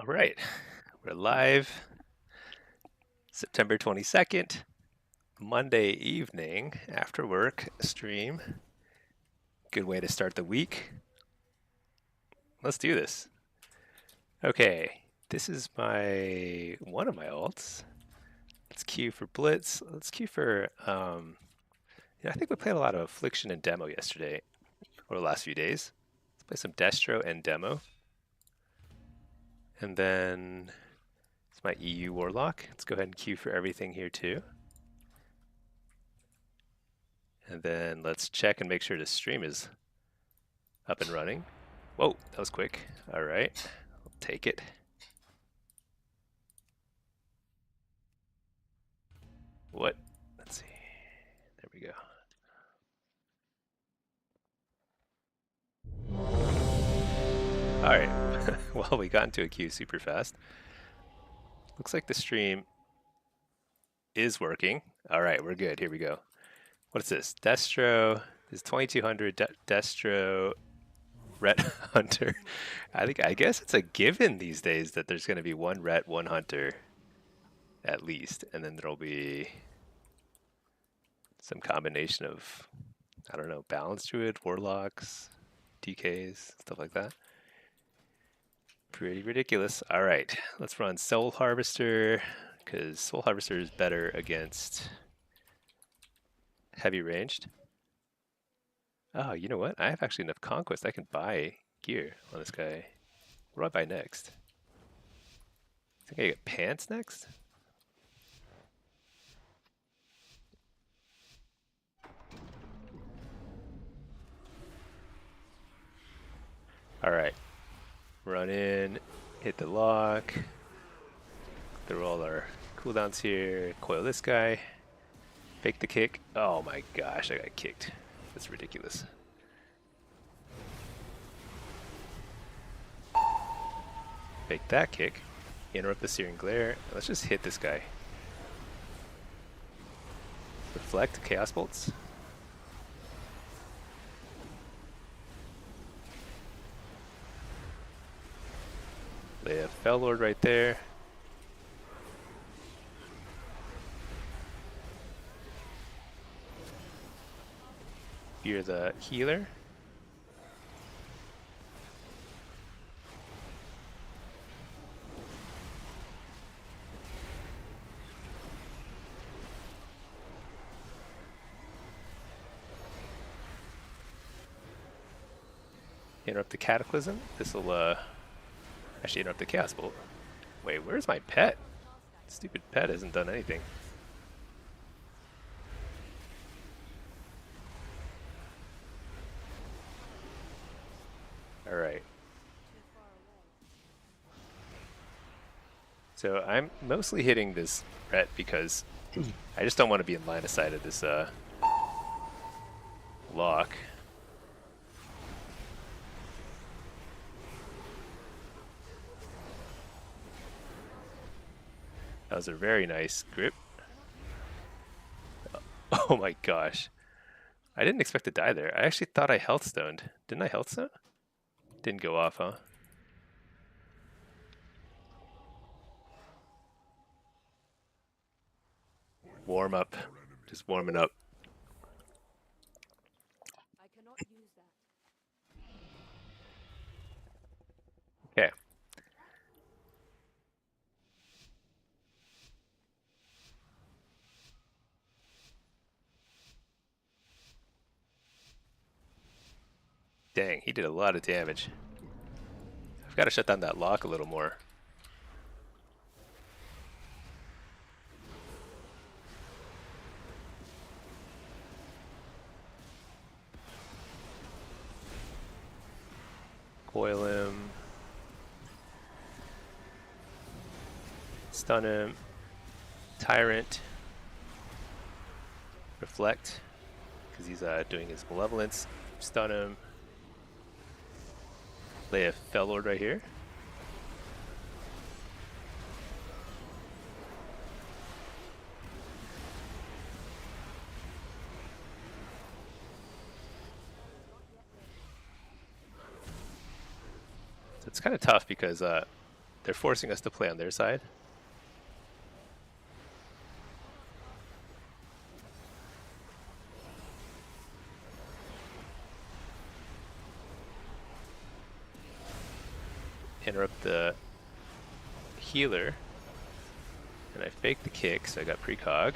right, we're live. September 22nd, Monday evening after work stream. Good way to start the week. Let's do this. Okay, this is one of my alts. Let's queue for Blitz. Let's queue for I think we played a lot of Affliction and Demo yesterday, or the last few days. Let's play some Destro and Demo. And then it's my EU Warlock. Let's go ahead and queue for everything here too. And then let's check and make sure the stream is up and running. Whoa, that was quick. All right, I'll take it. What? Let's see. There we go. All right. Well, we got into a queue super fast. Looks like the stream is working. All right, we're good. Here we go. What is this? Destro is 2200. Destro Ret Hunter. I guess it's a given these days that there's going to be one Ret, one Hunter, at least, and then there'll be some combination of, I don't know, Balance Druid, Warlocks, DKs, stuff like that. Pretty ridiculous. All right, let's run Soul Harvester, because Soul Harvester is better against heavy ranged. Oh, you know what? I have actually enough Conquest. I can buy gear on this guy. What do I buy next? I think I get pants next? All right. Run in, hit the lock, throw all our cooldowns here, coil this guy, fake the kick. Oh my gosh, I got kicked. That's ridiculous. Fake that kick, interrupt the Searing Glare. Let's just hit this guy. Reflect, Chaos Bolts. They have Fell Lord right there. You're the healer. Interrupt the Cataclysm. This will actually interrupt the Chaos Bolt. Wait, where's my pet? Stupid pet hasn't done anything. All right. So I'm mostly hitting this Ret because I just don't want to be in line of sight of this lock. That was a very nice grip. Oh my gosh. I didn't expect to die there. I actually thought I health stoned. Didn't I health stone? Didn't go off, huh? Warm up. Just warming up. I cannot use that. Okay. Dang, he did a lot of damage. I've got to shut down that lock a little more. Coil him. Stun him. Tyrant. Reflect, because he's doing his malevolence. Stun him. Lay a Fell Lord right here. So it's kind of tough because They're forcing us to play on their side. Interrupt the healer. And I faked the kick, so I got precog.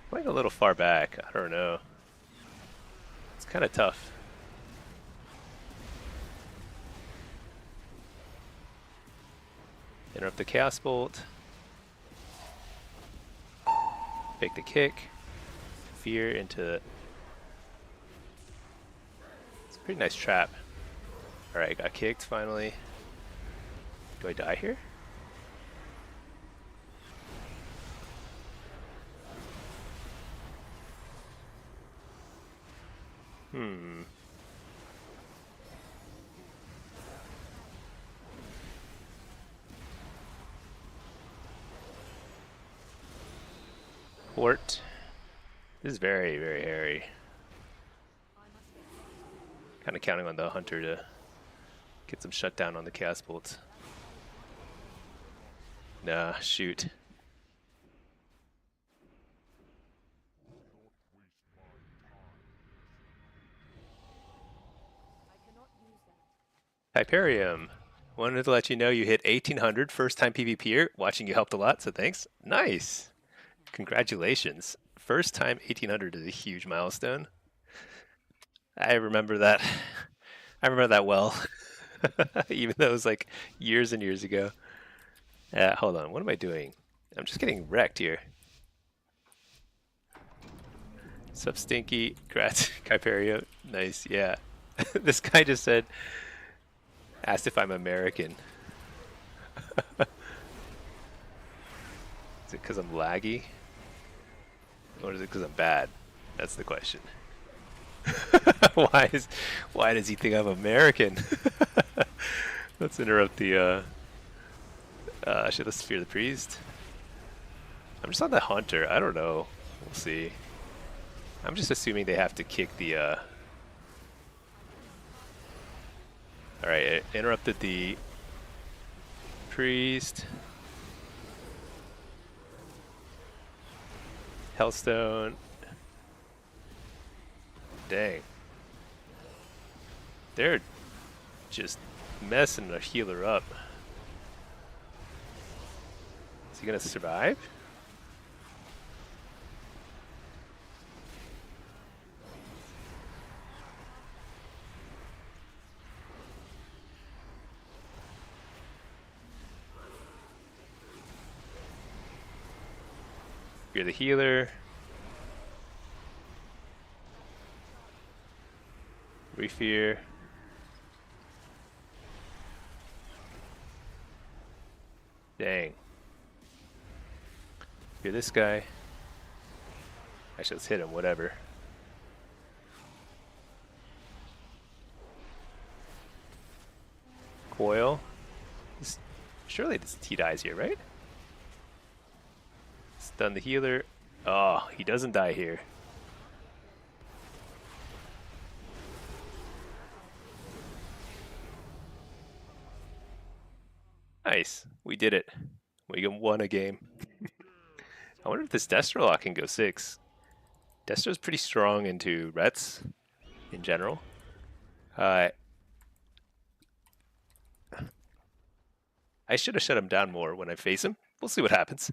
Playing a little far back, I don't know. It's kind of tough. Interrupt the Chaos Bolt. Fake the kick. Fear into... It's a pretty nice trap. Alright, got kicked finally. Do I die here? Port. This is very, very hairy. Kind of counting on the hunter to get some shutdown on the Chaos Bolts. Nah, shoot. Hyperium. Wanted to let you know you hit 1800 first time PvPer. Watching you helped a lot, so thanks. Nice. Congratulations. First time 1800 is a huge milestone. I remember that. I remember that well. Even though it was like years and years ago. Hold on, what am I doing? I'm just getting wrecked here. Sup, Stinky? Congrats, Kyperio. Nice, yeah. This guy just said, asked if I'm American. Is it because I'm laggy? Or is it because I'm bad? That's the question. Why does he think I'm American? Let's interrupt the should let's fear the priest. I'm just on the hunter. I don't know. We'll see. I'm just assuming they have to kick the Alright, I interrupted the priest. Hellstone. Dang. They're just messing the healer up. Is he gonna survive? You're the healer. Refear. Dang. You're this guy. Actually, let's hit him, whatever. Coil. Surely he dies here, right? Stun the healer. Oh, he doesn't die here. Nice. We did it. We won a game. I wonder if this Destrolock can go 6. Destro's pretty strong into Rets in general. I should have shut him down more when I face him. We'll see what happens.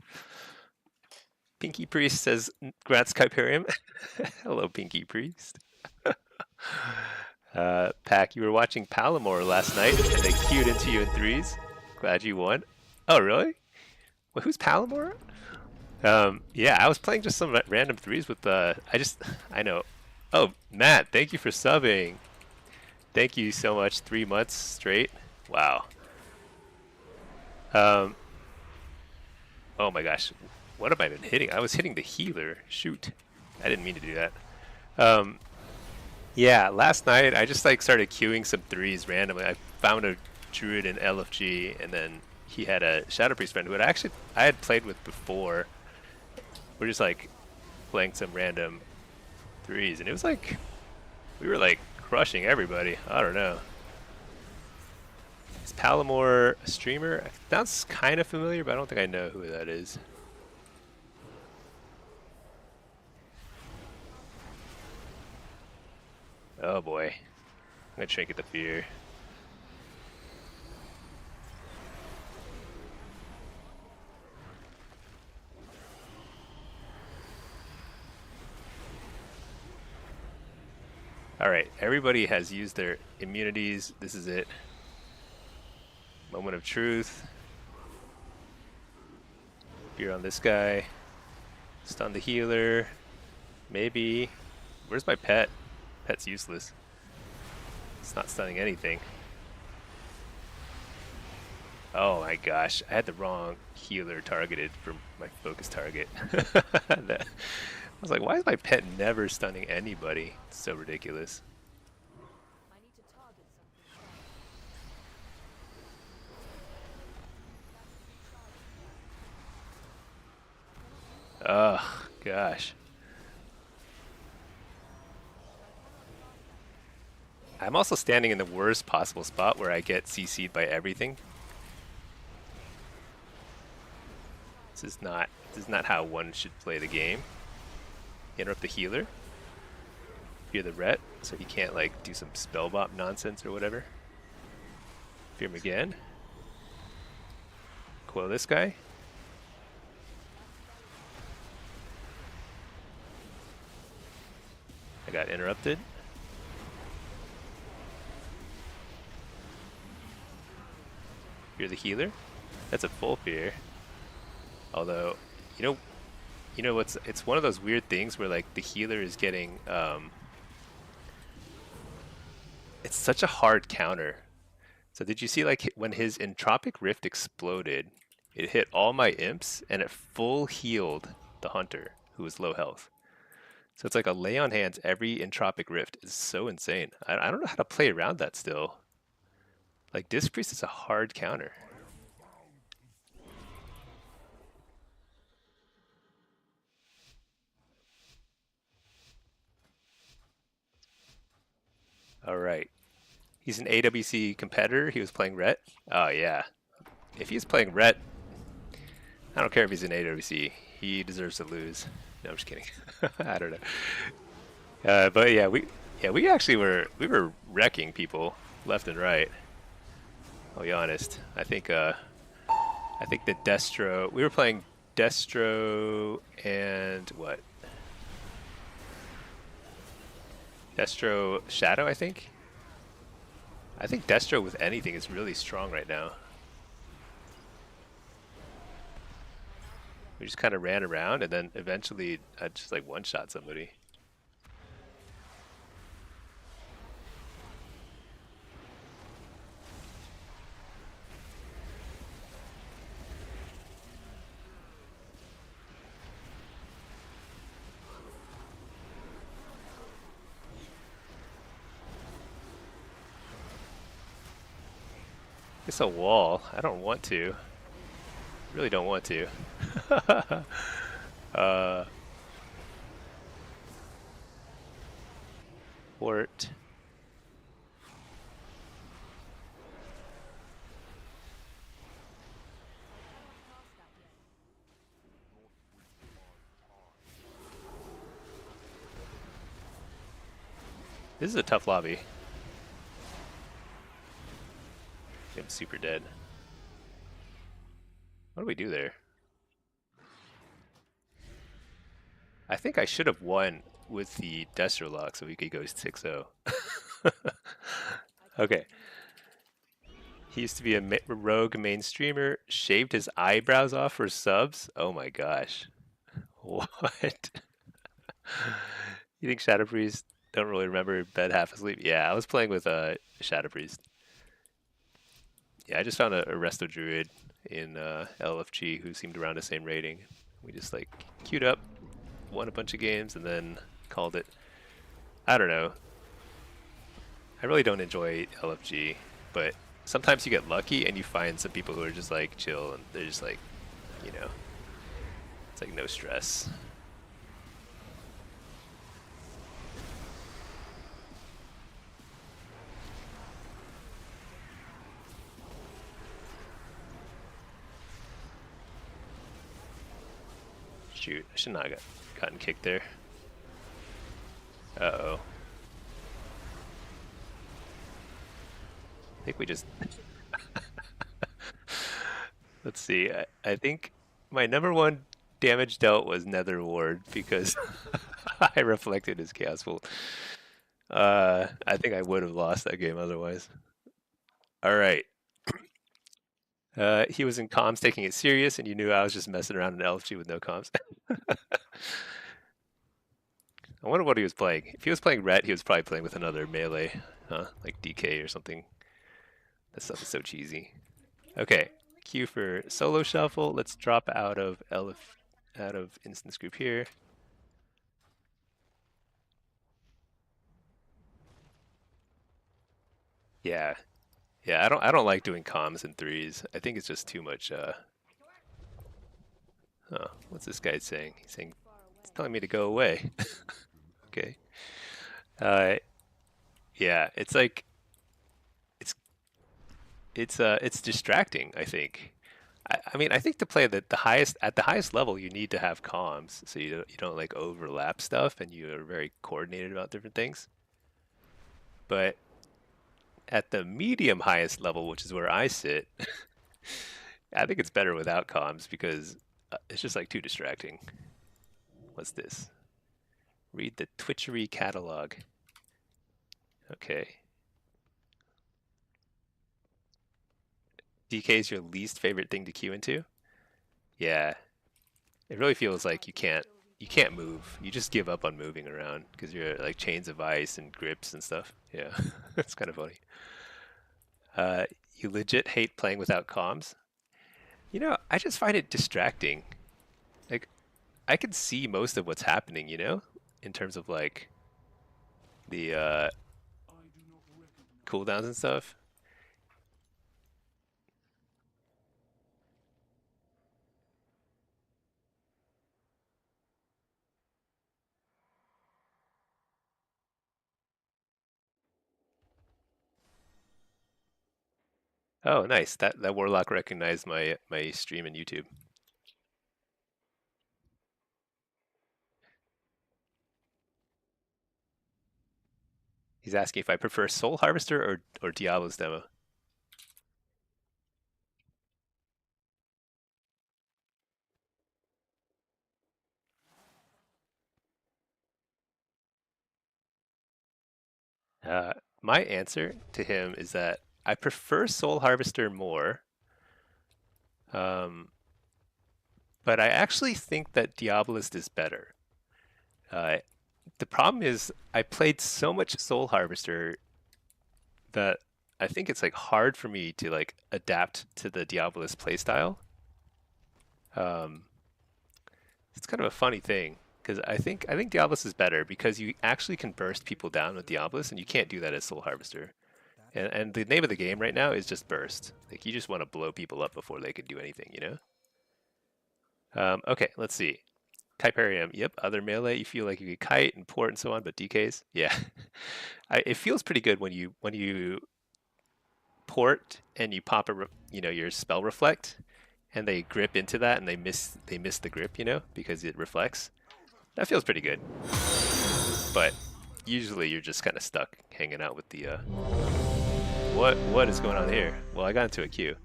Pinky Priest says, "Grats, Kyperium." Hello, Pinky Priest. Pack, you were watching Palomore last night, and they queued into you in 3s. Glad you won. Oh, really? Wait, who's Palomore? Yeah, I was playing just some random 3s with I know. Oh, Matt, thank you for subbing. Thank you so much. 3 months straight. Wow. Oh my gosh. What have I been hitting? I was hitting the healer. Shoot. I didn't mean to do that. Yeah, last night I just started queuing some 3s randomly. I found a druid in LFG, and then he had a Shadow Priest friend who I had played with before. We're just like playing some random threes, and it was like we were like crushing everybody. I don't know. Is Palomore a streamer? Sounds kind of familiar, but I don't think I know who that is. Oh boy. I'm gonna Trinket the Fear. Alright, everybody has used their immunities. This is it. Moment of truth. Fear on this guy. Stun the healer. Maybe. Where's my pet? Pet's useless. It's not stunning anything. Oh my gosh, I had the wrong healer targeted for my focus target. I was like, why is my pet never stunning anybody? It's so ridiculous. I need to target something. Oh gosh. I'm also standing in the worst possible spot where I get CC'd by everything. This is not how one should play the game. Interrupt the healer. Fear the ret, so he can't like do some spell bop nonsense or whatever. Fear him again. Coil this guy. I got interrupted. Fear the healer. That's a full fear. Although, you know what's? It's one of those weird things where like the healer is getting. It's such a hard counter. So did you see like when his entropic rift exploded, it hit all my imps and it full healed the hunter who was low health. So it's like a lay on hands every entropic rift is so insane. I don't know how to play around that still. Like Disc Priest is a hard counter. All right. He's an AWC competitor. He was playing Ret. Oh, yeah. If he's playing Ret, I don't care if he's an AWC. He deserves to lose. No, I'm just kidding. I don't know. But yeah, we actually we were wrecking people left and right. I'll be honest. I think the Destro. We were playing Destro and what? Destro Shadow, I think. I think Destro with anything is really strong right now. We just kind of ran around and then eventually I just like one-shot somebody. It's a wall. I don't want to. Really don't want to. Port. This is a tough lobby. I'm super dead. What do we do there? I think I should have won with the Destro lock so we could go 6-0. Okay. He used to be a rogue main streamer, shaved his eyebrows off for subs. Oh my gosh. What? You think Shadow Priest don't really remember bed half asleep? Yeah, I was playing with Shadow Priest. Yeah, I just found a Resto Druid in LFG who seemed around the same rating. We just like queued up, won a bunch of games, and then called it. I don't know. I really don't enjoy LFG, but sometimes you get lucky and you find some people who are just like chill and they're just like, you know, it's like no stress. Shoot, I should not have gotten kicked there. Uh-oh. I think we just... Let's see. I think my number one damage dealt was Nether Ward because I reflected his Chaos Bolt. I think I would have lost that game otherwise. All right. He was in comms taking it serious, and you knew I was just messing around in LFG with no comms. I wonder what he was playing. If he was playing Ret, he was probably playing with another melee, huh? Like DK or something. That stuff is so cheesy. Okay, Q for solo shuffle. Let's drop out of instance group here. Yeah, yeah. I don't like doing comms in threes. I think it's just too much. Huh, what's this guy saying? He's saying it's telling me to go away. Okay. Uh, yeah. It's like it's it's distracting. I think. I mean, I think to play the highest at the highest level, you need to have comms, so you don't like overlap stuff, and you are very coordinated about different things. But at the medium highest level, which is where I sit, I think it's better without comms because it's just like too distracting. What's this? Read the Twitchery catalog. Okay. DK is your least favorite thing to queue into? Yeah. It really feels like you can't move. You just give up on moving around because you're like chains of ice and grips and stuff. Yeah. It's kind of funny. Uh, you legit hate playing without comms? I just find it distracting. Like I can see most of what's happening, in terms of like the cooldowns and stuff. Oh, nice. That Warlock recognized my stream in YouTube. He's asking if I prefer Soul Harvester or Diablo's demo. Uh, my answer to him is that I prefer Soul Harvester more, um, but I actually think that Diabolist is better. Uh, the problem is I played so much Soul Harvester that I think it's like hard for me to like adapt to the Diabolist playstyle. Um, it's kind of a funny thing because I think Diabolist is better because you actually can burst people down with Diabolist, and you can't do that as Soul Harvester. And the name of the game right now is just burst. Like you just want to blow people up before they can do anything. Okay, let's see. Kyperium, yep. Other melee, you feel like you could kite and port and so on, but DKs, yeah. It feels pretty good when you port and you pop your spell reflect, and they grip into that and they miss the grip, because it reflects. That feels pretty good. But usually you're just kind of stuck hanging out with the what is going on here? Well, I got into a queue.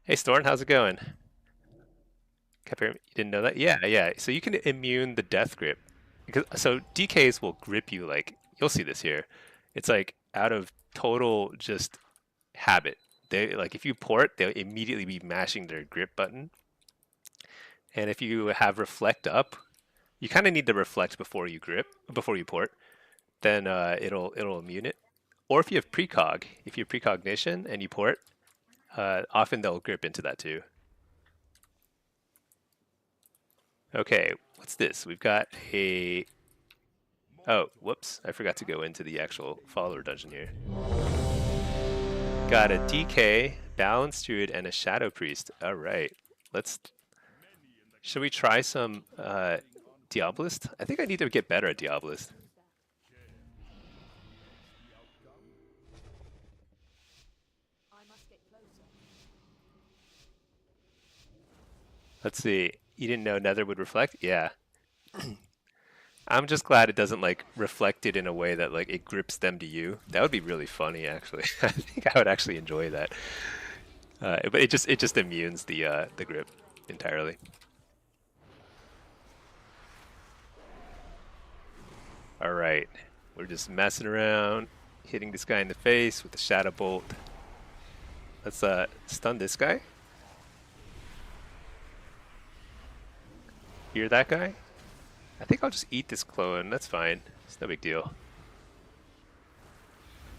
Hey Storm, how's it going? You didn't know that? Yeah, yeah. So you can immune the death grip. So DKs will grip you like you'll see this here. It's like out of total just habit. They like if you port, they'll immediately be mashing their grip button. And if you have reflect up, you kind of need to reflect before you port. Then it'll immune it. Or if you have precognition and you port, often they'll grip into that too. Okay, what's this? We've got a... Oh, whoops. I forgot to go into the actual follower dungeon here. Got a DK, Balanced Druid, and a Shadow Priest. All right. Let's. Should we try some Diabolist? I think I need to get better at Diabolist. I must get closer. Let's see. You didn't know Nether would reflect? Yeah. I'm just glad it doesn't like reflect it in a way that like it grips them to you. That would be really funny, actually. I think I would actually enjoy that. But it just immunes the grip entirely. All right, we're just messing around, hitting this guy in the face with the Shadow Bolt. Let's stun this guy. Hear that guy? I think I'll just eat this clone. That's fine. It's no big deal.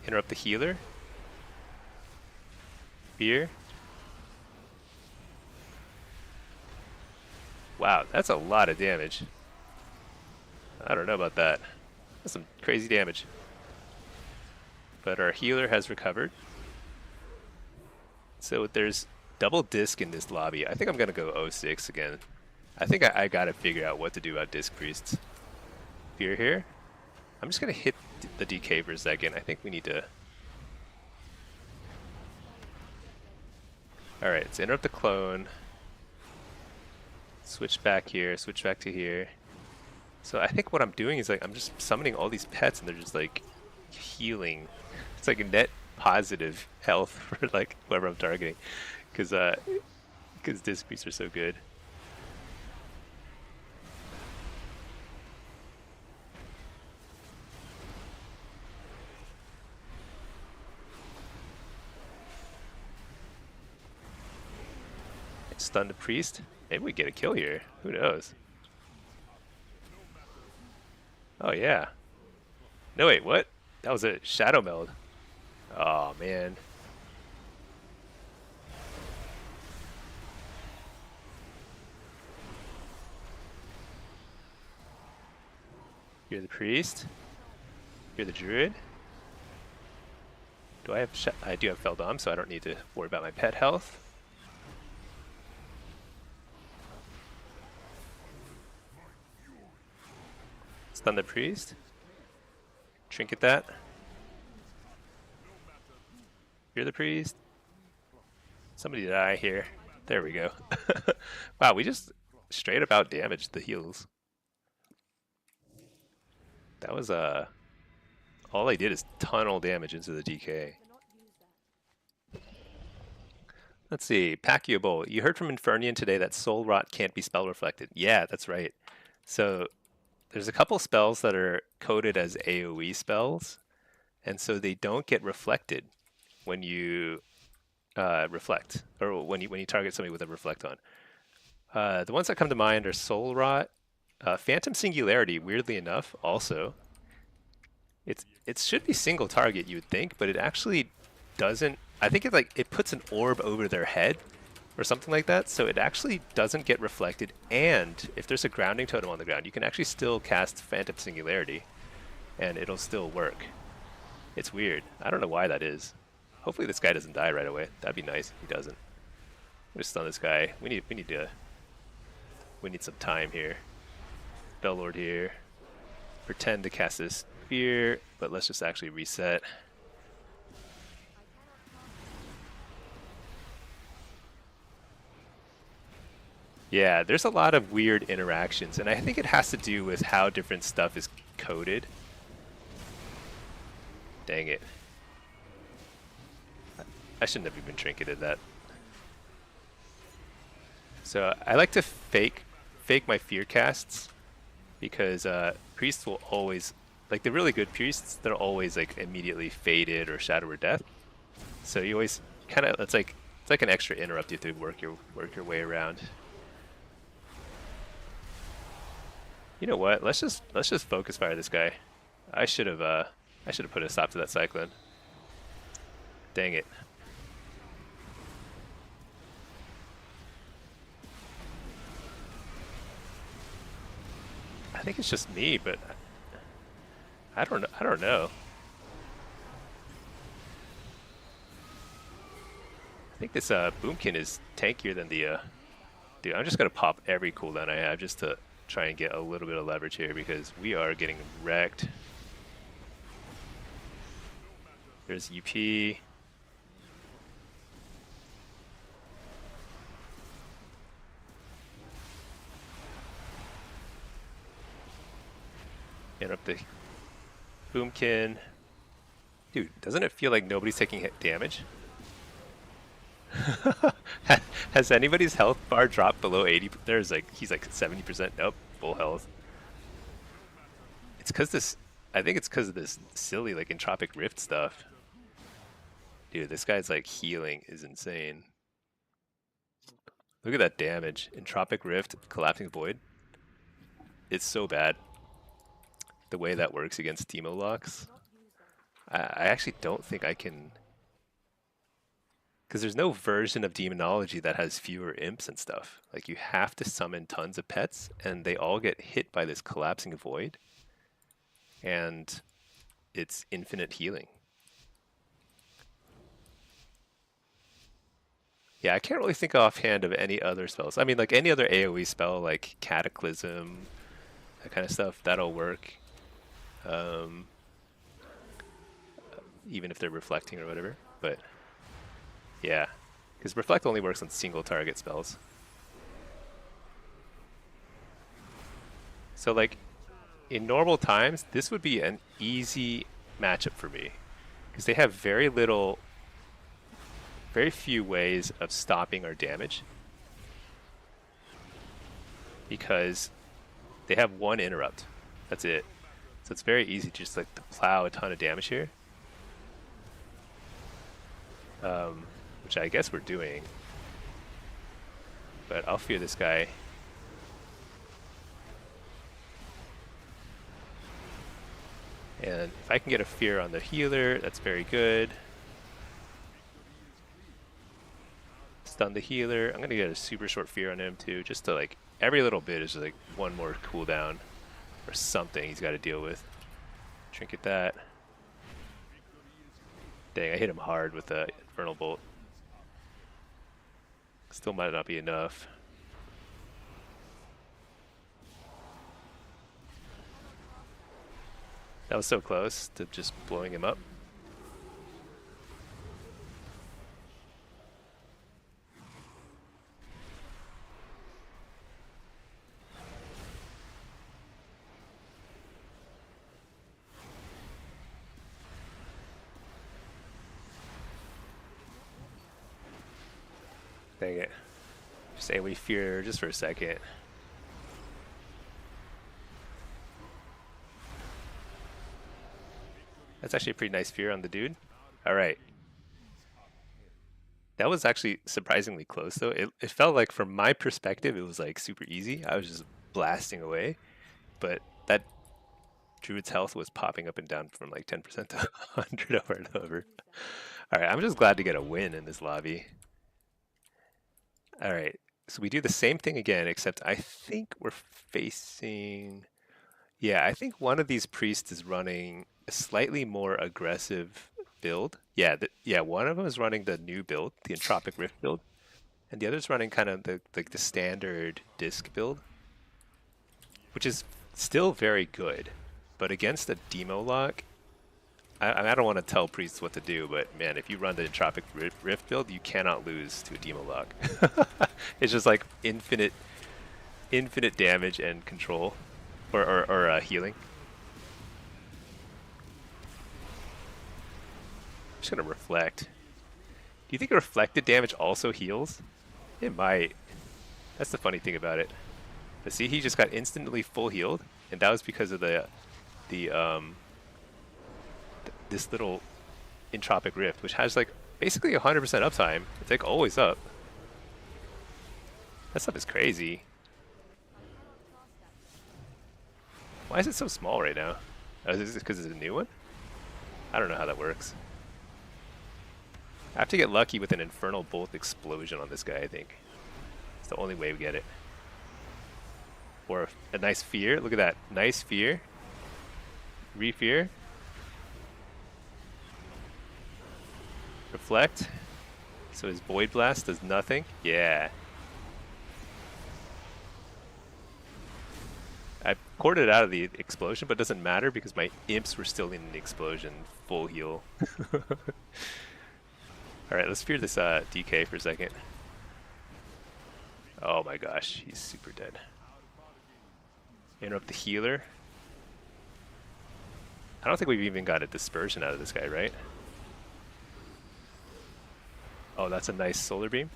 Interrupt the healer. Fear. Wow, that's a lot of damage. I don't know about that. That's some crazy damage. But our healer has recovered. So there's double disc in this lobby. I think I'm going to go 06 again. I think I got to figure out what to do about disc priests. Fear here. I'm just going to hit the DK for a second. I think we need to... Alright, let's interrupt the clone. Switch back here, switch back to here. So I think what I'm doing is like I'm just summoning all these pets and they're just like healing. It's like a net positive health for like whoever I'm targeting, because disc priests are so good. Stun the priest. Maybe we get a kill here. Who knows? Oh yeah. No wait, what? That was a shadow meld. Oh man. You're the priest. You're the druid. Do I have? I do have Feldom, so I don't need to worry about my pet health. Stun the priest. Trinket that. You're the priest. Somebody die here. There we go. Wow, we just straight up out damaged the heals. That was all I did is tunnel damage into the DK. Let's see, Pacquiao Bowl. You heard from Infernian today that Soul Rot can't be spell reflected. Yeah, that's right. So there's a couple spells that are coded as AoE spells, and so they don't get reflected when you reflect, or when you target somebody with a reflect on. The ones that come to mind are Soul Rot, Phantom Singularity. Weirdly enough, also, it should be single target, you would think, but it actually doesn't. I think it puts an orb over their head or something like that, so it actually doesn't get reflected. And if there's a grounding totem on the ground, you can actually still cast Phantom Singularity, and it'll still work. It's weird. I don't know why that is. Hopefully this guy doesn't die right away. That'd be nice if he doesn't. I'm gonna stun this guy. We need some time here. Bellord here. Pretend to cast this fear, but let's just actually reset. Yeah, there's a lot of weird interactions, and I think it has to do with how different stuff is coded. Dang it. I shouldn't have even trinketed that. So I like to fake my fear casts, because priests will always, like the really good priests, they're always like immediately faded or shadow or death. So you always kind of, it's like an extra interrupt you have to work your way around. You know what? Let's just focus fire this guy. I should have put a stop to that cyclone. Dang it. I think it's just me, but I don't know. think this Boomkin is tankier than the... Dude, I'm just going to pop every cooldown I have just to try and get a little bit of leverage here because we are getting wrecked. There's UP. And up the Boomkin. Dude, doesn't it feel like nobody's taking hit damage? Has anybody's health bar dropped below 80? There's like, he's like 70%. Nope, full health. It's because this, I think it's because of this silly like entropic rift stuff. Dude, this guy's like healing is insane. Look at that damage. Entropic rift, collapsing void. It's so bad. The way that works against demo locks. I actually don't think I can, because there's no version of demonology that has fewer imps and stuff. Like you have to summon tons of pets and they all get hit by this collapsing void and it's infinite healing. Yeah, I can't really think offhand of any other spells. I mean, like any other AoE spell like Cataclysm, that kind of stuff, that'll work. Even if they're reflecting or whatever, but yeah, because reflect only works on single target spells. So like in normal times, this would be an easy matchup for me because they have very few ways of stopping our damage because they have one interrupt. That's it. So it's very easy just like to plow a ton of damage here. Which I guess we're doing. But I'll fear this guy. And if I can get a fear on the healer, that's very good. Stun the healer. I'm gonna get a super short fear on him too, just to like, every little bit is like one more cooldown or something he's got to deal with. Trinket that. Dang, I hit him hard with the Infernal Bolt. Still might not be enough. That was so close to just blowing him up. Dang it. Just AoE fear just for a second. That's actually a pretty nice fear on the dude. Alright. That was actually surprisingly close though. It felt like from my perspective it was like super easy. I was just blasting away. But that Druid's health was popping up and down from like 10% to 100 over and over. Alright, I'm just glad to get a win in this lobby. Alright, so we do the same thing again, except I think we're facing... Yeah, I think one of these priests is running a slightly more aggressive build. Yeah, one of them is running the new build, the Entropic Rift build, and the other's running kind of the standard disc build, which is still very good. But against a demo lock, I don't want to tell priests what to do, but man, if you run the Entropic Rift build, you cannot lose to a demo lock. It's just like infinite damage and control, or healing. I'm just gonna reflect. Do you think reflected damage also heals? It might. That's the funny thing about it. But see, he just got instantly full healed, and that was because of this little Entropic Rift, which has like basically 100% uptime. It's like always up. That stuff is crazy. Why is it so small right now? Oh, is it because it's a new one? I don't know how that works. I have to get lucky with an Infernal Bolt explosion on this guy, I think. It's the only way we get it. Or a nice fear. Look at that. Nice fear. Re-fear. Reflect. So his Void Blast does nothing? Yeah. I corded out of the explosion, but it doesn't matter because my imps were still in the explosion. Full heal. Alright, let's fear this DK for a second. Oh my gosh, he's super dead. Interrupt the healer. I don't think we've even got a dispersion out of this guy, right? Oh, that's a nice solar beam.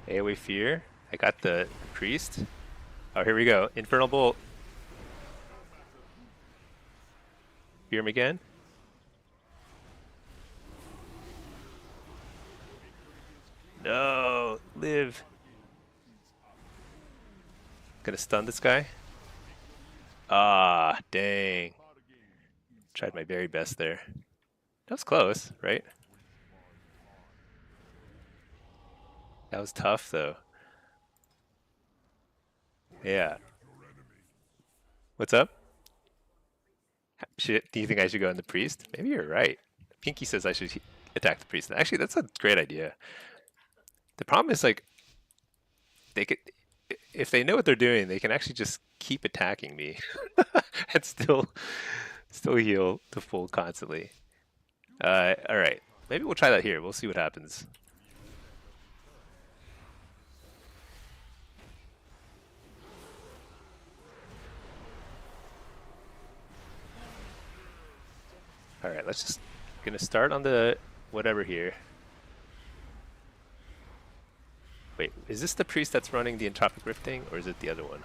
AoE fear. I got the priest. Oh, here we go. Infernal Bolt. Fear him again. No, live. Gonna stun this guy. Ah, dang. Tried my very best there. That was close, right? That was tough though. Yeah. What's up? Do you think I should go in the priest? Maybe you're right. Pinky says I should attack the priest. Actually, that's a great idea. The problem is like they could, if they know what they're doing, they can actually just keep attacking me and still heal to full constantly. All right, maybe we'll try that here. We'll see what happens. All right, let's just gonna start on the whatever here. Wait, is this the priest that's running the entropic rift thing, or is it the other one?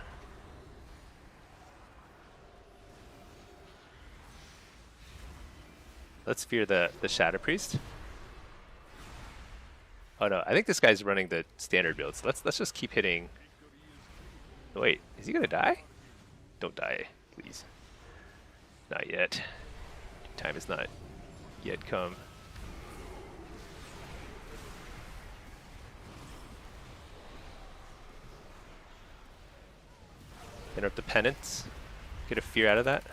Let's fear the shadow priest. Oh no, I think this guy's running the standard build. So let's just keep hitting. Wait, is he gonna die? Don't die, please. Not yet. Time has not yet come. Interrupt the penance. Get a fear out of that.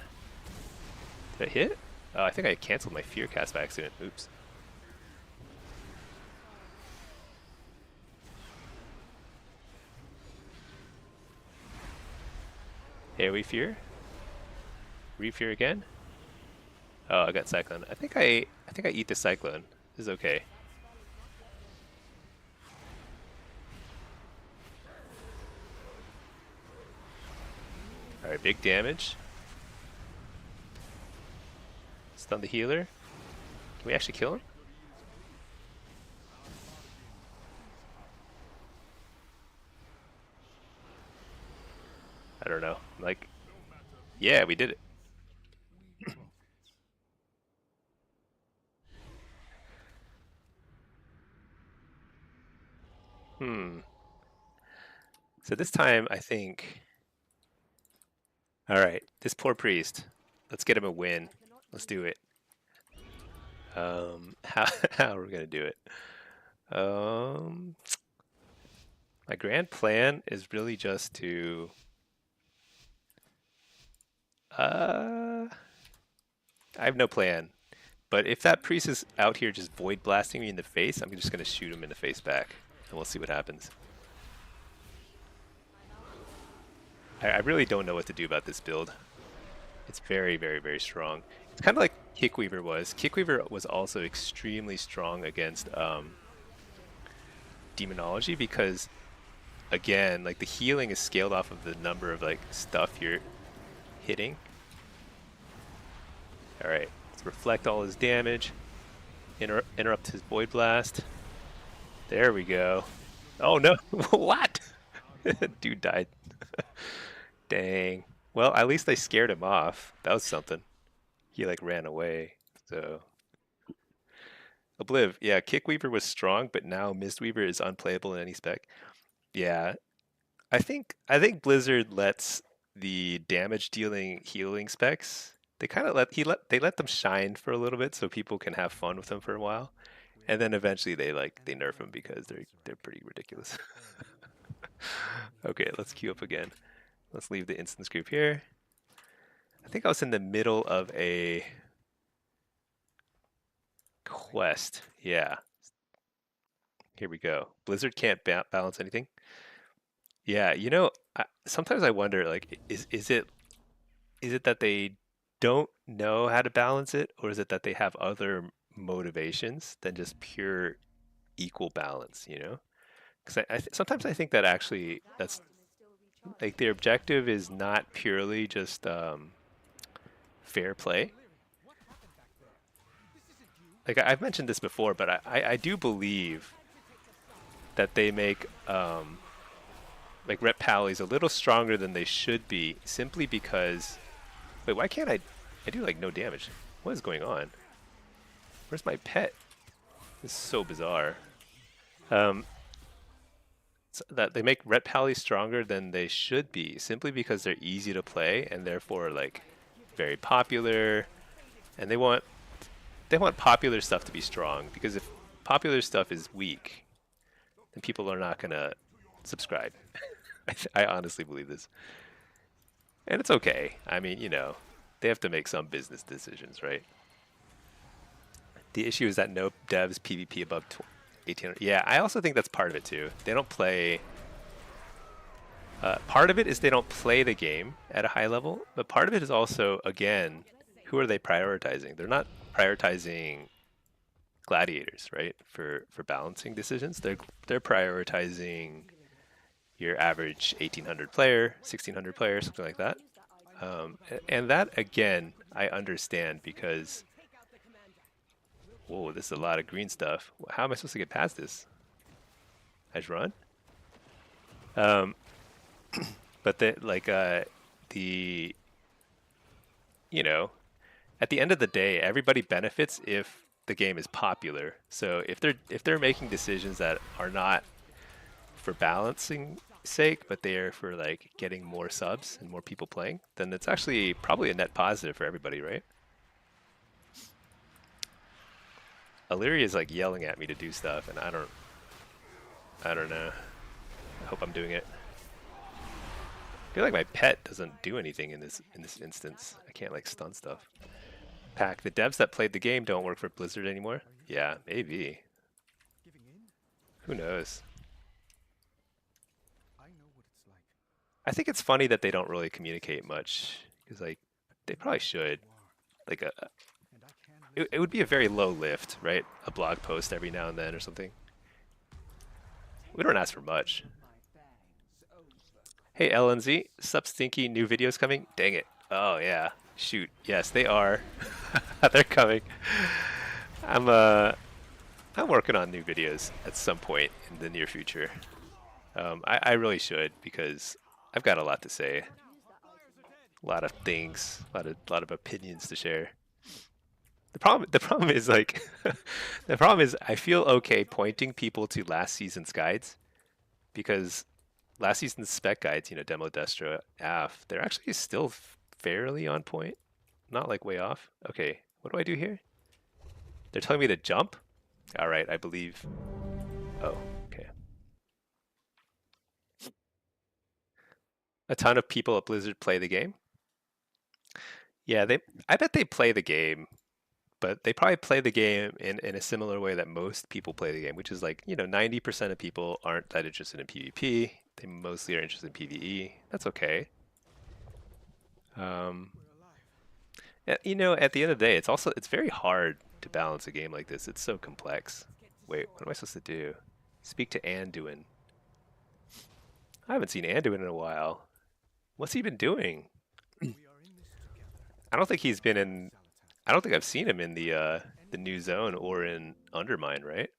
Did I hit? Oh, I think I canceled my fear cast by accident. Oops. AoE fear. Re-fear again. Oh, I got cyclone. I think I eat the cyclone. This is okay. All right, big damage. Stun the healer. Can we actually kill him? I don't know. Like, yeah, we did it. Hmm. So this time, I think. All right, this poor priest. Let's get him a win. Let's do it. How are we gonna do it? My grand plan is really just to. I have no plan. But if that priest is out here just void blasting me in the face, I'm just gonna shoot him in the face back, and we'll see what happens. I really don't know what to do about this build. It's very, very, very strong. It's kind of like Kickweaver was. Kickweaver was also extremely strong against demonology because, again, like the healing is scaled off of the number of like stuff you're hitting. All right, let's reflect all his damage. Interrupt his void blast. There we go. Oh no! What? Dude died. Dang. Well, at least I scared him off. That was something. He like ran away. So Obliv, yeah, Kickweaver was strong, but now Mistweaver is unplayable in any spec. Yeah, I think Blizzard lets the damage dealing healing specs they kind of they let them shine for a little bit so people can have fun with them for a while, and then eventually they nerf them because they're pretty ridiculous. Okay, let's queue up again. Let's leave the instance group here. I think I was in the middle of a quest. Yeah, here we go. Blizzard can't balance anything. Yeah, sometimes I wonder, like, is it that they don't know how to balance it, or is it that they have other motivations than just pure equal balance? Because sometimes I think that actually that's like their objective is not purely just fair play. Like I've mentioned this before, but I do believe that they make like rep pallies a little stronger than they should be simply because wait, why can't I do like no damage? What is going on? Where's my pet? This is so bizarre. Um, that they make rep pallies stronger than they should be simply because they're easy to play and therefore like very popular, and they want popular stuff to be strong because if popular stuff is weak, then people are not gonna subscribe. I honestly believe this, and it's okay. I mean, they have to make some business decisions, right? The issue is that no devs PvP above 1800. Yeah, I also think that's part of it too. They don't play. Part of it is they don't play the game at a high level, but part of it is also, again, who are they prioritizing? They're not prioritizing gladiators, right? For balancing decisions, they're prioritizing your average 1800 player, 1600 player, something like that. And that again, I understand because whoa, this is a lot of green stuff. How am I supposed to get past this? I just run. Um, but the you know at the end of the day, everybody benefits if the game is popular. So if they're making decisions that are not for balancing sake, but they are for like getting more subs and more people playing, then it's actually probably a net positive for everybody, right? Illyria is like yelling at me to do stuff, and I don't know. I hope I'm doing it. I feel like my pet doesn't do anything in this instance. I can't like stun stuff. Pack, the devs that played the game don't work for Blizzard anymore? Yeah, maybe. Who knows? I think it's funny that they don't really communicate much because like they probably should. Like it would be a very low lift, right? A blog post every now and then or something. We don't ask for much. Hey LNZ, sup stinky, new videos coming? Dang it. Oh yeah. Shoot. Yes, they are. They're coming. I'm uh I'm working on new videos at some point in the near future. I really should because I've got a lot to say, a lot of things, a lot of opinions to share. The problem is like the problem is I feel okay pointing people to last season's guides because last season's spec guides, Demo Destra, AF, they're actually still fairly on point, not like way off. Okay, what do I do here? They're telling me to jump? All right, I believe. Oh, okay. A ton of people at Blizzard play the game. Yeah, I bet they play the game, but they probably play the game in a similar way that most people play the game, which is like, 90% of people aren't that interested in PvP. They mostly are interested in PvE. That's okay. Um, at the end of the day, it's very hard to balance a game like this. It's so complex. Wait, what am I supposed to do? Speak to Anduin. I haven't seen Anduin in a while. What's he been doing? I don't think he's been in. I don't think I've seen him in the new zone or in Undermine, right?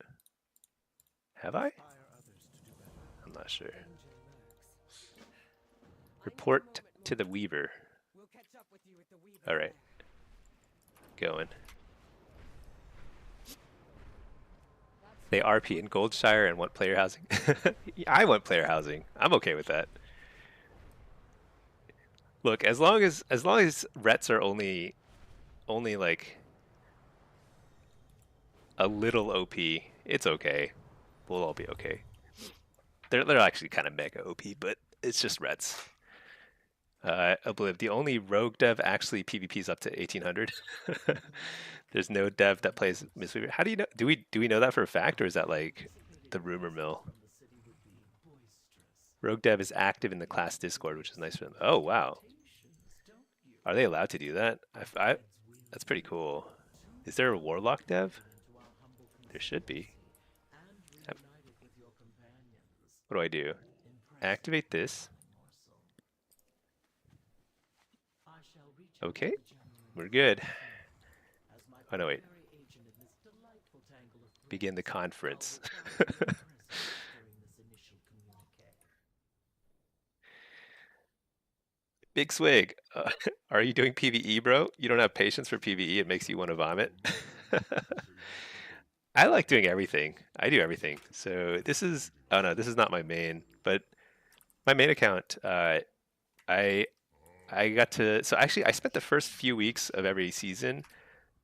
Have I? I'm not sure. Report to the Weaver. All right, going. They RP in Goldshire and want player housing. I want player housing. I'm okay with that. Look, as long as Rets are only only like a little OP. It's okay. We'll all be okay. They're actually kind of mega OP, but it's just reds. Obliv, the only rogue dev actually PvP's up to 1800. There's no dev that plays Mistweaver. How do you know? Do we know that for a fact, or is that like the rumor mill? Rogue dev is active in the class Discord, which is nice for them. Oh wow, are they allowed to do that? That's pretty cool. Is there a Warlock dev? There should be. What do I do? Activate this. Okay, we're good. Oh no, wait. Begin the conference. Big Swig, are you doing PvE, bro? You don't have patience for PvE. It makes you want to vomit. I like doing everything. I do everything. So this is, oh no, this is not my main, but my main account, I I got to, so actually I spent the first few weeks of every season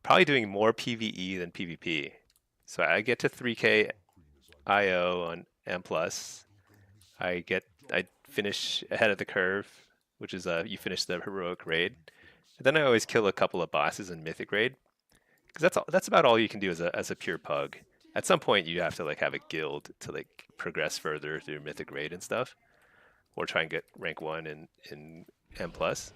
probably doing more PvE than PvP. So I get to 3K IO on M plus. I finish ahead of the curve, which is you finish the heroic raid. And then I always kill a couple of bosses in mythic raid because that's about all you can do as a pure pug. At some point you have to like have a guild to like progress further through mythic raid and stuff, or try and get rank 1 in M plus.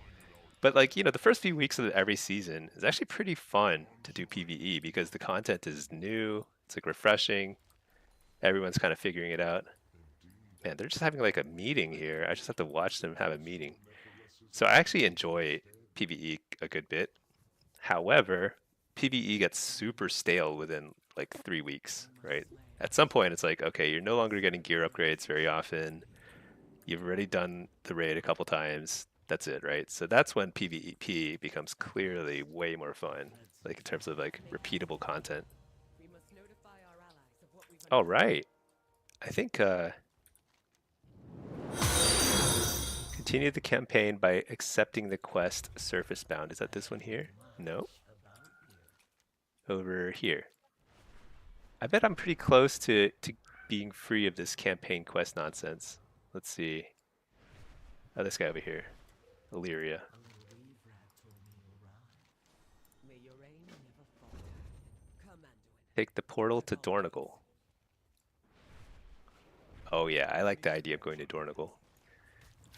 But like, the first few weeks of every season is actually pretty fun to do PvE because the content is new, it's like refreshing, everyone's kind of figuring it out. Man, they're just having like a meeting here. I just have to watch them have a meeting. So I actually enjoy PvE a good bit. However, PvE gets super stale within like 3 weeks, right? At some point, it's like, okay, you're no longer getting gear upgrades very often. You've already done the raid a couple times. That's it, right? So that's when PvP becomes clearly way more fun, like in terms of like repeatable content. We must notify our allies of what we've All uncovered. right, I think continue the campaign by accepting the quest surface bound. Is that this one here? No, over here. I bet I'm pretty close to being free of this campaign quest nonsense. Let's see. Oh, this guy over here, Illyria. May your aim never falter. Commanduin. Take the portal to Dornigal. Oh yeah, I like the idea of going to Dornigal.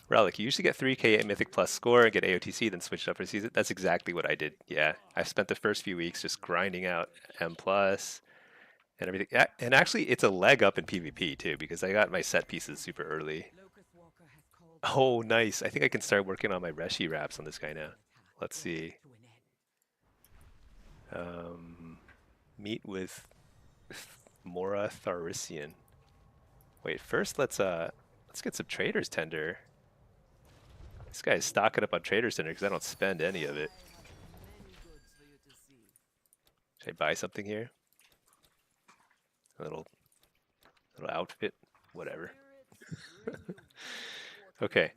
Relic, you usually get 3k Mythic Plus score and get AOTC, then switch it up for season. That's exactly what I did. Yeah, I spent the first few weeks just grinding out M Plus and everything. Yeah, and actually, it's a leg up in PvP too because I got my set pieces super early. Locust Walker has called Oh, nice. I think I can start working on my Reshi wraps on this guy now. Let's see. to an end. Meet with Mora Tharisian. Wait, first let's get some traders tender. This guy's stocking up on traders tender because I don't spend any of it. Many goods for you to see. Should I buy something here? A little outfit, whatever. Spirits, bring you Okay.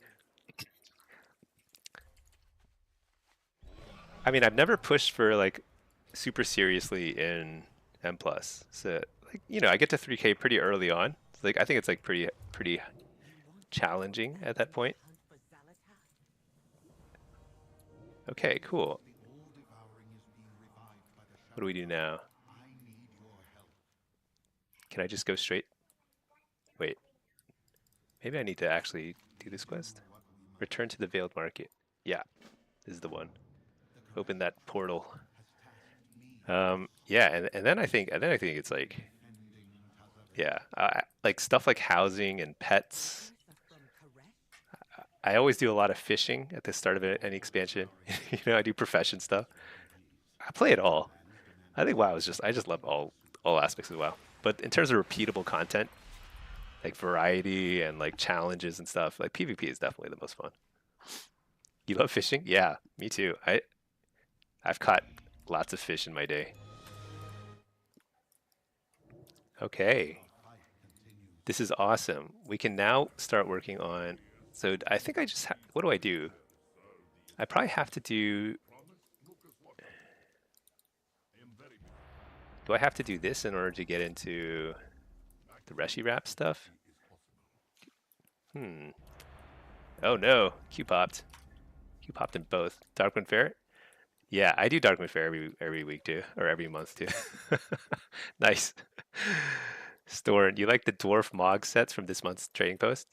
I mean, I've never pushed for like super seriously in M plus. So like, I get to 3K pretty early on. Like I think it's like pretty challenging at that point. hunt for Zalatar. Okay, cool. What do we do now? Can I just go straight? Wait, maybe I need to actually do this quest. Return to the Veiled Market. Yeah, this is the one. Open that portal. Yeah, and then I think it's like, yeah, like stuff like housing and pets. Cipher from Caress. I always do a lot of fishing at the start of any expansion. I do profession stuff. I play it all. I think WoW is I just love all aspects of WoW. But in terms of repeatable content, like variety and like challenges and stuff, like PvP is definitely the most fun. You love fishing? Yeah, me too. I've caught lots of fish in my day. Okay, this is awesome. We can now start working on. So I think what do I do? I probably have to do. Do I have to do this in order to get into the Reshi Wrap stuff? Hmm. Oh no, Q popped. Q popped in both. Darkwind Ferret? Yeah, I do Darkwind Ferret every week too, or every month too. Nice. Storn, you like the Dwarf Mog sets from this month's trading post?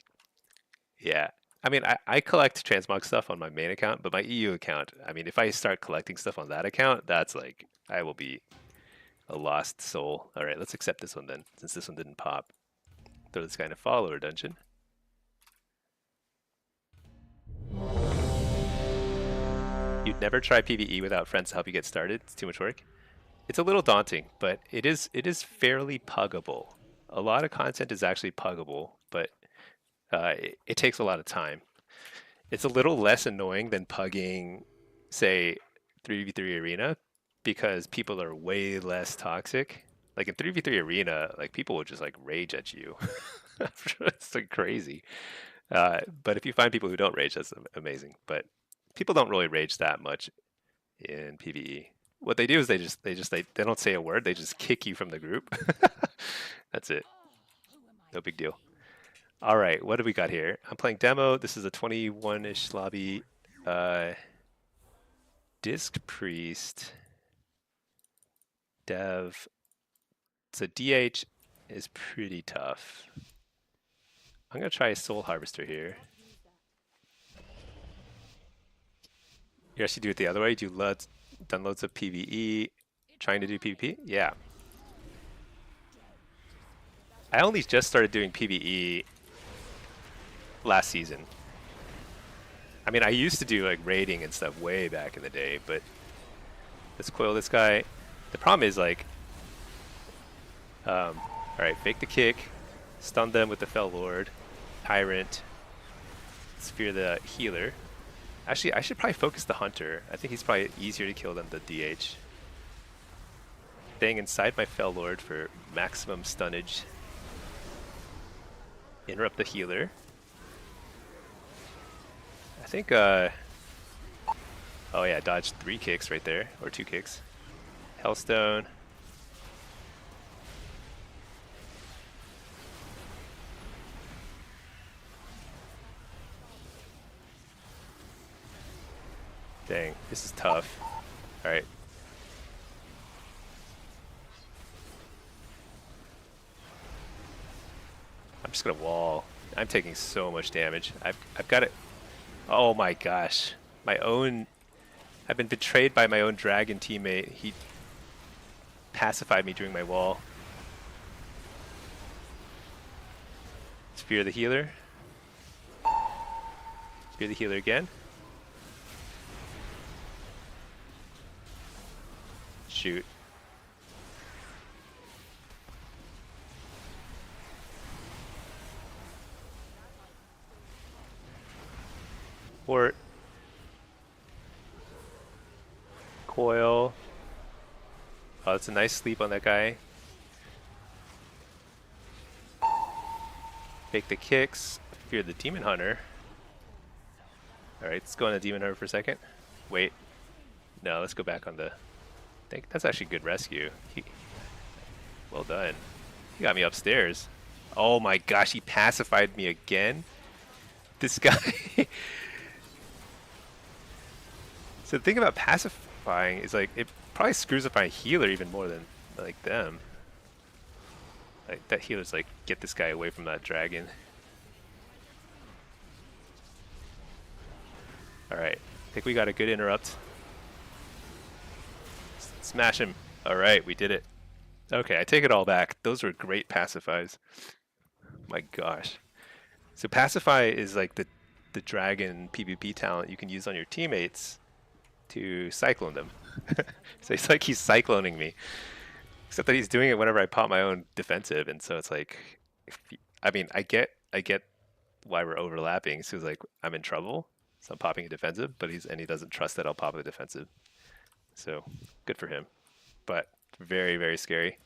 Yeah. I mean, I collect transmog stuff on my main account, but my EU account, I mean, if I start collecting stuff on that account, that's like, I will be a lost soul. All right, let's accept this one then, since this one didn't pop. Throw this guy in a follower dungeon. You'd never try PvE without friends to help you get started. It's too much work. It's a little daunting, but it is fairly puggable. A lot of content is actually puggable, but it takes a lot of time. It's a little less annoying than pugging, say, 3v3 arena because people are way less toxic. Like in 3v3 arena, like people will just like rage at you. It's like crazy. But if you find people who don't rage, that's amazing. But people don't really rage that much in PvE. What they do is they don't say a word. They just kick you from the group. That's it. No big deal. All right, what do we got here? I'm playing demo. This is a 21-ish lobby. Disc Priest. Dev. So DH is pretty tough. I'm going to try a Soul Harvester here. You actually do it the other way. Done loads of PvE. Trying to do PvP? Yeah. I only just started doing PvE last season. I mean, I used to do like raiding and stuff way back in the day, but let's coil this guy. The problem is like, all right, fake the kick, stun them with the Fell Lord, Tyrant, Sphere the healer. Actually, I should probably focus the Hunter. I think he's probably easier to kill than the DH. Staying inside my Fell Lord for maximum stunnage. Interrupt the healer. I think, oh yeah, dodged 3 kicks right there, or 2 kicks. Hellstone. Dang, this is tough. All right. I'm just gonna wall. I'm taking so much damage. I've got it. Oh my gosh. I've been betrayed by my own dragon teammate. He pacified me during my wall. Spear the healer. Spear the healer again. Shoot. Port. Coil. Oh, that's a nice sleep on that guy. Fake the kicks. Fear the Demon Hunter. Alright, let's go on the Demon Hunter for a second. Wait. No, let's go back on the... I think that's actually a good rescue. Well done. He got me upstairs. Oh my gosh, he pacified me again? This guy... So the thing about pacifying is like, it probably screws up my healer even more than like them. Like that healer's like, get this guy away from that dragon. Alright, I think we got a good interrupt. Smash him. Alright, we did it. Okay, I take it all back. Those were great pacifies. My gosh. So pacify is like the dragon PvP talent you can use on your teammates to cyclone them. So it's like he's cycloning me. Except that he's doing it whenever I pop my own defensive, and so it's like, I mean, I get why we're overlapping. So it's like I'm in trouble, so I'm popping a defensive, but he doesn't trust that I'll pop a defensive. So good for him, but very very scary.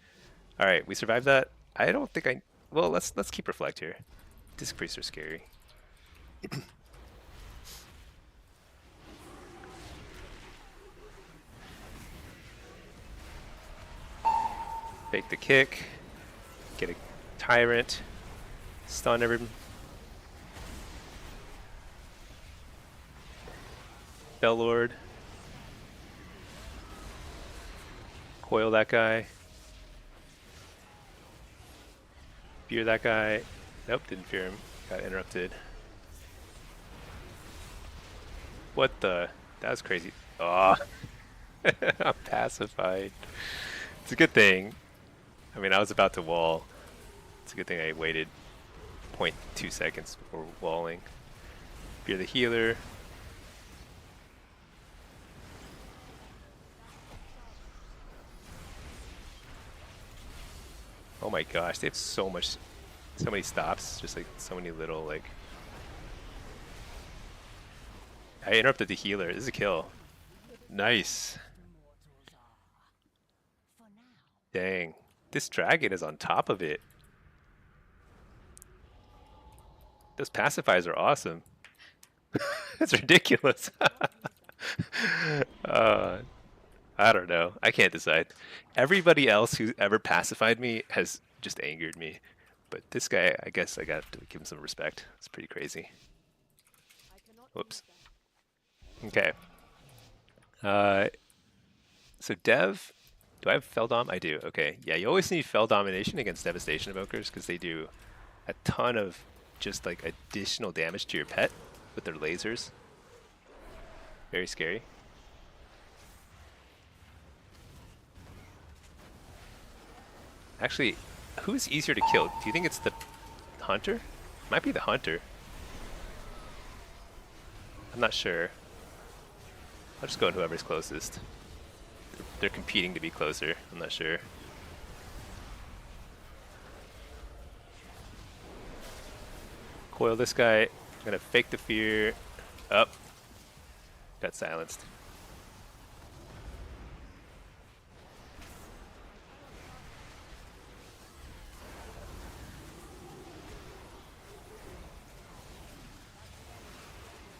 All right, we survived that. I don't think I. Well, let's keep reflect here. Disc priests are scary. Fake the kick. Get a tyrant. Stun everyone. Bellord. Coil that guy. Fear that guy. Nope, didn't fear him. Got interrupted. What the? That was crazy. Oh, I'm pacified. It's a good thing. I mean, I was about to wall. It's a good thing I waited 0.2 seconds before walling. Fear the healer. Oh my gosh, they have so many stops. Just like so many little like. I interrupted the healer. This is a kill. Nice. Dang. This dragon is on top of it. Those pacifiers are awesome. It's ridiculous. I don't know. I can't decide. Everybody else who's ever pacified me has just angered me. But this guy, I guess I got to give him some respect. It's pretty crazy. Whoops. Okay. So Dev, do I have Fell Dom? I do. Okay. Yeah, you always need Fell Domination against Devastation Evokers because they do a ton of just like additional damage to your pet with their lasers. Very scary. Actually, who's easier to kill? Do you think it's the hunter? Might be the hunter. I'm not sure. I'll just go with whoever's closest. They're competing to be closer. I'm not sure. Coil this guy. I'm gonna fake the fear. Up. Got silenced.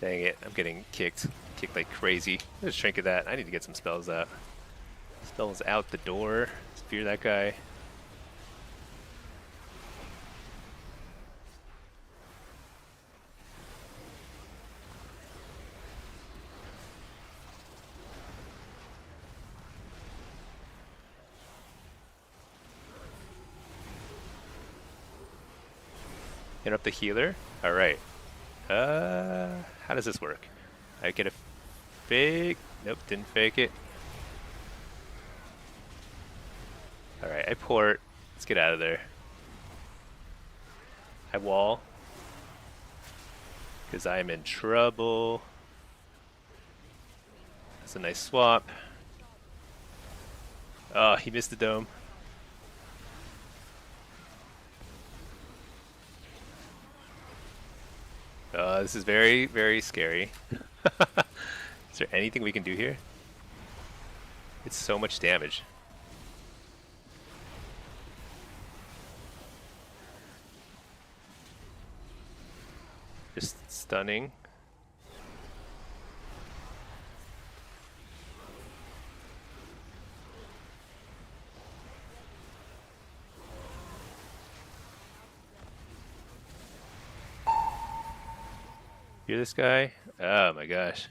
Dang it, I'm getting kicked. Kicked like crazy. Let's trinket that. I need to get some spells out. Spells out the door. Fear that guy. Interrupt the healer. Alright. How does this work? I get a fake. Nope, didn't fake it. Alright, I port. Let's get out of there. I wall. Because I am in trouble. That's a nice swap. Oh, he missed the dome. This is very, very scary. Is there anything we can do here? It's so much damage. Just stunning. Hear this guy? Oh my gosh.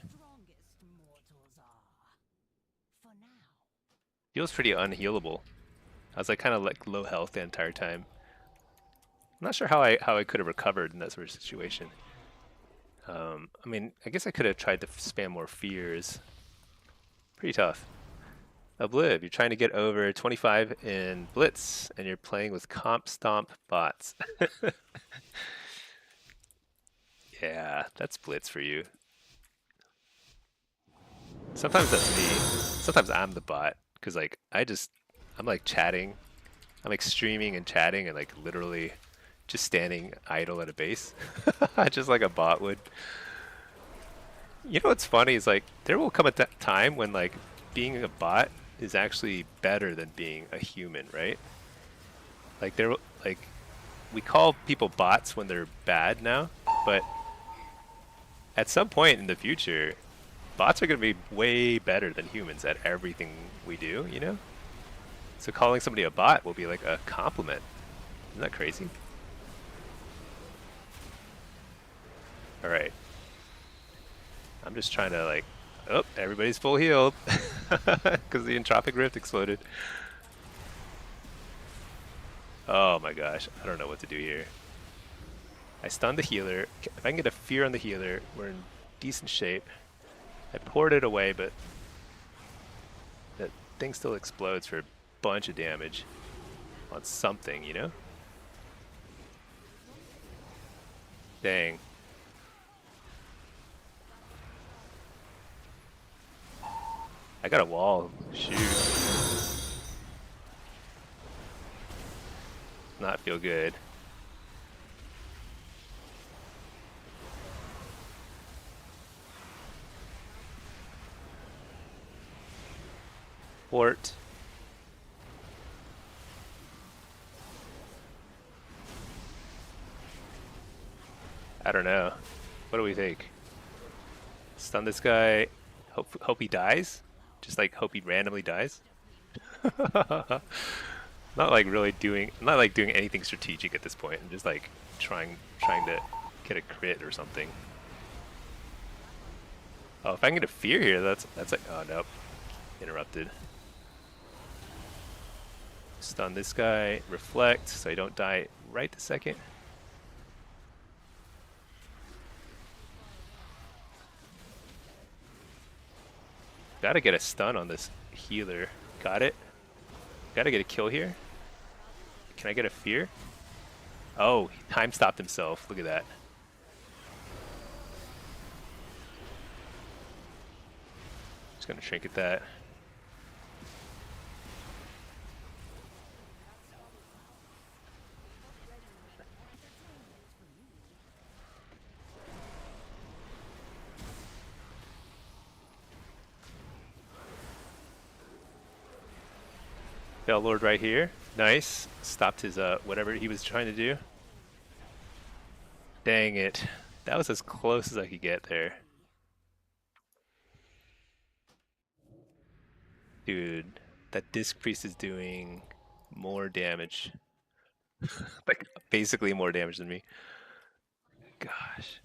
Feels pretty unhealable. I was like kind of like low health the entire time. I'm not sure how I could have recovered in that sort of situation. I mean, I guess I could have tried to spam more fears. Pretty tough. Obliv, you're trying to get over 25 in Blitz, and you're playing with Comp Stomp bots. Yeah, that's Blitz for you. Sometimes that's me. Sometimes I'm the bot, because like, I'm like chatting. I'm like streaming and chatting and like literally just standing idle at a base. Just like a bot would. You know what's funny is like, there will come a time when like, being a bot is actually better than being a human, right? Like we call people bots when they're bad now, but at some point in the future, bots are going to be way better than humans at everything we do, you know? So calling somebody a bot will be like a compliment. Isn't that crazy? Alright. I'm just trying to like... Oh, everybody's full healed. Because the Entropic Rift exploded. Oh my gosh. I don't know what to do here. I stunned the healer. If I can get a fear on the healer, we're in decent shape. I poured it away, but that thing still explodes for a bunch of damage on something, you know? Dang. I got a wall. Shoot. Not feel good. Port. I don't know. What do we think? Stun this guy. Hope he dies? Just like hope he randomly dies? Not like really doing, not like doing anything strategic at this point. I'm just like trying to get a crit or something. Oh, if I can get a fear here, that's like, oh nope, interrupted. Stun this guy, reflect, so I don't die right this second. Gotta get a stun on this healer. Got it. Gotta get a kill here. Can I get a fear? Oh, he time stopped himself. Look at that. Just gonna trinket that. Lord right here. Nice. Stopped his whatever he was trying to do. Dang it. That was as close as I could get there. Dude, that Disc Priest is doing more damage. Like, basically more damage than me. Gosh.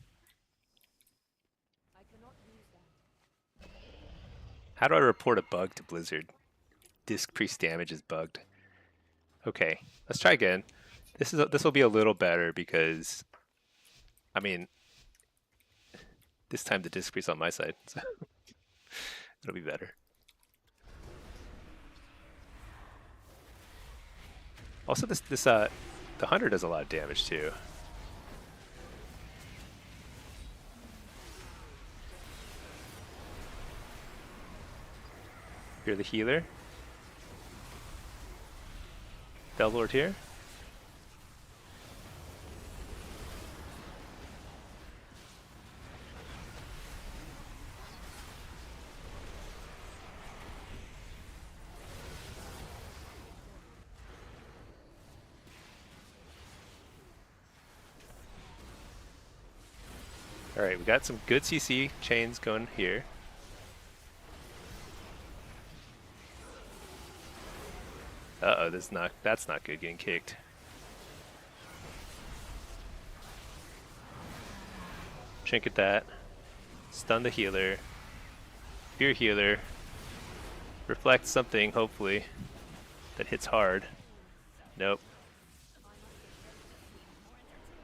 How do I report a bug to Blizzard? Disc Priest damage is bugged. Okay, let's try again. This will be a little better because, I mean, this time the Disc Priest on my side, so it'll be better. Also, the hunter does a lot of damage too. You're the healer. Lord here. Alright, we got some good CC chains going here. Uh-oh, that's not good getting kicked. Trinket that. Stun the healer. Fear healer. Reflect something, hopefully, that hits hard. Nope.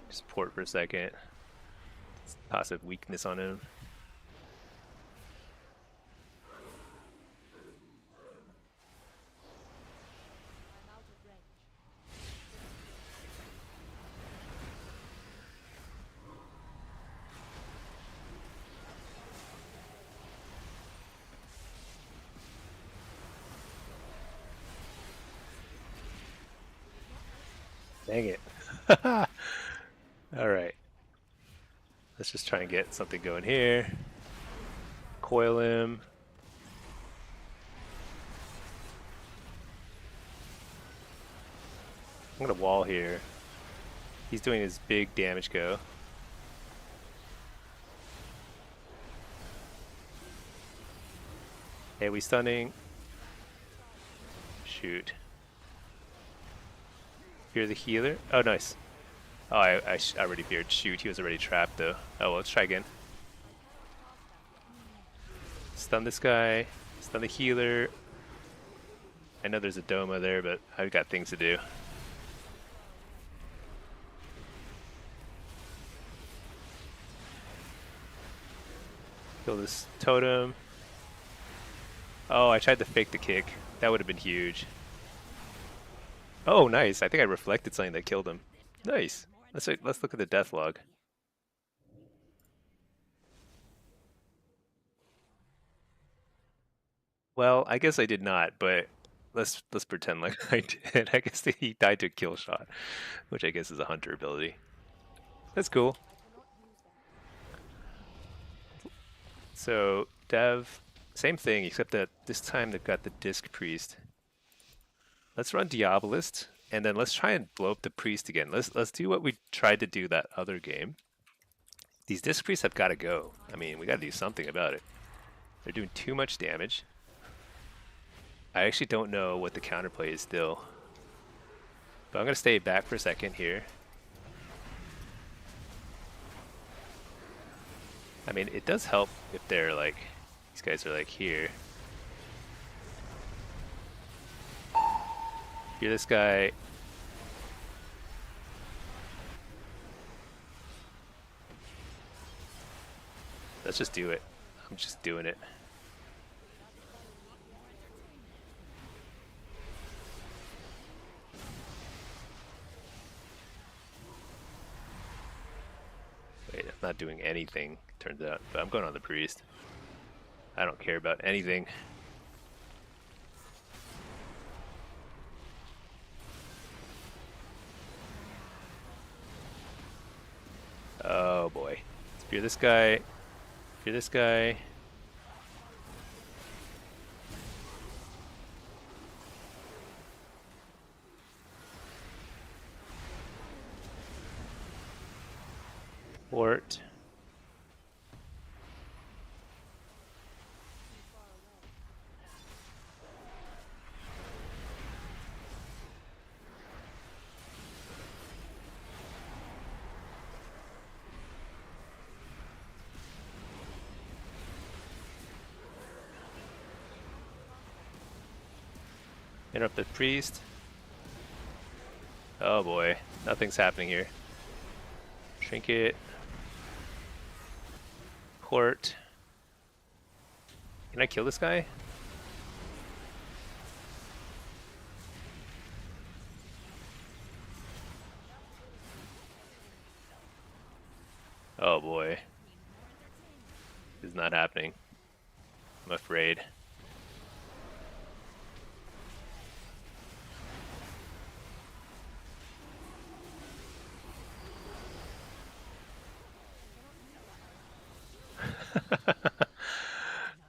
Just port for a second. Passive weakness on him. Dang it. Alright. Let's just try and get something going here. Coil him. I'm gonna wall here. He's doing his big damage go. Hey, we stunning. Shoot. Fear the healer. Oh, nice. Oh, I already feared. Shoot, he was already trapped though. Oh, well, let's try again. Stun this guy. Stun the healer. I know there's a Doma there, but I've got things to do. Kill this totem. Oh, I tried to fake the kick. That would have been huge. Oh, nice. I think I reflected something that killed him. Nice. Let's look at the death log. Well, I guess I did not, but let's pretend like I did. I guess he died to a kill shot, which I guess is a hunter ability. That's cool. So Dev, same thing, except that this time they've got the Disc Priest. Let's run Diabolist, and then let's try and blow up the Priest again. Let's do what we tried to do that other game. These Disc Priests have got to go. I mean, we got to do something about it. They're doing too much damage. I actually don't know what the counterplay is still. But I'm going to stay back for a second here. I mean, it does help if they're like, these guys are like here. Hear this guy. Let's just do it. I'm just doing it. Wait, I'm not doing anything, turns out. But I'm going on the priest. I don't care about anything. Oh boy. Spear this guy. Spear this guy. Port. Interrupt the priest. Oh boy, nothing's happening here. Trinket. Port. Can I kill this guy? Oh boy. This is not happening. I'm afraid.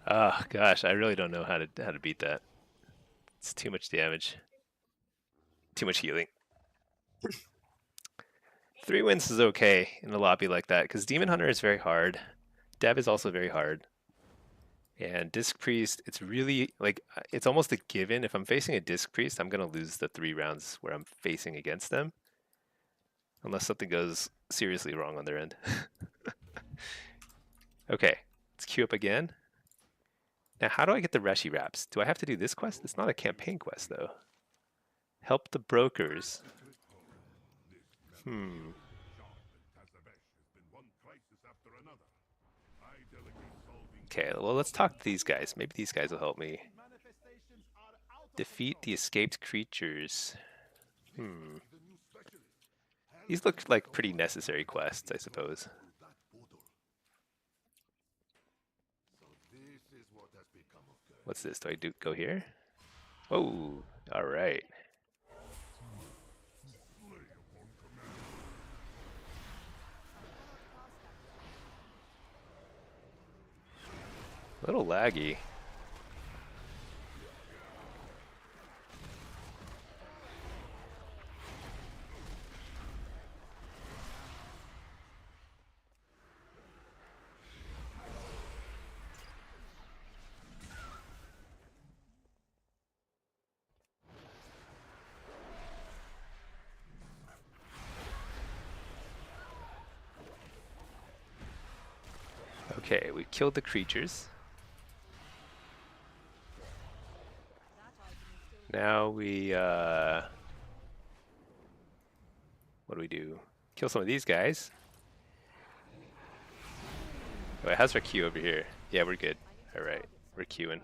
Oh gosh, I really don't know how to beat that. It's too much damage. Too much healing. 3 wins is okay in a lobby like that, because Demon Hunter is very hard. Dev is also very hard. And Disc Priest, it's really, like, it's almost a given. If I'm facing a Disc Priest, I'm going to lose the 3 rounds where I'm facing against them. Unless something goes seriously wrong on their end. Okay, let's queue up again. Now, how do I get the Reshi Wraps? Do I have to do this quest? It's not a campaign quest, though. Help the brokers. Okay, well, let's talk to these guys. Maybe these guys will help me. Defeat the escaped creatures. These look like pretty necessary quests, I suppose. What's this? Do I go here? Oh, alright. A little laggy. Okay, we killed the creatures. Now we, what do we do? Kill some of these guys. Oh, how's our queue over here? Yeah, we're good. Alright, we're queuing.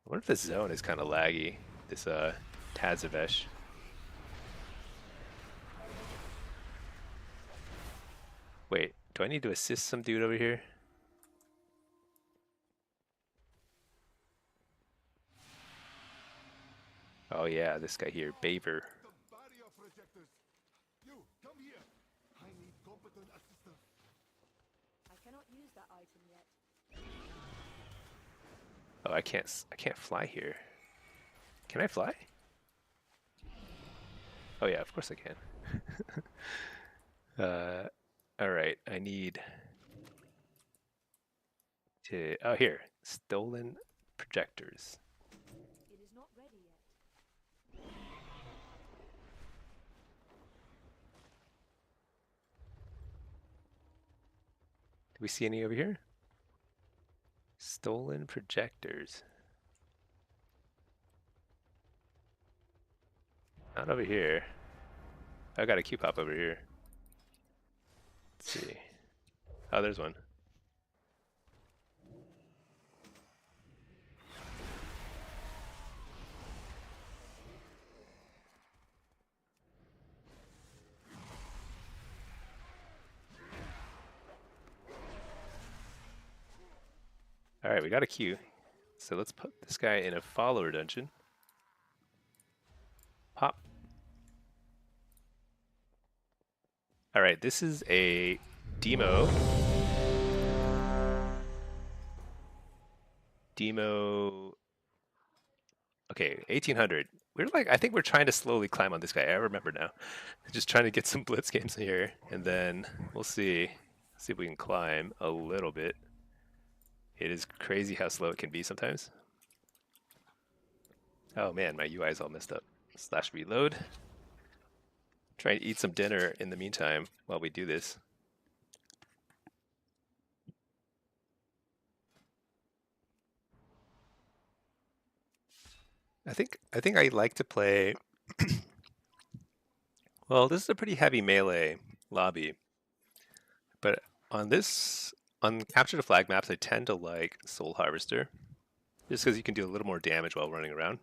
I wonder if this zone is kind of laggy. This, Tazavesh. Wait, do I need to assist some dude over here? Oh yeah, this guy here, Baver. I cannot use that item yet. Oh, I can't fly here. Can I fly? Oh yeah, of course I can. All right, I need to. Oh, here, stolen projectors. It is not ready yet. Do we see any over here? Stolen projectors. Not over here. I got a Q pop over here. Let's see. Oh, there's one. All right, we got a Q. So let's put this guy in a follower dungeon. Pop. All right, this is a demo. Okay, 1800. We're like, I think we're trying to slowly climb on this guy. I remember now. Just trying to get some blitz games in here, and then we'll see if we can climb a little bit. It is crazy how slow it can be sometimes. Oh man, my UI is all messed up. Slash reload. Try and eat some dinner in the meantime while we do this. I think I like to play. Well, this is a pretty heavy melee lobby, but on capture the flag maps, I tend to like Soul Harvester, just because you can do a little more damage while running around.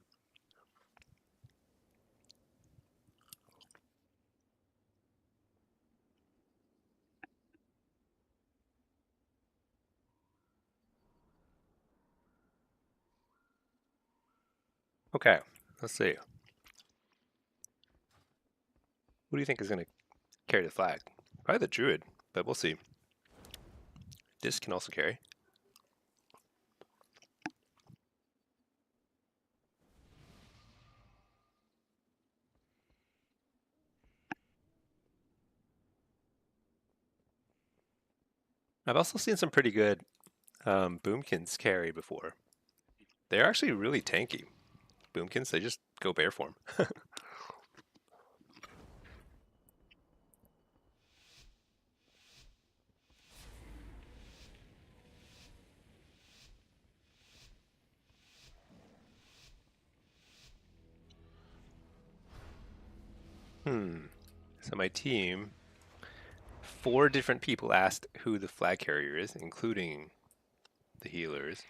Okay, let's see. Who do you think is going to carry the flag? Probably the Druid, but we'll see. This can also carry. I've also seen some pretty good Boomkins carry before. They're actually really tanky. Boomkins, they just go bear form. So my team, 4 different people asked who the flag carrier is, including the healers.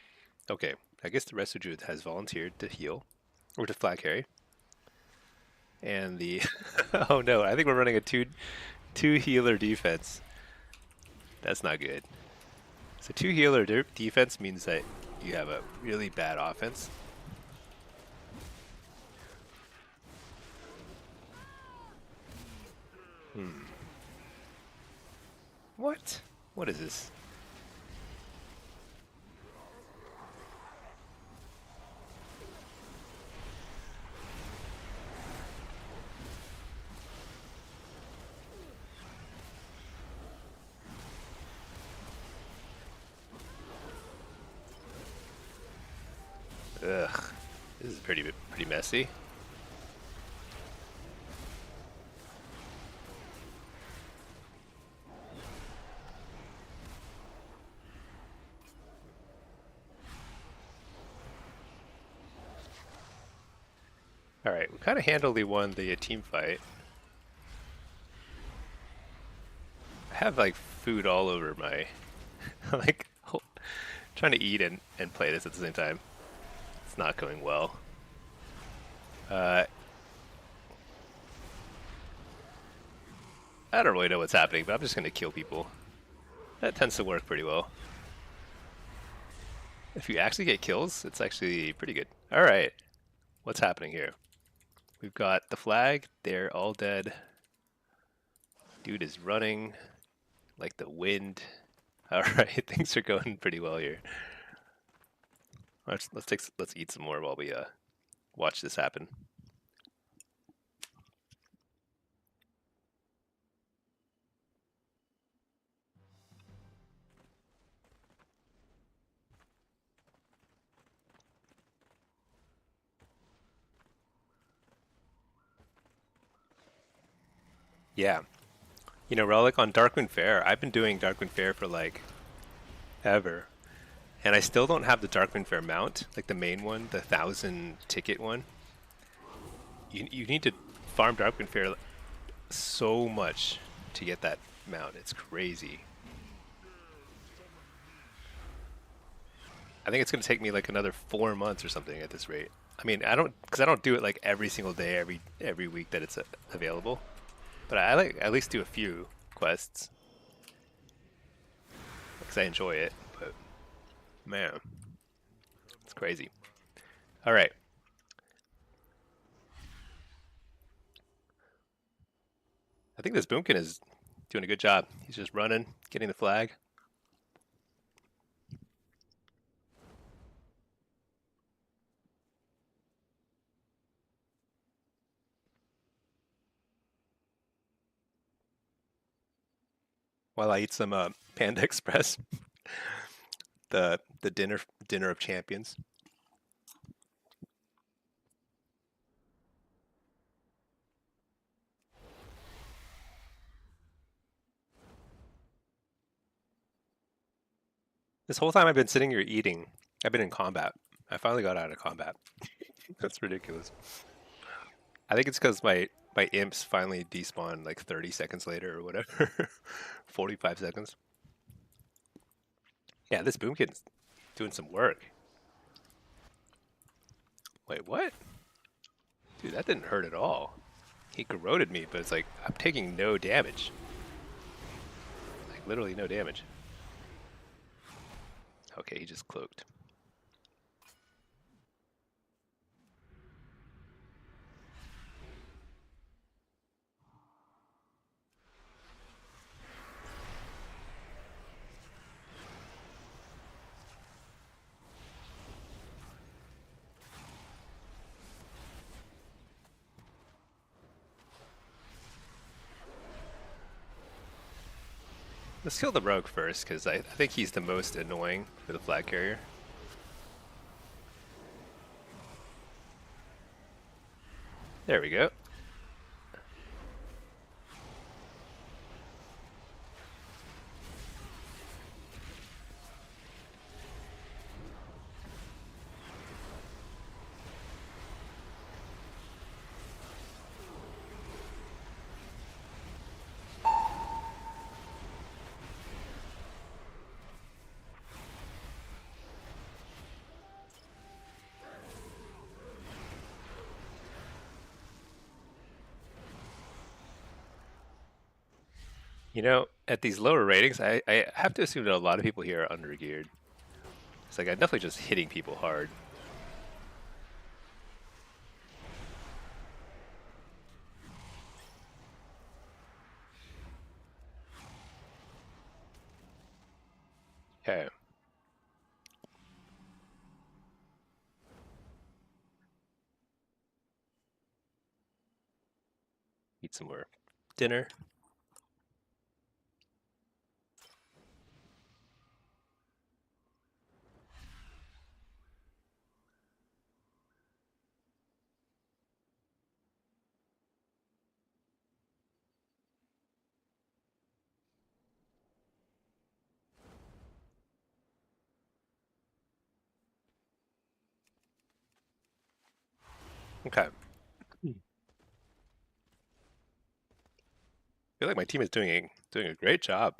Okay, I guess the rest of Druid has volunteered to heal, or to flag carry. And the oh no, I think we're running a two healer defense. That's not good. So 2 healer defense means that you have a really bad offense. What? What is this? Ugh, this is pretty messy. Alright, we kind of handily won the team fight. I have like food all over my like trying to eat and play this at the same time. It's not going well. Uh, I don't really know what's happening, but I'm just gonna kill people. That tends to work pretty well. If you actually get kills, it's actually pretty good. Alright, what's happening here? We've got the flag, they're all dead. Dude is running like the wind. Alright, things are going pretty well here. Let's eat some more while we watch this happen. Yeah. You know, Relic on Darkwind Fair, I've been doing Darkwind Fair for like ever. And I still don't have the Darkwind Fair mount, like the main one, the 1,000 ticket one. You need to farm Darkwind Fair so much to get that mount. It's crazy. I think it's going to take me like another 4 months or something at this rate. I mean, because I don't do it like every single day, every week that it's available. But I like at least do a few quests because I enjoy it. But man, it's crazy. All right, I think this Boomkin is doing a good job. He's just running, getting the flag. While I eat some Panda Express, the dinner of champions. This whole time I've been sitting here eating. I've been in combat. I finally got out of combat. That's ridiculous. I think it's because my imps finally despawn like 30 seconds later or whatever. 45 seconds. Yeah, this Boomkin's doing some work. Wait, what? Dude, that didn't hurt at all. He corroded me, but it's like I'm taking no damage. Like literally no damage. Okay, he just cloaked. Let's kill the rogue first, because I think he's the most annoying for the flag carrier. There we go. You know, at these lower ratings, I have to assume that a lot of people here are undergeared. It's like I'm definitely just hitting people hard. Okay. Eat some more dinner. Okay. feel like my team is doing a great job.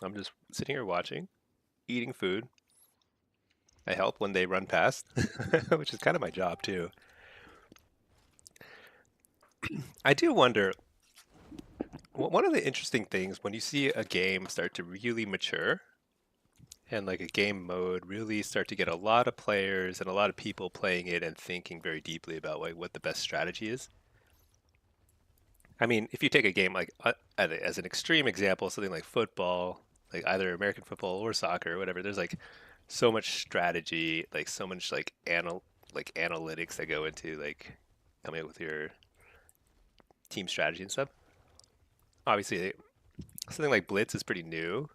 I'm just sitting here watching, eating food. I help when they run past, which is kind of my job too. I do wonder, one of the interesting things when you see a game start to really mature and like a game mode really start to get a lot of players and a lot of people playing it and thinking very deeply about like what the best strategy is. I mean, if you take a game like as an extreme example, something like football, like either American football or soccer or whatever, there's like so much strategy, like so much like analytics that go into like coming up with your team strategy and stuff. Obviously, something like Blitz is pretty new.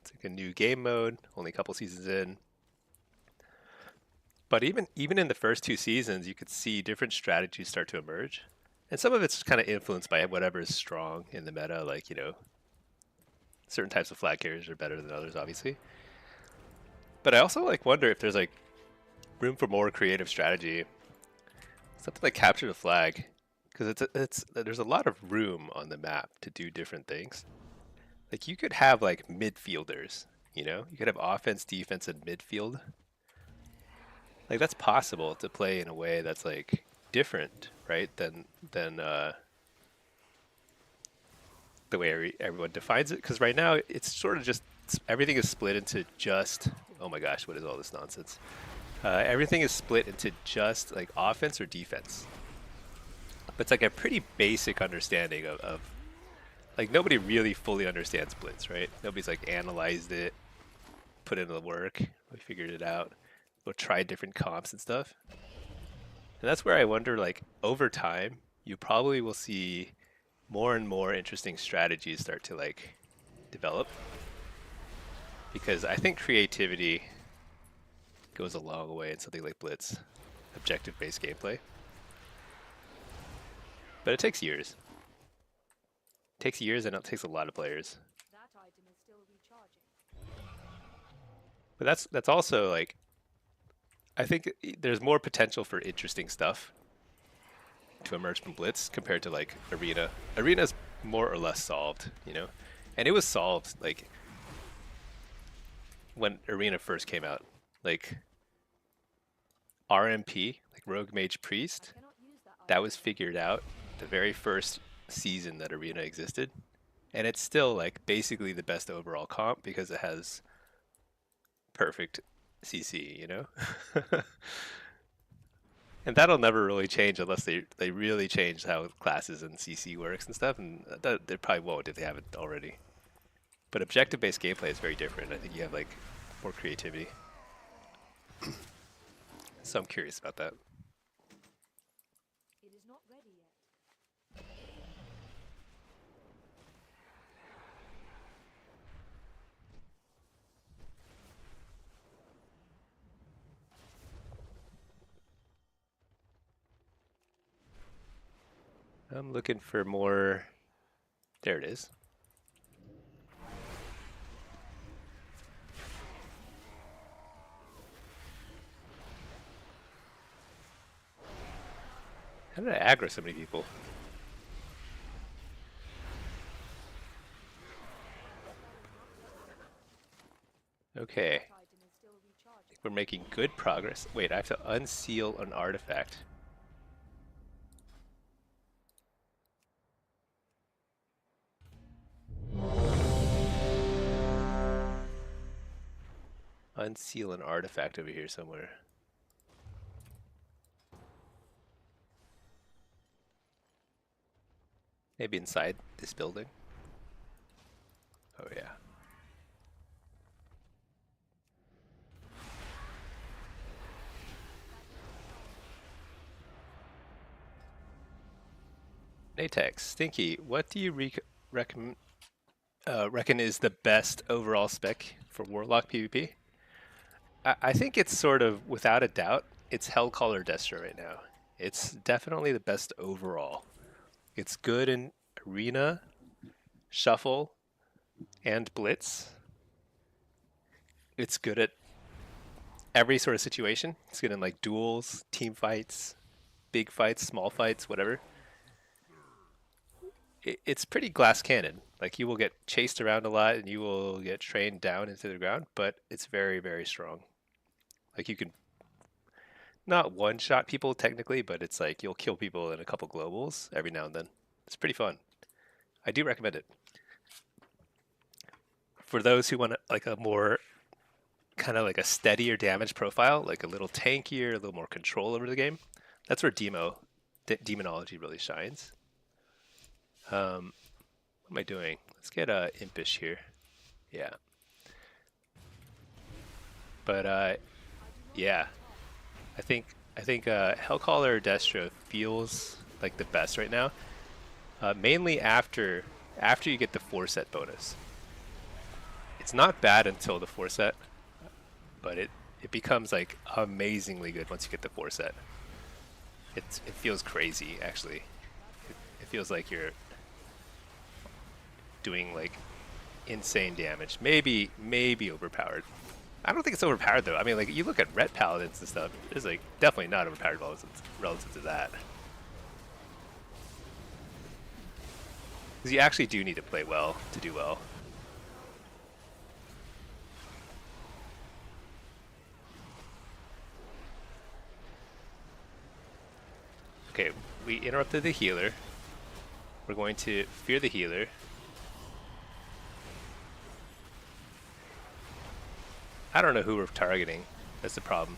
It's like a new game mode, only a couple seasons in. But even in the first two seasons, you could see different strategies start to emerge. And some of it's kind of influenced by whatever is strong in the meta, like, certain types of flag carriers are better than others, obviously. But I also like wonder if there's like room for more creative strategy, something like capture the flag, because it's there's a lot of room on the map to do different things. Like you could have like midfielders, you could have offense, defense, and midfield. Like that's possible to play in a way that's like different, right? Than the way everyone defines it. Because right now it's sort of just everything is split into just, oh my gosh, what is all this nonsense? Everything is split into just like offense or defense. But it's like a pretty basic understanding of like nobody really fully understands Blitz, right? Nobody's like analyzed it, put in the work, we figured it out, we tried different comps and stuff. And that's where I wonder, like, over time, you probably will see more and more interesting strategies start to like develop because I think creativity goes a long way in something like Blitz, objective-based gameplay. But it takes years. It takes years and it takes a lot of players. That item is still recharging. But that's also like I think there's more potential for interesting stuff to emerge from Blitz compared to like Arena. Arena's more or less solved. And it was solved like when Arena first came out. Like RMP, like Rogue Mage Priest, I cannot use that that item. was figured out the very first season that Arena existed. And it's still like basically the best overall comp because it has perfect CC. And that'll never really change unless they really change how classes and CC works and stuff, and that they probably won't if they haven't already. But objective-based gameplay is very different. I think you have like more creativity. So I'm curious about that. It is not ready yet. I'm looking for more. There it is. How did I aggro so many people? Okay, That item is still recharging. we're making good progress. Wait, I have to unseal an artifact. Unseal an artifact over here somewhere. Maybe inside this building. Oh yeah. Natex, Stinky, what do you recommend reckon is the best overall spec for Warlock PvP? I think it's sort of, without a doubt, it's Hellcaller Destro right now. It's definitely the best overall. It's good in Arena, Shuffle, and Blitz. It's good at every sort of situation. It's good in like duels, team fights, big fights, small fights, whatever. it's pretty glass cannon. Like you will get chased around a lot and you will get trained down into the ground, but it's very, very strong. Like you can not one shot people technically, but it's like you'll kill people in a couple globals every now and then. It's pretty fun. I do recommend it. For those who want like a more kind of like a steadier damage profile, like a little tankier, a little more control over the game, that's where demonology really shines. What am I doing? Let's get impish here. Yeah. But yeah, I think Hellcaller Destro feels like the best right now. Mainly after you get the 4-set bonus. It's not bad until the 4-set, but it becomes like amazingly good once you get the 4-set. It feels crazy actually. It feels like you're doing like insane damage. Maybe overpowered. I don't think it's overpowered though. I mean, like you look at ret paladins and stuff. It's like definitely not overpowered relative to that. Because you actually do need to play well to do well. Okay, we interrupted the healer. We're going to fear the healer. I don't know who we're targeting. That's the problem.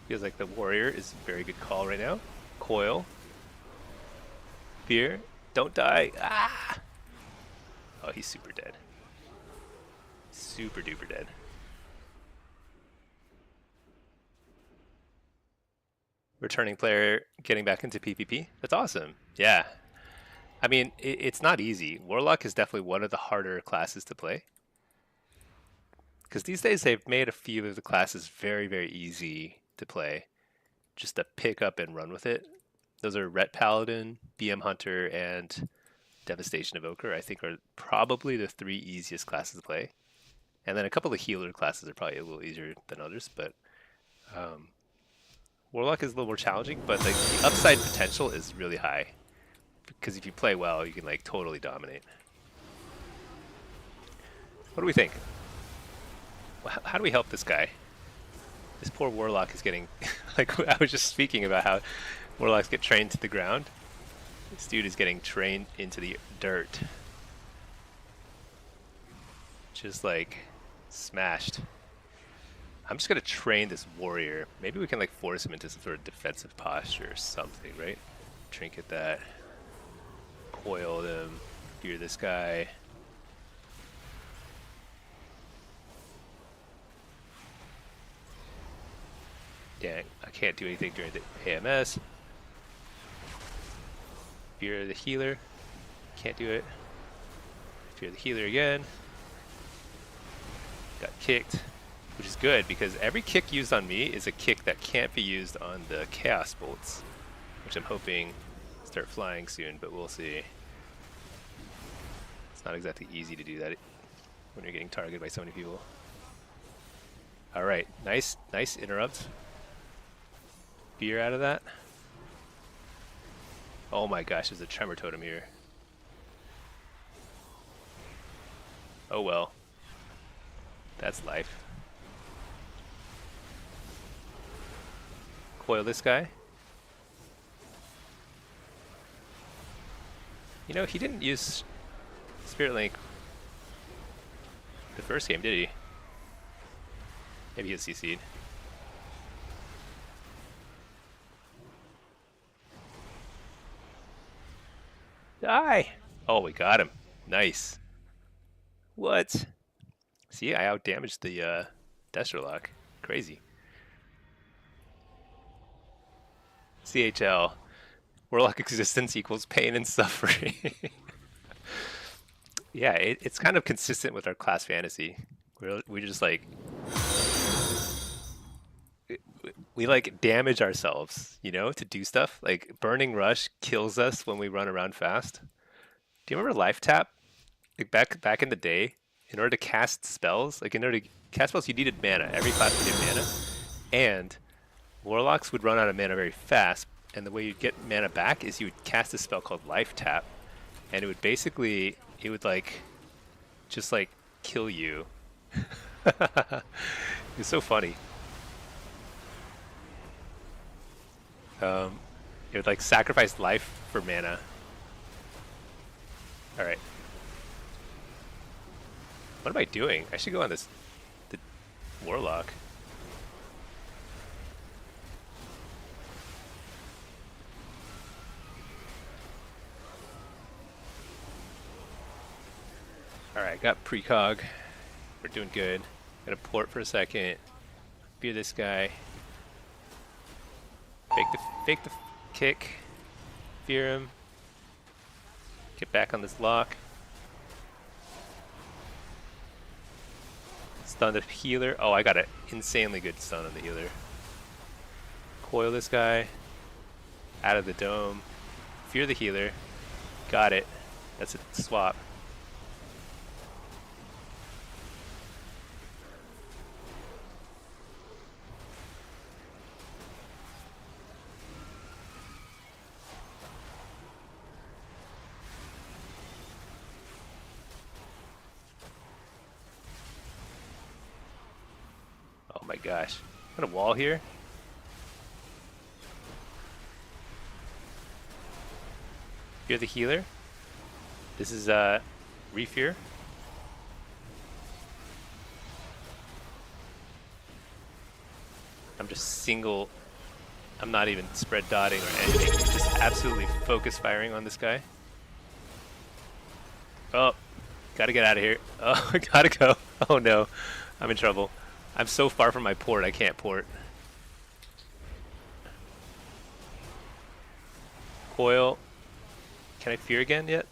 Feels like the warrior is a very good call right now. Coil. Fear. Don't die. Ah! Oh, he's super dead. Super duper dead. Returning player getting back into PvP. That's awesome. Yeah. I mean, it's not easy. Warlock is definitely one of the harder classes to play. Because these days they've made a few of the classes very, very easy to play. Just to pick up and run with it. Those are Ret Paladin, BM Hunter, and Devastation Evoker, I think are probably the 3 easiest classes to play. And then a couple of healer classes are probably a little easier than others, but Warlock is a little more challenging, but like the upside potential is really high. Because if you play well, you can like totally dominate. What do we think? How do we help this guy? This poor Warlock is getting, like I was just speaking about how Warlocks get trained to the ground. This dude is getting trained into the dirt. Just like smashed. I'm just gonna train this warrior. Maybe we can like force him into some sort of defensive posture or something, right? Trinket that. Coil them. Fear this guy. Dang, I can't do anything during the AMS. Fear the healer. Can't do it. Fear the healer again. Got kicked. Which is good because every kick used on me is a kick that can't be used on the Chaos Bolts. Which I'm hoping start flying soon, but we'll see. It's not exactly easy to do that when you're getting targeted by so many people. Alright, nice interrupt. Fear out of that. Oh my gosh, there's a tremor totem here. Oh well. That's life. Coil this guy. You know, he didn't use Spirit Link the first game, did he? Maybe he CC'd. Die! Oh, we got him. Nice. What? See, I outdamaged the Destrolock. Crazy. CHL. Warlock existence equals pain and suffering. Yeah, it's kind of consistent with our class fantasy. We just like we like damage ourselves, you know, to do stuff. Like Burning Rush kills us when we run around fast. Do you remember Life Tap? Like back in the day, in order to cast spells, like in order to cast spells, you needed mana. Every class needed mana, and Warlocks would run out of mana very fast, and the way you'd get mana back is you would cast a spell called Life Tap, and it would basically, it would like, just like kill you. It's so funny. It would like sacrifice life for mana. All right. What am I doing? I should go on this, the Warlock. Alright, got precog. We're doing good. Gonna port for a second. Fear this guy. Fake the kick. Fear him. Get back on this lock. Stun the healer. Oh, I got an insanely good stun on the healer. Coil this guy. Out of the dome. Fear the healer. Got it. That's a swap. Oh my gosh. Got a wall here? Fear the healer. This is Refear. I'm just single. I'm not even spread dotting or anything. Just absolutely focus firing on this guy. Oh, gotta get out of here. Oh, gotta go. Oh no, I'm in trouble. I'm so far from my port, I can't port. Coil. Can I fear again yet?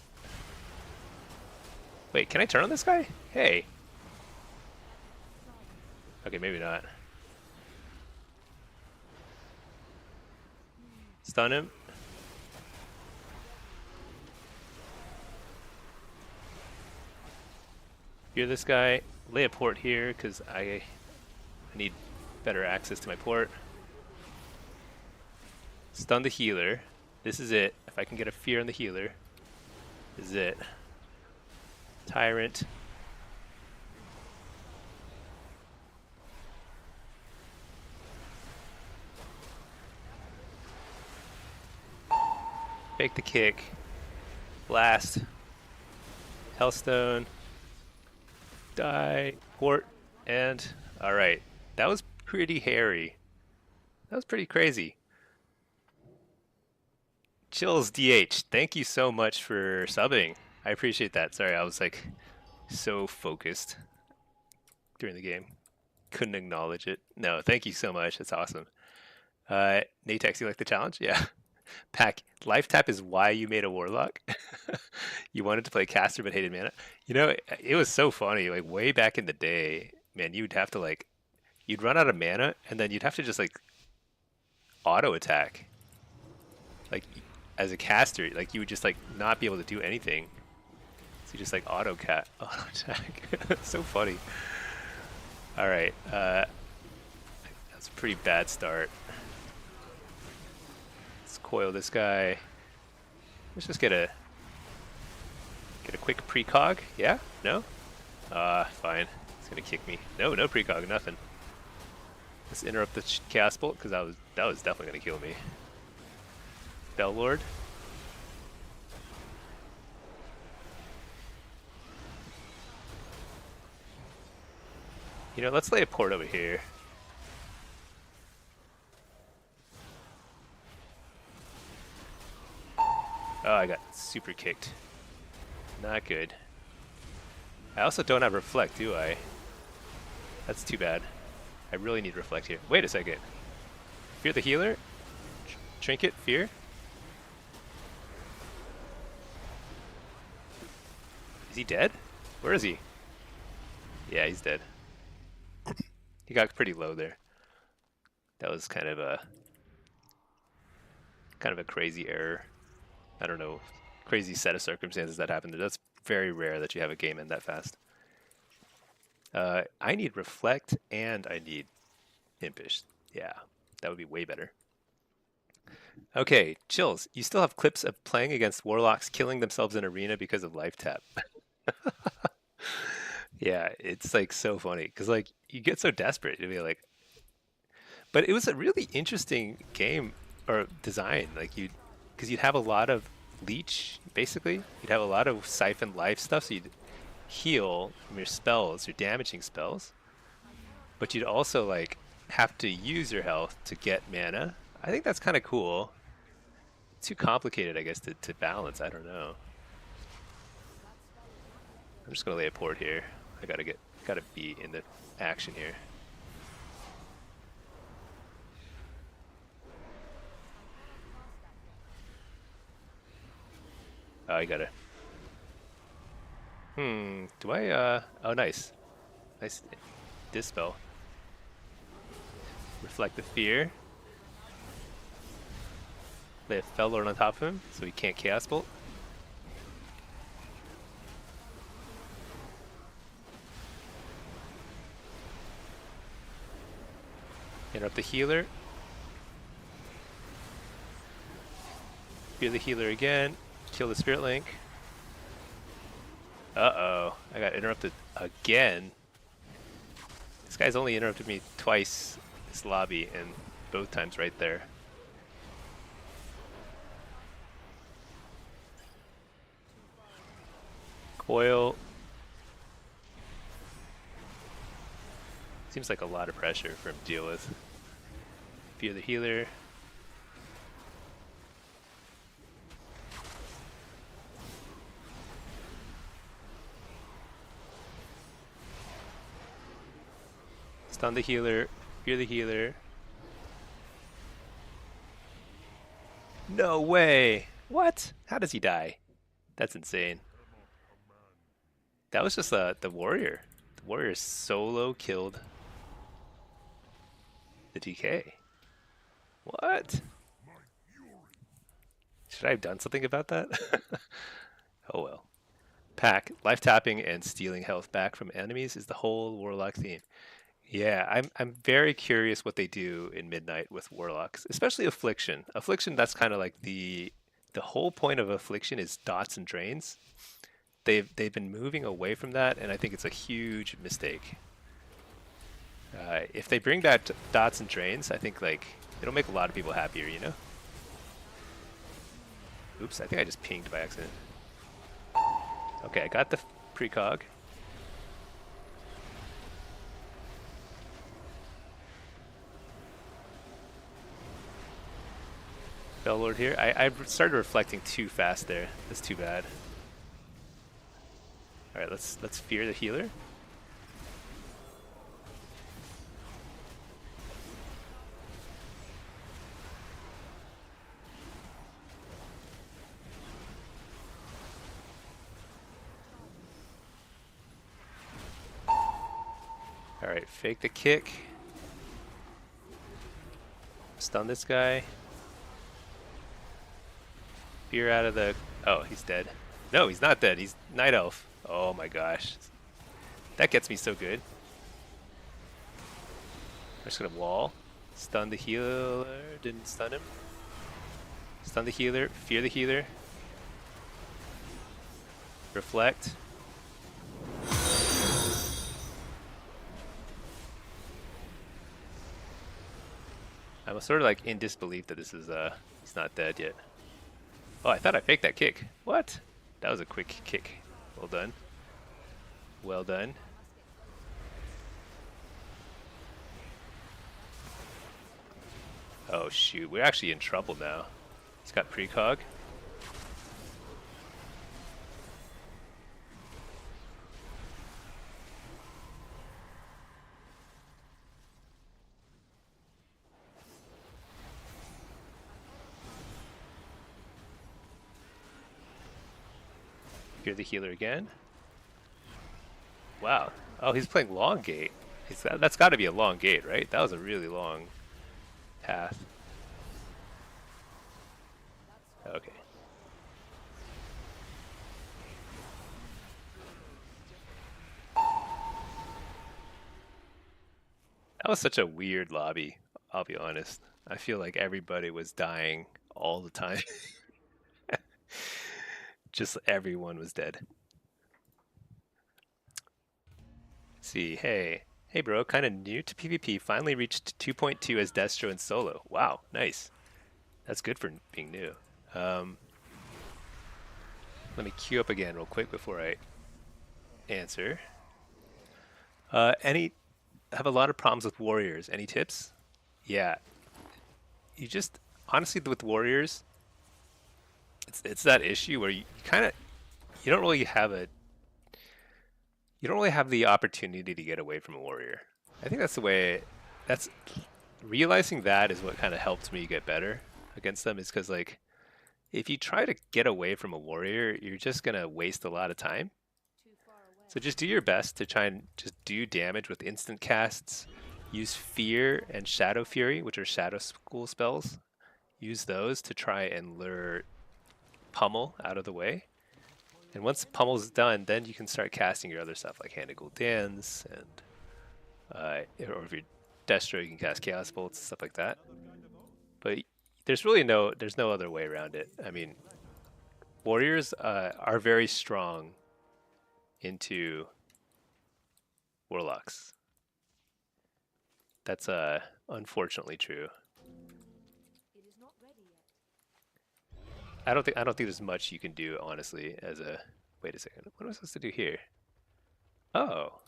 Wait, can I turn on this guy? Hey. Okay, maybe not. Stun him. Fear this guy. Lay a port here because I need better access to my port. Stun the healer. This is it. If I can get a fear on the healer, this is it. Tyrant. Fake the kick. Blast. Hellstone. Die. Port. And alright. That was pretty hairy. That was pretty crazy. Chills DH, thank you so much for subbing. I appreciate that. Sorry, I was like so focused during the game. Couldn't acknowledge it. No, thank you so much. That's awesome. Natex, you like the challenge? Yeah. Pack, life tap is why you made a warlock. You wanted to play caster but hated mana. You know, it was so funny. Like way back in the day, man, you'd have to like, you'd run out of mana and then you'd have to just like auto attack. Like as a caster, like you would just like not be able to do anything. So you just like auto attack. So funny. All right, that's a pretty bad start. Let's coil this guy. Let's just get a quick precog. Yeah? No? Fine. It's gonna kick me. No, no precog, nothing. Let's interrupt the chaos bolt because that was definitely gonna kill me. Bell Lord. You know, let's lay a port over here. Oh, I got super kicked. Not good. I also don't have reflect, do I? That's too bad. I really need reflect here. Wait a second. Fear the healer? Trinket? Fear? Is he dead? Where is he? Yeah, he's dead. He got pretty low there. That was kind of a crazy error. I don't know, crazy set of circumstances that happened. That's very rare that you have a game end that fast. I need reflect and I need impish. Yeah, that would be way better. Okay, chills. You still have clips of playing against warlocks killing themselves in arena because of life tap. Yeah, it's like so funny because like you get so desperate to be like, but it was a really interesting game or design. Like you, because you'd have a lot of leech basically. You'd have a lot of siphon life stuff, so you'd heal from your spells, your damaging spells, but you'd also like have to use your health to get mana. I think that's kind of cool. Too complicated, I guess, to balance. I don't know. I'm just gonna lay a port here. I gotta be in the action here. Oh, I gotta. Do I? Oh, nice, nice dispel. Reflect the fear. Lay a Fel Lord on top of him, so he can't Chaos Bolt. Interrupt the healer. Fear the healer again. Kill the Spirit Link. Uh-oh. I got interrupted again. This guy's only interrupted me twice this lobby, and both times right there. Coil. Seems like a lot of pressure for him to deal with. Fear the healer. Stun the healer. Fear the healer. No way! What? How does he die? That's insane. That was just the warrior. The warrior solo killed the DK. What? Should I have done something about that? Oh well. Pack, life tapping and stealing health back from enemies is the whole Warlock theme. Yeah, I'm very curious what they do in Midnight with Warlocks, especially Affliction. Affliction, that's kind of like the whole point of Affliction is dots and drains. They've been moving away from that, and I think it's a huge mistake. If they bring back dots and drains, I think like it'll make a lot of people happier, you know? Oops, I think I just pinged by accident. Okay, I got the precog. Bellord here. I started reflecting too fast there. That's too bad. All right, let's fear the healer. All right, fake the kick. Stun this guy. Fear out of the... Oh, he's dead. No, he's not dead. He's Night Elf. Oh my gosh. That gets me so good. I'm just gonna wall. Stun the healer. Didn't stun him. Stun the healer. Fear the healer. Reflect. I'm sort of like in disbelief that this is he's not dead yet. Oh, I thought I faked that kick. What? That was a quick kick. Well done. Well done. Oh shoot, we're actually in trouble now. He's got precog. Fear the healer again. Wow. Oh, he's playing long gate. That's got to be a long gate, right? That was a really long path. Okay. That was such a weird lobby. I'll be honest. I feel like everybody was dying all the time. Just everyone was dead. Let's see, hey bro, kind of new to PvP. Finally reached 2.2 as Destro and solo. Wow, nice. That's good for being new. Um, Let me queue up again real quick before I answer. Any have a lot of problems with warriors. Any tips? Yeah, you just honestly with warriors, it's that issue where you kind of you don't really have a you don't really have the opportunity to get away from a warrior. I think that's the way. That's realizing that is what kind of helped me get better against them. Is because like if you try to get away from a warrior, you're just gonna waste a lot of time. So just do your best to try and just do damage with instant casts. Use Fear and Shadow Fury, which are Shadow School spells. Use those to try and lure Pummel out of the way. And once Pummel's done, then you can start casting your other stuff like Hand of Gul'dan's and or if you're Destro, you can cast Chaos Bolts, stuff like that. But there's no other way around it. I mean, warriors are very strong into warlocks. That's unfortunately true. I don't think there's much you can do honestly as a wait a second. What am I supposed to do here? Oh.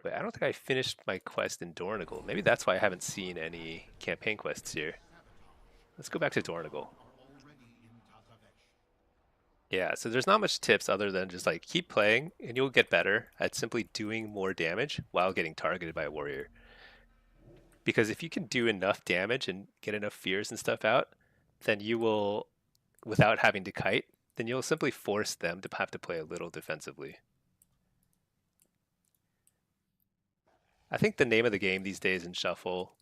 Wait, I don't think I finished my quest in Dornigal. Maybe that's why I haven't seen any campaign quests here. Let's go back to Dornigal. Yeah, so there's not much tips other than just like keep playing and you'll get better at simply doing more damage while getting targeted by a warrior. Because if you can do enough damage and get enough fears and stuff out, then you will, without having to kite, then you'll simply force them to have to play a little defensively. I think the name of the game these days in Shuffle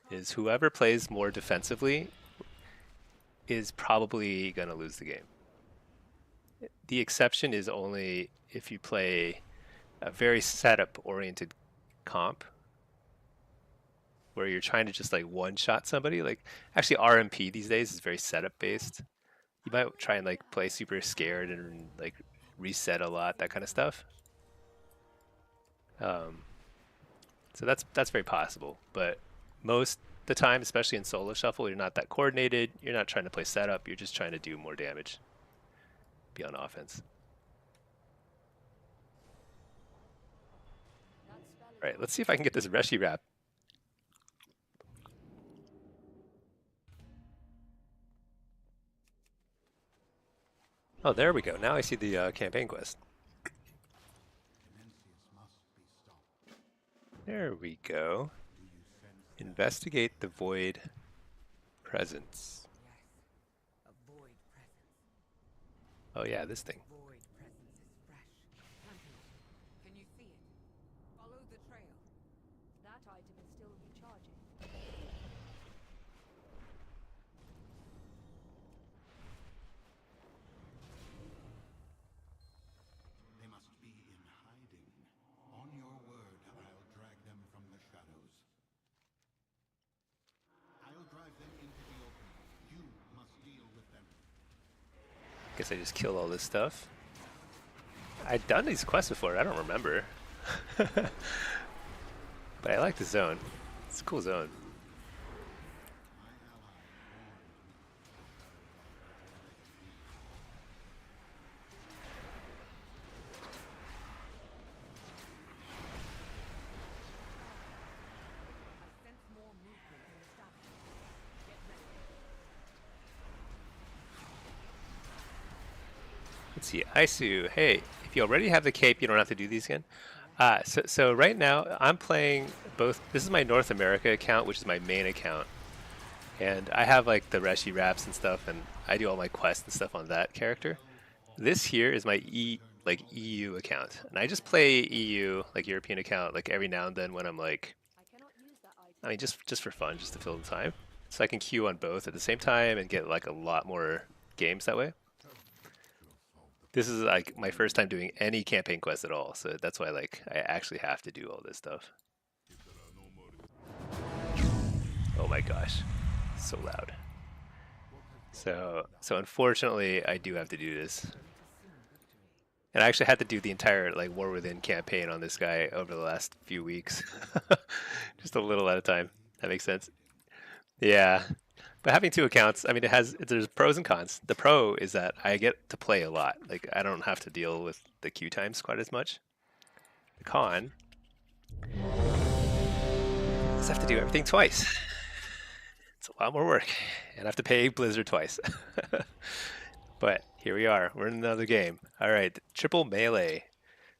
is whoever plays more defensively is probably going to lose the game. The exception is only if you play a very setup-oriented comp where you're trying to just like one-shot somebody. Like actually RMP these days is very setup-based. You might try and like play super scared and like reset a lot, that kind of stuff. So that's very possible. But most the time, especially in solo shuffle, you're not that coordinated. You're not trying to play setup. You're just trying to do more damage. Be on offense. All right, let's see if I can get this Reshi wrap. Oh, there we go. Now I see the campaign quest. There we go. Investigate the void presence. Oh yeah, this thing. Can you see it? Follow the trail. That item is still recharging. They must be in hiding. On your word, I'll drag them from the shadows. I'll drive them into the open. You must deal with them. Guess I just killed all this stuff. I've done these quests before, I don't remember. But I like the zone. It's a cool zone. Let's see, Isu, hey, if you already have the cape, you don't have to do these again. So right now, I'm playing both. This is my North America account, which is my main account. And I have like the Reshi wraps and stuff, and I do all my quests and stuff on that character. This here is my EU account, and I just play EU, like European account, like every now and then when I'm like, I mean, just for fun, just to fill the time. So I can queue on both at the same time and get like a lot more games that way. This is like my first time doing any campaign quest at all, so that's why like I actually have to do all this stuff. my gosh, so loud. So unfortunately, I do have to do this. And I actually had to do the entire like War Within campaign on this guy over the last few weeks, just a little at a time. That makes sense. Yeah, but having two accounts, I mean, there's pros and cons. The pro is that I get to play a lot. Like I don't have to deal with the queue times quite as much. The con is I have to do everything twice. It's a lot more work, and I have to pay Blizzard twice. But here we are. We're in another game. All right, triple melee.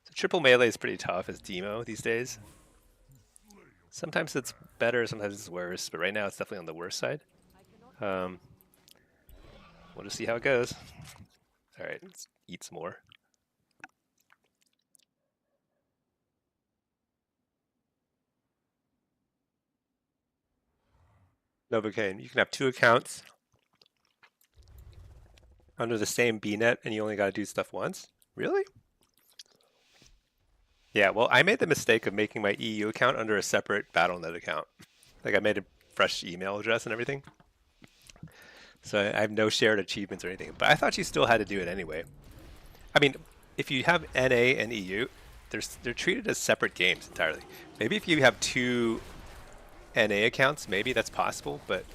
So triple melee is pretty tough as demo these days. Sometimes it's better, sometimes it's worse, but right now it's definitely on the worst side. We'll just see how it goes. All right, let's eat some more. Novocaine, you can have two accounts under the same BNet and you only got to do stuff once? Really? Yeah, well, I made the mistake of making my EU account under a separate Battle.net account. Like I made a fresh email address and everything. So I have no shared achievements or anything. But I thought you still had to do it anyway. I mean, if you have NA and EU, they're treated as separate games entirely. Maybe if you have two NA accounts, maybe that's possible. But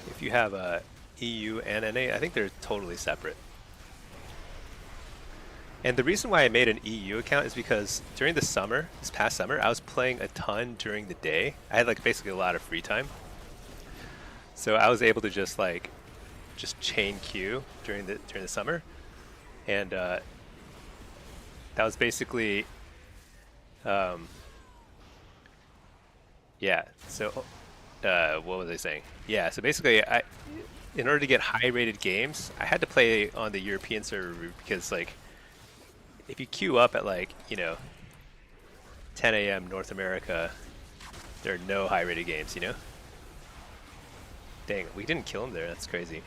if you have a EU and NA, I think they're totally separate. And the reason why I made an EU account is because during the summer, this past summer, I was playing a ton during the day. I had like basically a lot of free time. So I was able to just chain queue during the summer. And that was basically yeah, so what was I saying? Yeah, so basically in order to get high rated games, I had to play on the European server because like if you queue up at like, 10 a.m. North America, there are no high rated games, Dang, we didn't kill him there, that's crazy.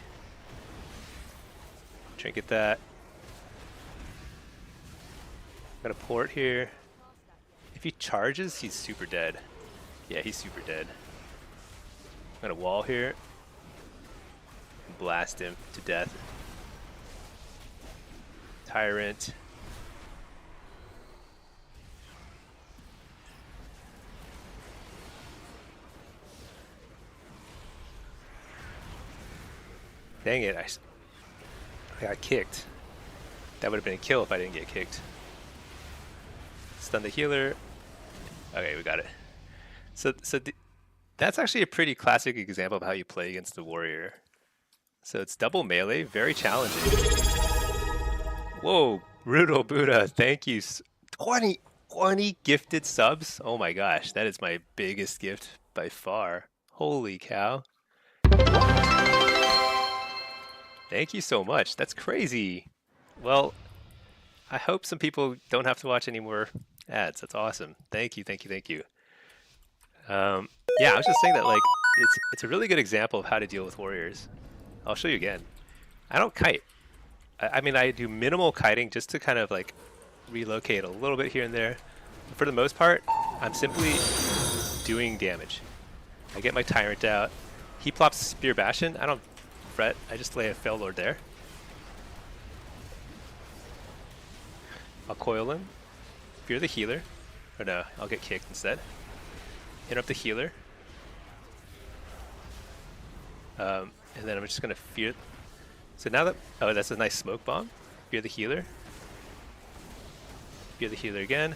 Trinket that. Got a port here. If he charges, he's super dead. Yeah, he's super dead. Got a wall here. Blast him to death. Tyrant. Dang it, I got kicked. That would have been a kill if I didn't get kicked. Stun the healer. Okay, we got it. So that's actually a pretty classic example of how you play against the warrior. So it's double melee, very challenging. Whoa, Brutal Buddha, thank you. 20 gifted subs? Oh my gosh, that is my biggest gift by far. Holy cow. Thank you so much. That's crazy. Well, I hope some people don't have to watch any more ads. That's awesome. Thank you, thank you, thank you. Yeah, I was just saying that like it's a really good example of how to deal with warriors. I'll show you again. I don't kite. I mean, I do minimal kiting just to kind of like relocate a little bit here and there. But for the most part, I'm simply doing damage. I get my Tyrant out. He plops Spear Bastion. I don't fret. I just lay a Fell Lord there. I'll coil him. Fear the healer. Or no, I'll get kicked instead. Interrupt the healer. And then I'm just going to fear. So now that, oh, that's a nice smoke bomb. Fear the healer. Fear the healer again.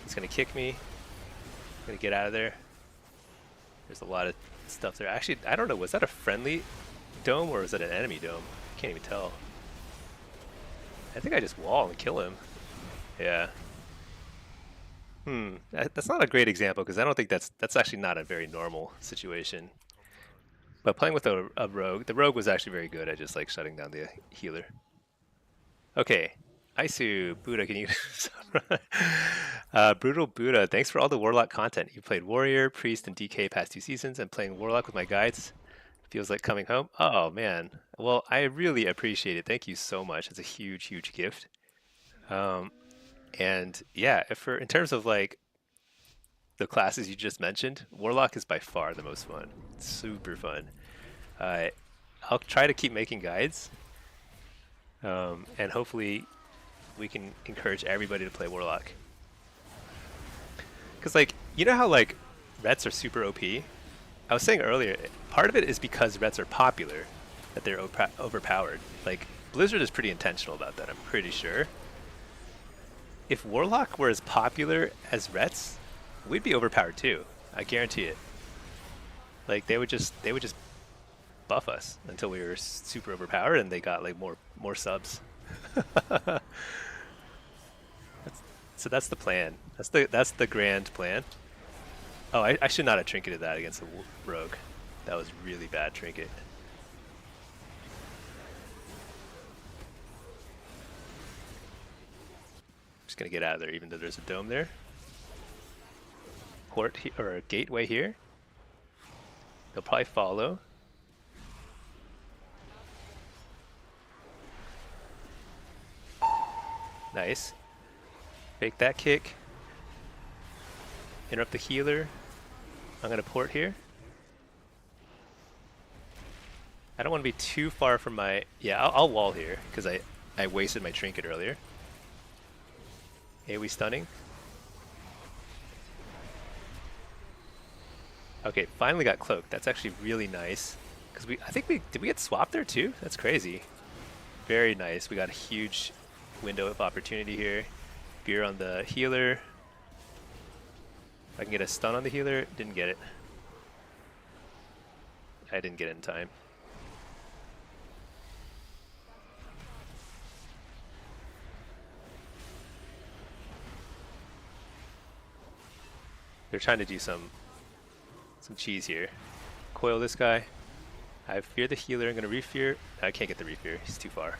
He's going to kick me. I'm going to get out of there. There's a lot of stuff there. Actually, I don't know. Was that a friendly dome or was that an enemy dome? I can't even tell. I think I just wall and kill him. Yeah. That's not a great example because I don't think that's actually not a very normal situation. But playing with a rogue, the rogue was actually very good at just like shutting down the healer. Okay, Isu, Buddha, can you... Brutal Buddha, thanks for all the Warlock content. You played Warrior, Priest, and DK past 2 seasons, and playing Warlock with my guides feels like coming home. Oh man, well I really appreciate it. Thank you so much. It's a huge, huge gift. And yeah, in terms of like the classes you just mentioned, Warlock is by far the most fun. It's super fun. Uh, I'll try to keep making guides, and hopefully we can encourage everybody to play Warlock. Because, like, you know how, like, Rets are super OP? I was saying earlier, part of it is because Rets are popular, that they're overpowered. Like, Blizzard is pretty intentional about that, I'm pretty sure. If Warlock were as popular as Rets, we'd be overpowered too. I guarantee it. Like, they would just buff us until we were super overpowered and they got like more subs. So that's the plan. That's the grand plan. Oh, I should not have trinketed that against a rogue. That was really bad trinket. Just gonna get out of there, even though there's a dome there. Port or a gateway here. They'll probably follow. Nice. Fake that kick. Interrupt the healer. I'm gonna port here. I don't want to be too far from my... Yeah, I'll wall here, because I wasted my trinket earlier. AoE stunning. Okay, finally got cloaked. That's actually really nice. Because I think did we get swapped there too? That's crazy. Very nice. We got a huge window of opportunity here. Fear on the healer. If I can get a stun on the healer, didn't get it. I didn't get it in time. They're trying to do some cheese here. Coil this guy. I fear the healer. I'm gonna refear. I can't get the refear. He's too far.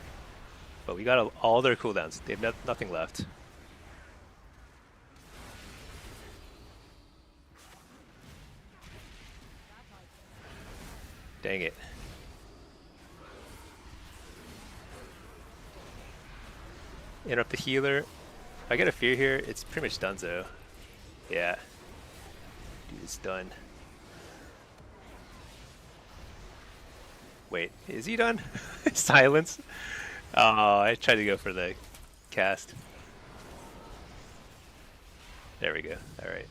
But we got all their cooldowns. They have nothing left. Dang it. Interrupt the healer. If I get a fear here, it's pretty much donezo. Yeah. Dude, it's done. Wait, is he done? Silence. Oh, I tried to go for the cast. There we go. Alright.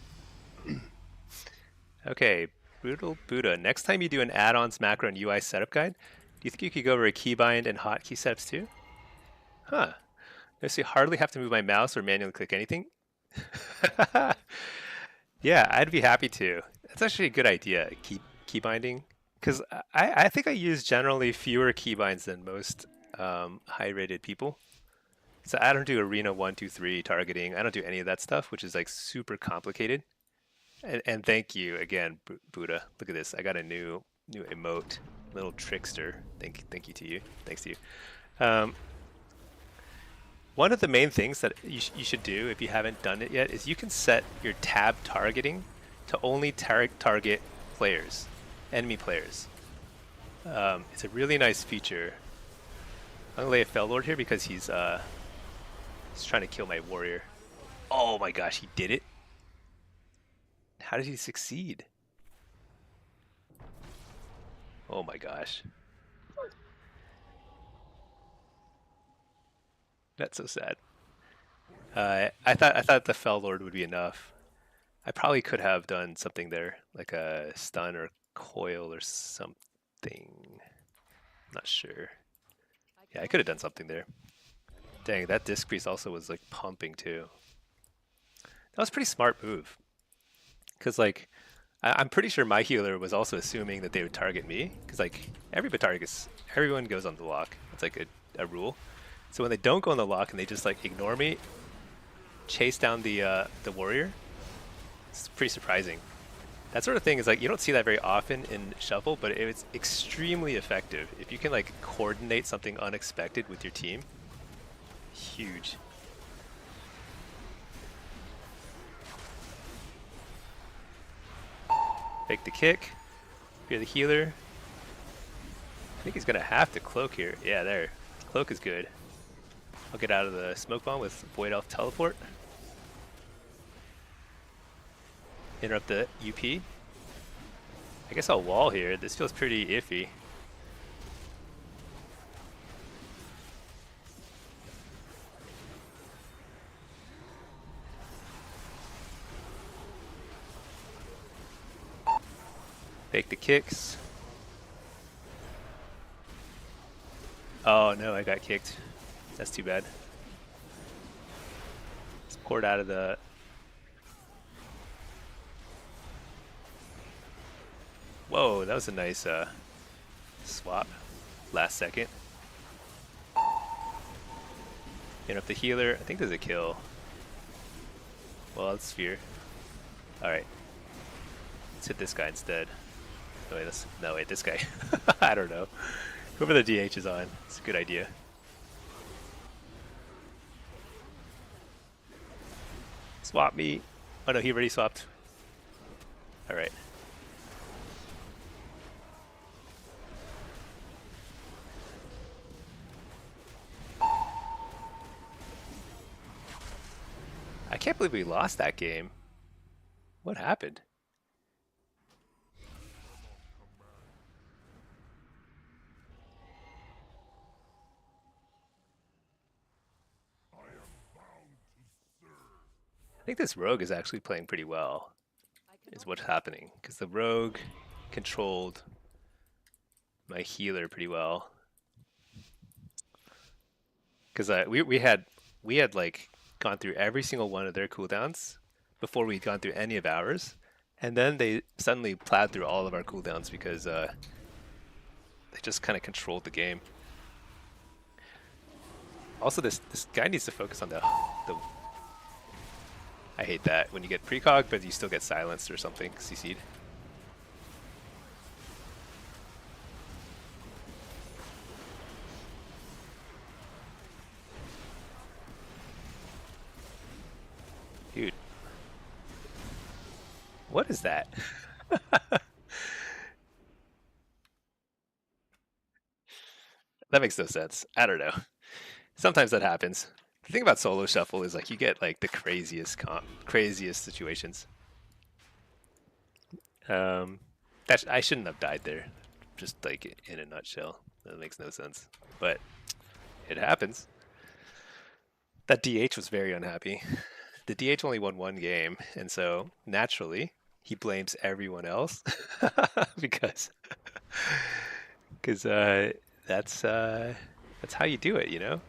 Okay, Brutal Buddha. Next time you do an add-ons macro and UI setup guide, do you think you could go over a keybind and hotkey setups too? Huh. Notice you hardly have to move my mouse or manually click anything. Yeah, I'd be happy to. That's actually a good idea, key binding. Because I think I use generally fewer keybinds than most high-rated people. So I don't do arena 1, 2, 3 targeting. I don't do any of that stuff, which is like super complicated. And thank you again, Buddha. Look at this. I got a new emote, little trickster. Thank you to you. Thanks to you. One of the main things that you should do if you haven't done it yet is you can set your tab targeting to only target players, enemy players. It's a really nice feature. I'm gonna lay a Fell Lord here because he's trying to kill my warrior. Oh my gosh, he did it! How did he succeed? Oh my gosh. That's so sad. I thought the Fell Lord would be enough. I probably could have done something there, like a stun or coil or something. Not sure. Yeah, I could have done something there. Dang, that disc priest also was like pumping too. That was a pretty smart move. Cause like, I'm pretty sure my healer was also assuming that they would target me. Cause like everyone goes on the lock. It's like a rule. So when they don't go on the lock and they just like ignore me, chase down the warrior, it's pretty surprising. That sort of thing is like, you don't see that very often in Shuffle, but it's extremely effective. If you can like coordinate something unexpected with your team, huge. Fake the kick, fear the healer. I think he's gonna have to cloak here. Yeah, there. Cloak is good. I'll get out of the smoke bomb with Void Elf Teleport. Interrupt the UP. I guess I'll wall here. This feels pretty iffy. Fake the kicks. Oh no, I got kicked. That's too bad. It's poured out of the... Whoa, that was a nice swap. Last second. Interrupt the healer. I think there's a kill. Well, it's sphere. Alright. Let's hit this guy instead. No, wait, this guy. I don't know. Whoever the DH is on. It's a good idea. Swap me. Oh no, he already swapped. Alright. I can't believe we lost that game. What happened? I think this rogue is actually playing pretty well, is what's happening. Because the rogue controlled my healer pretty well. Because we had like gone through every single one of their cooldowns before we'd gone through any of ours, and then they suddenly plowed through all of our cooldowns because they just kind of controlled the game. Also, this guy needs to focus on the. I hate that when you get precog, but you still get silenced or something. CC'd. Dude. What is that? That makes no sense. I don't know. Sometimes that happens. The thing about solo shuffle is like you get like the craziest situations. I shouldn't have died there. Just like in a nutshell. That makes no sense. But it happens. That DH was very unhappy. The DH only won one game, and so naturally he blames everyone else because that's how you do it, you know.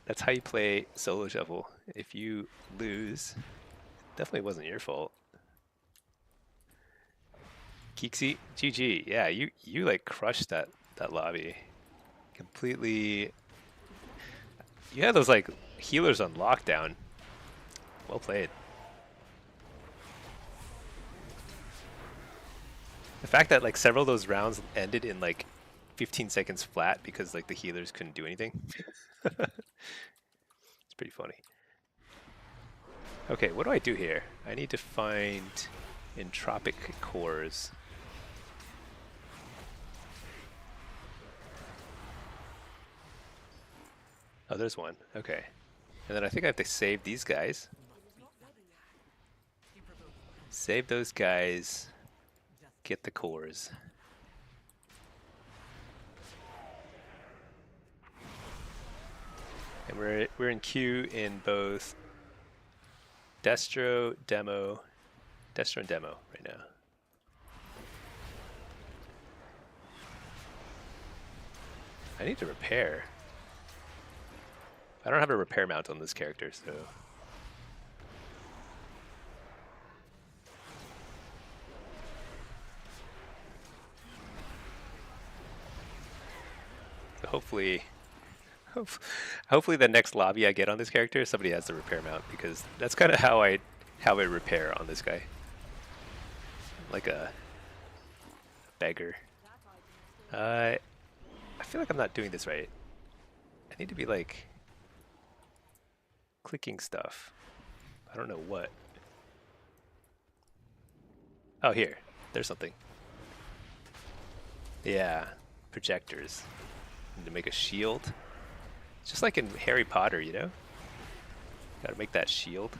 That's how you play solo shuffle. If you lose, it definitely wasn't your fault. Keeksy, GG. Yeah, you like crushed that lobby. Completely. You had those like healers on lockdown. Well played. The fact that like several of those rounds ended in like 15 seconds flat because like the healers couldn't do anything. It's pretty funny. Okay, what do I do here? I need to find entropic cores. Oh, there's one. Okay. And then I think I have to save these guys. Save those guys. Get the cores. And we're in queue in both Destro, and Demo right now. I need to repair. I don't have a repair mount on this character, so. Hopefully the next lobby I get on this character, somebody has the repair mount, because that's kind of how I repair on this guy. Like a beggar. I feel like I'm not doing this right. I need to be like clicking stuff. I don't know what. Oh, here. There's something. Yeah, projectors. Need to make a shield. Just like in Harry Potter, you know? Gotta make that shield.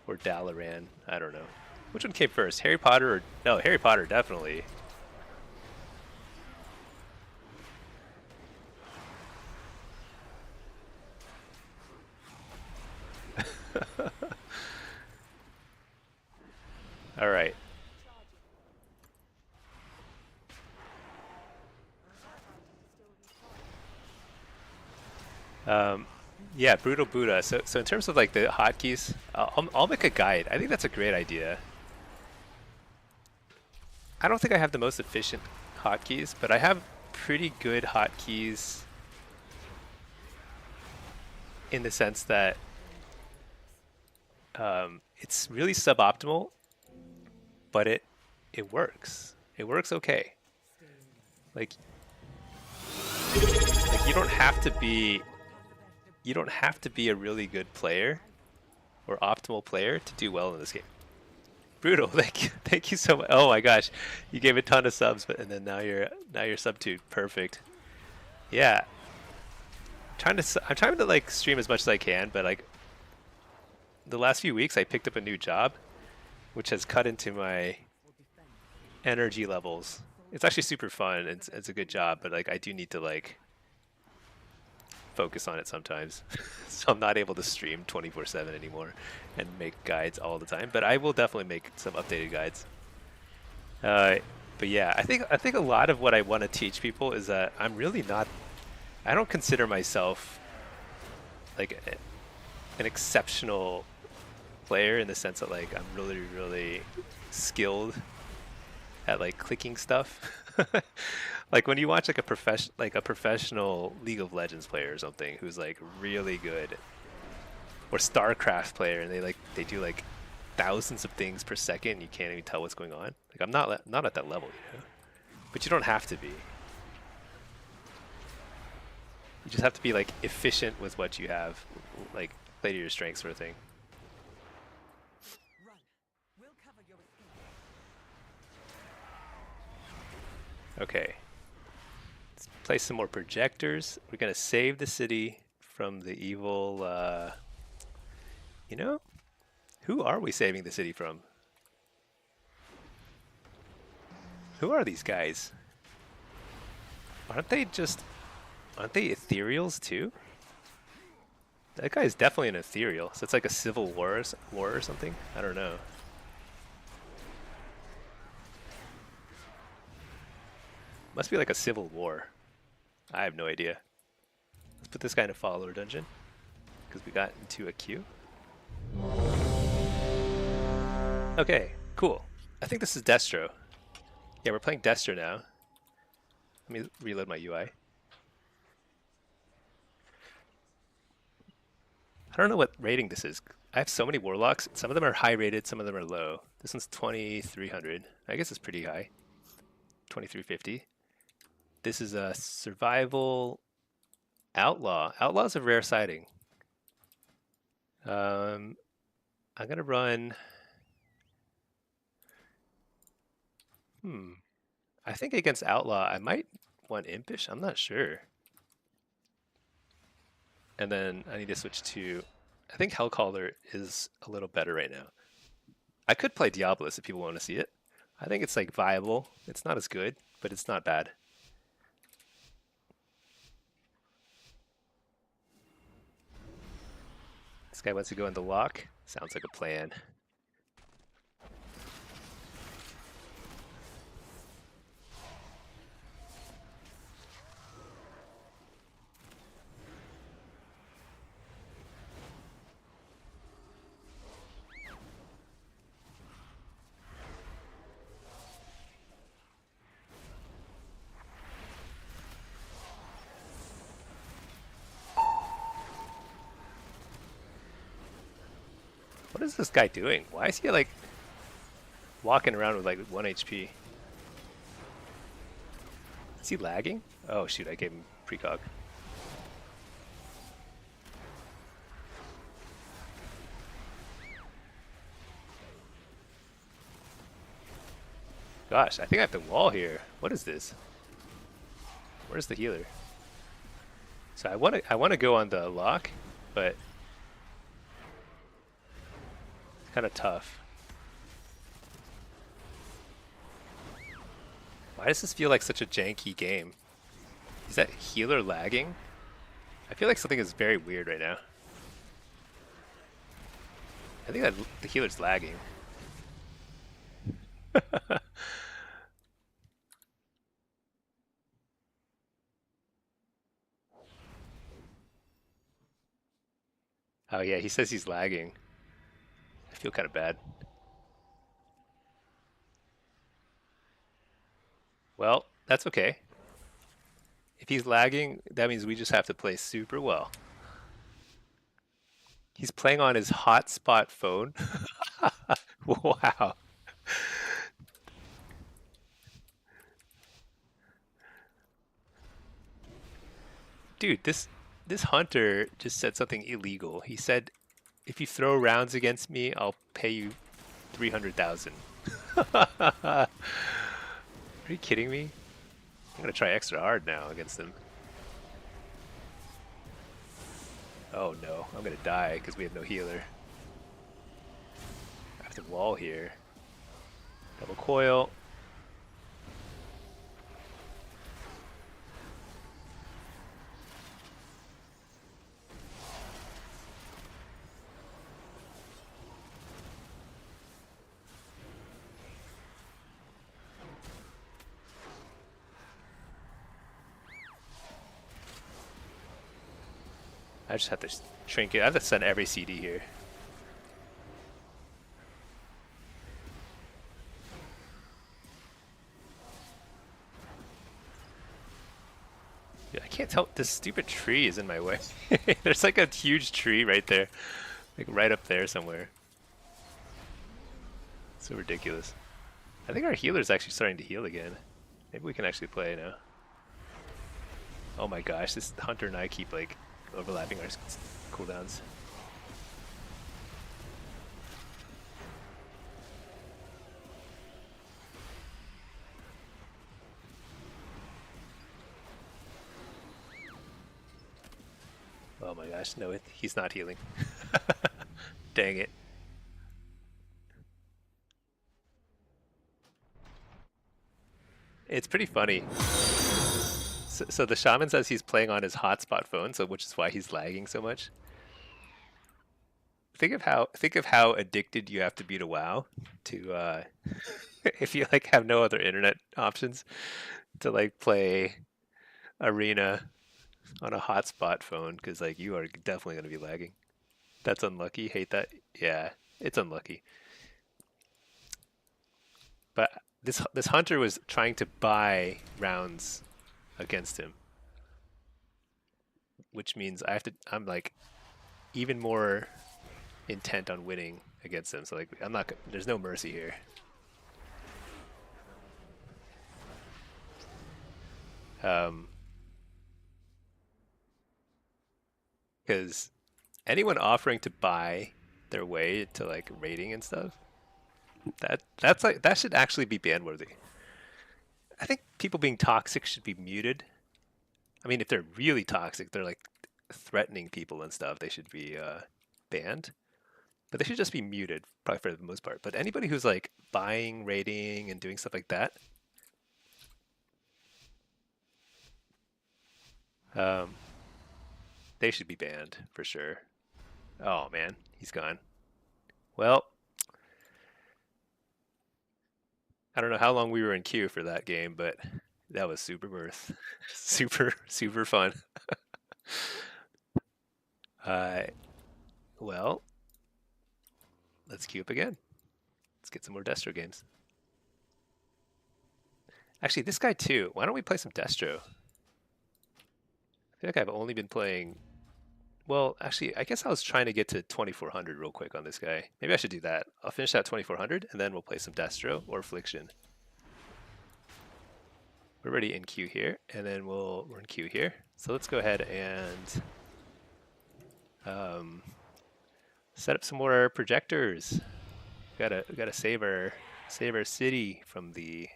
or Dalaran. I don't know. Which one came first? Harry Potter or no? Harry Potter definitely. All right. Yeah, Brutal Buddha. So in terms of like the hotkeys, I'll make a guide. I think that's a great idea. I don't think I have the most efficient hotkeys, but I have pretty good hotkeys in the sense that it's really suboptimal, but it works. It works okay. Like you don't have to be a really good player or optimal player to do well in this game. Brutal, thank you so much. Oh my gosh, you gave a ton of subs, but and then now you're sub to perfect. Yeah, I'm trying to like stream as much as I can, but like the last few weeks I picked up a new job, which has cut into my energy levels. It's actually super fun. It's a good job, but like I do need to like focus on it sometimes. So I'm not able to stream 24/7 anymore and make guides all the time, but I will definitely make some updated guides. But yeah, I think a lot of what I want to teach people is that I don't consider myself like an exceptional player in the sense that like I'm really skilled at like clicking stuff. Like when you watch like a professional League of Legends player or something who's like really good, or StarCraft player, and they do like thousands of things per second, you can't even tell what's going on. Like I'm not at that level, you know. But you don't have to be. You just have to be like efficient with what you have, like play to your strengths sort of thing. Run. We'll cover your escape. Okay. Let's place some more projectors. We're gonna save the city from the evil, you know? Who are we saving the city from? Who are these guys? Aren't they ethereals too? That guy is definitely an ethereal, so it's like a civil war or something? I don't know. Must be like a civil war. I have no idea. Let's put this guy in a follower dungeon, because we got into a queue. Okay, cool. I think this is Destro. Yeah, we're playing Destro now. Let me reload my UI. I don't know what rating this is. I have so many Warlocks. Some of them are high rated, some of them are low. This one's 2300. I guess it's pretty high. 2350. This is a survival outlaw. Outlaw's a rare sighting. I'm gonna run. I think against outlaw I might want impish. I'm not sure. And then I need to switch to. I think Hellcaller is a little better right now. I could play Diabolus if people want to see it. I think it's like viable. It's not as good, but it's not bad. This guy wants to go in the lock. Sounds like a plan. What is this guy doing? Why is he like walking around with like 1 HP? Is he lagging? Oh shoot, I gave him precog. Gosh, I think I have to wall here. What is this? Where's the healer? So I want to go on the lock, but Kind of tough. Why does this feel like such a janky game? Is that healer lagging? I feel like something is very weird right now. I think that the healer's lagging. Oh yeah, he says he's lagging. I feel kind of bad. Well, that's okay. If he's lagging, that means we just have to play super well. He's playing on his hotspot phone. Wow. Dude, this hunter just said something illegal. He said, "If you throw rounds against me, I'll pay you 300,000." Are you kidding me? I'm gonna try extra hard now against him. Oh no, I'm gonna die because we have no healer. I have to wall here. Double coil. I just have to shrink it. I have to send every CD here. Dude, I can't tell. This stupid tree is in my way. There's like a huge tree right there. Like right up there somewhere. So ridiculous. I think our healer's actually starting to heal again. Maybe we can actually play now. Oh my gosh, this hunter and I keep like overlapping our cooldowns. Oh my gosh, no, he's not healing. Dang it. It's pretty funny. So the shaman says he's playing on his hotspot phone, so which is why he's lagging so much. Think of how addicted you have to be to WoW to if you like have no other internet options to like play arena on a hotspot phone because like you are definitely going to be lagging. That's unlucky. Hate that. Yeah, it's unlucky. But this hunter was trying to buy rounds against him, which means I'm like even more intent on winning against him. So like I'm not. There's no mercy here. Because anyone offering to buy their way to like rating and stuff, that's like that should actually be ban worthy. I think people being toxic should be muted. I mean, if they're really toxic, they're like threatening people and stuff. They should be banned, but they should just be muted, probably for the most part. But anybody who's like buying rating and doing stuff like that, um, they should be banned for sure. Oh man, he's gone. Well, I don't know how long we were in queue for that game, but that was super worth, super fun. Uh, well, let's queue up again. Let's get some more Destro games. Actually, this guy too. Why don't we play some Destro? I feel like I've only been playing. Well, actually, I guess I was trying to get to 2400 real quick on this guy. Maybe I should do that. I'll finish that 2400 and then we'll play some Destro or Affliction. We're already in queue here, and then we're in queue here. So let's go ahead and set up some more projectors. We gotta save our city from the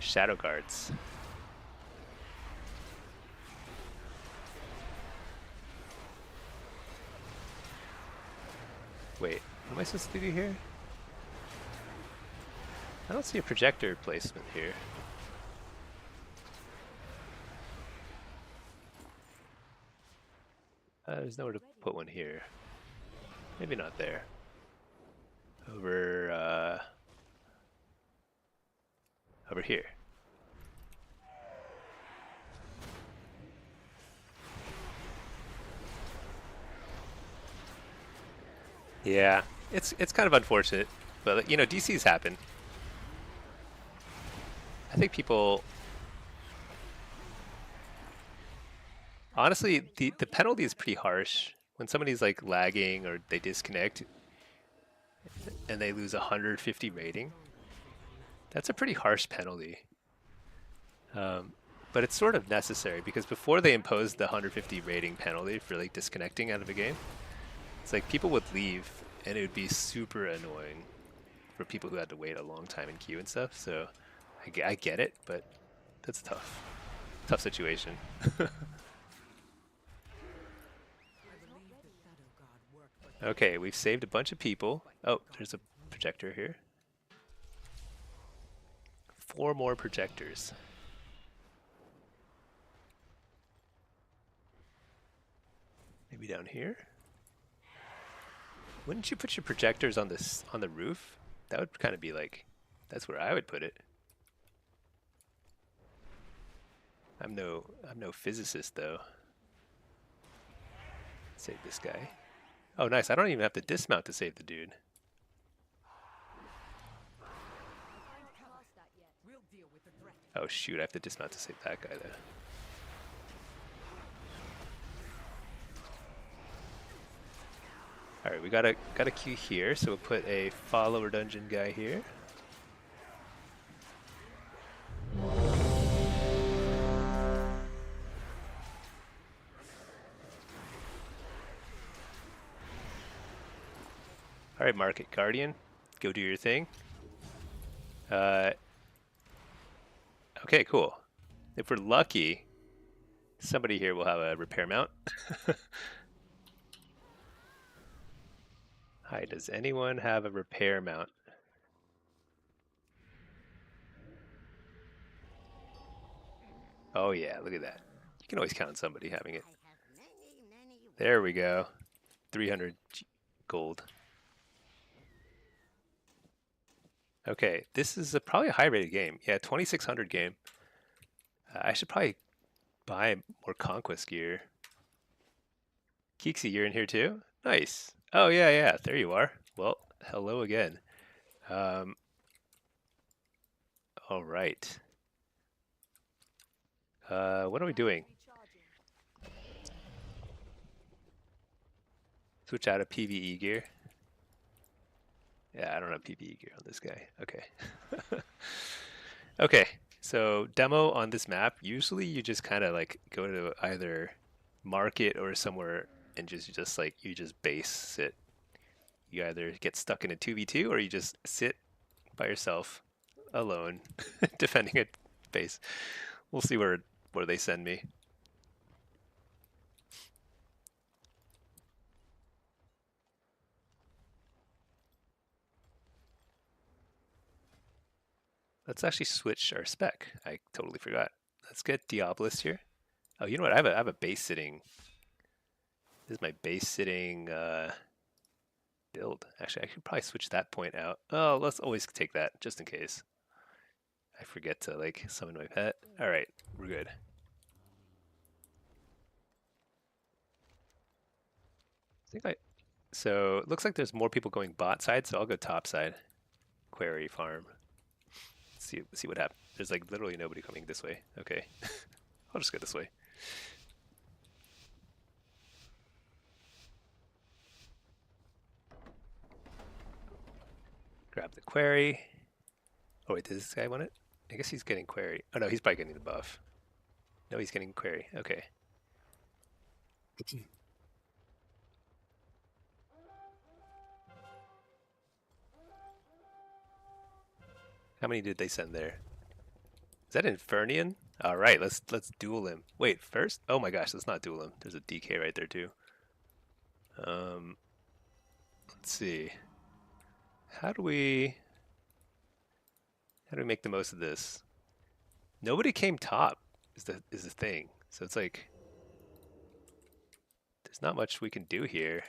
shadow guards. Wait, what am I supposed to do here? I don't see a projector placement here. There's nowhere to put one here. Maybe not there. Over here. Yeah, it's kind of unfortunate, but you know, DCs happen. I think people, honestly, the penalty is pretty harsh when somebody's like lagging or they disconnect and they lose 150 rating. That's a pretty harsh penalty. But it's sort of necessary because before they imposed the 150 rating penalty for like disconnecting out of a game, it's like people would leave and it would be super annoying for people who had to wait a long time in queue and stuff. So I get it, but that's tough situation. Okay, we've saved a bunch of people. Oh, there's a projector here. 4 more projectors. Maybe down here? Wouldn't you put your projectors on this on the roof? That would kind of be like, that's where I would put it. I'm no physicist though. Save this guy. Oh, nice. I don't even have to dismount to save the dude. Oh shoot, I have to dismount to save that guy though. All right, we got a queue here, so we'll put a follower dungeon guy here. All right, Market Guardian, go do your thing. Okay, cool. If we're lucky, somebody here will have a repair mount. Hi, does anyone have a repair mount? Oh yeah, look at that. You can always count on somebody having it. There we go. 300 gold. Okay, this is probably a high rated game. Yeah, 2600 game. I should probably buy more conquest gear. Keeksy, you're in here too? Nice. Oh yeah, yeah, there you are. Well, hello again. All right. What are we doing? Switch out of PvE gear. Yeah, I don't have PvE gear on this guy. Okay. Okay, so demo on this map, usually you just kind of like go to either market or somewhere and just like you just base sit. You either get stuck in a 2v2 or you just sit by yourself alone defending a base. We'll see where they send me. Let's actually switch our spec. I totally forgot. Let's get Diabolist here. Oh, you know what? I have a base sitting. This is my base sitting build. Actually, I could probably switch that point out. Oh, let's always take that just in case. I forget to like summon my pet. All right, we're good. So it looks like there's more people going bot side, so I'll go top side. Query farm. See what happens. There's like literally nobody coming this way. Okay. I'll just go this way. Grab the query. Oh wait, does this guy want it? I guess he's getting query. Oh no, he's probably getting the buff. No, he's getting query. Okay. How many did they send there? Is that Infernian? All right, let's duel him. Wait, first? Oh my gosh, let's not duel him. There's a DK right there too. Let Let's see. How do we make the most of this? Nobody came top is the thing. So it's like there's not much we can do here.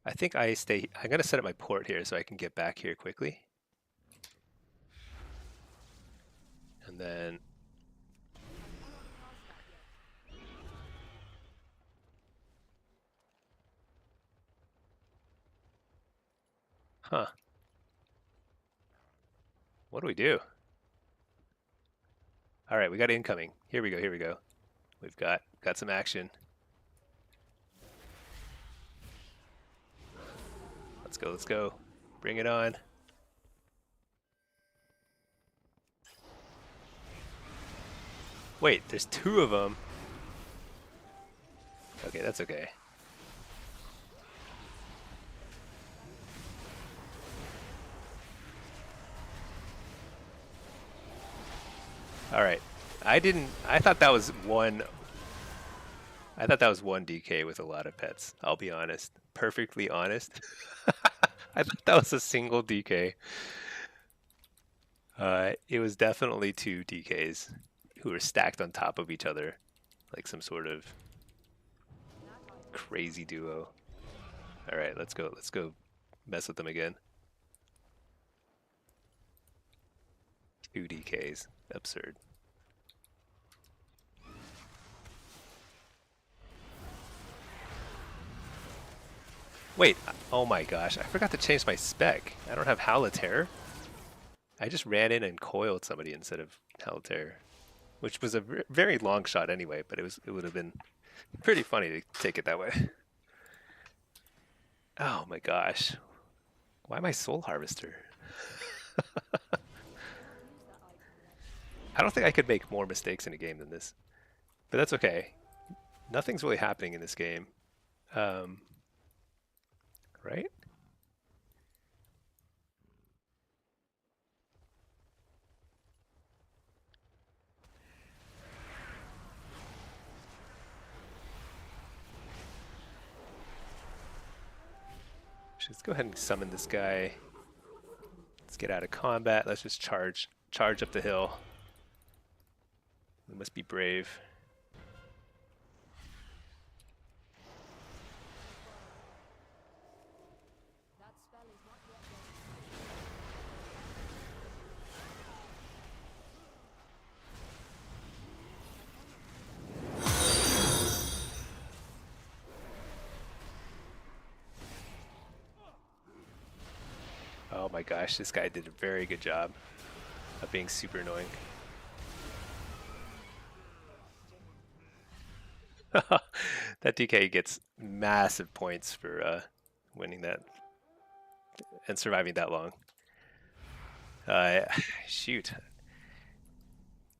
I think I'm gonna set up my port here so I can get back here quickly. And then huh. What do we do? All right, we got incoming. Here we go. Here we go. We've got some action. Let's go. Let's go. Bring it on. Wait, there's two of them. Okay, that's okay. All right. I thought that was one DK with a lot of pets. I'll be honest. Perfectly honest. I thought that was a single DK. It was definitely two DKs who were stacked on top of each other, like some sort of crazy duo. All right, let's go. Let's go mess with them again. Two DKs. Absurd. Wait, oh my gosh, I forgot to change my spec. I don't have Howl of Terror. I just ran in and coiled somebody instead of Howl of Terror, which was a very long shot anyway, but it would have been pretty funny to take it that way. Oh my gosh. Why am I Soul Harvester? I don't think I could make more mistakes in a game than this, but that's okay. Nothing's really happening in this game. Right? Let's go ahead and summon this guy. Let's get out of combat. Let's just charge up the hill. We must be brave. Oh my gosh, this guy did a very good job of being super annoying. That DK gets massive points for winning that and surviving that long. Shoot.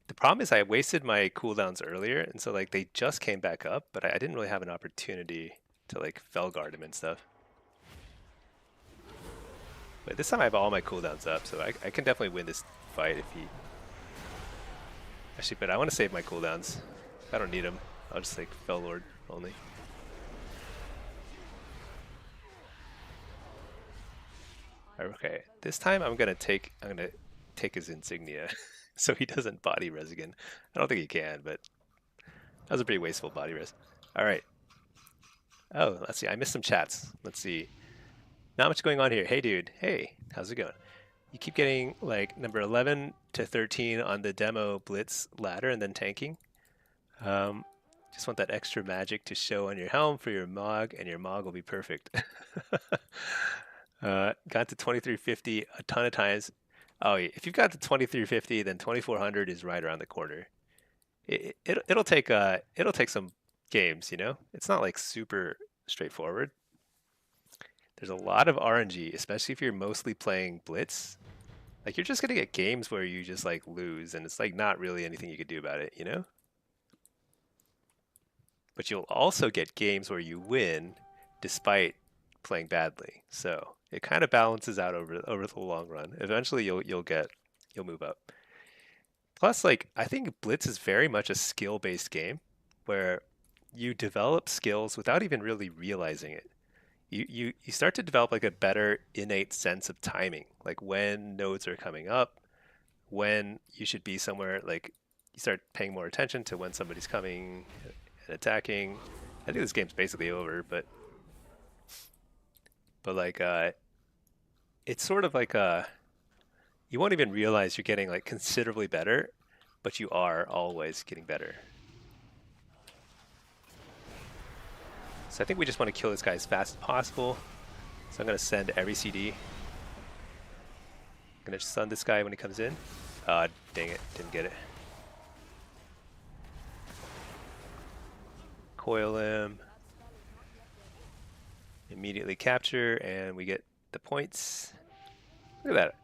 The problem is I wasted my cooldowns earlier, and so like they just came back up, but I didn't really have an opportunity to like fell guard him and stuff. But this time I have all my cooldowns up, so I can definitely win this fight if he... Actually, but I want to save my cooldowns. I don't need them. I'll just like Fell Lord only. Okay, this time I'm gonna take his insignia, so he doesn't body res again. I don't think he can, but that was a pretty wasteful body res. All right. Oh, let's see. I missed some chats. Let's see. Not much going on here. Hey, dude. Hey, how's it going? You keep getting like number 11 to 13 on the demo blitz ladder and then tanking. Just want that extra magic to show on your helm for your Mog, and your Mog will be perfect. Got to 2350 a ton of times. Oh, if you've got to 2350, then 2400 is right around the corner. It'll take some games, you know. It's not like super straightforward. There's a lot of RNG, especially if you're mostly playing Blitz. Like you're just gonna get games where you just like lose, and it's like not really anything you could do about it, you know. But you'll also get games where you win despite playing badly. So it kind of balances out over the long run. Eventually you'll move up. Plus, like I think Blitz is very much a skill-based game where you develop skills without even really realizing it. You start to develop like a better innate sense of timing, like when nodes are coming up, when you should be somewhere. Like you start paying more attention to when somebody's coming and attacking. I think this game's basically over, but like it's sort of like you won't even realize you're getting like considerably better, but you are always getting better. So I think we just want to kill this guy as fast as possible. So I'm going to send every CD. I'm going to stun this guy when he comes in. Dang it, didn't get it. Coil him. Immediately capture, and we get the points. Look at that.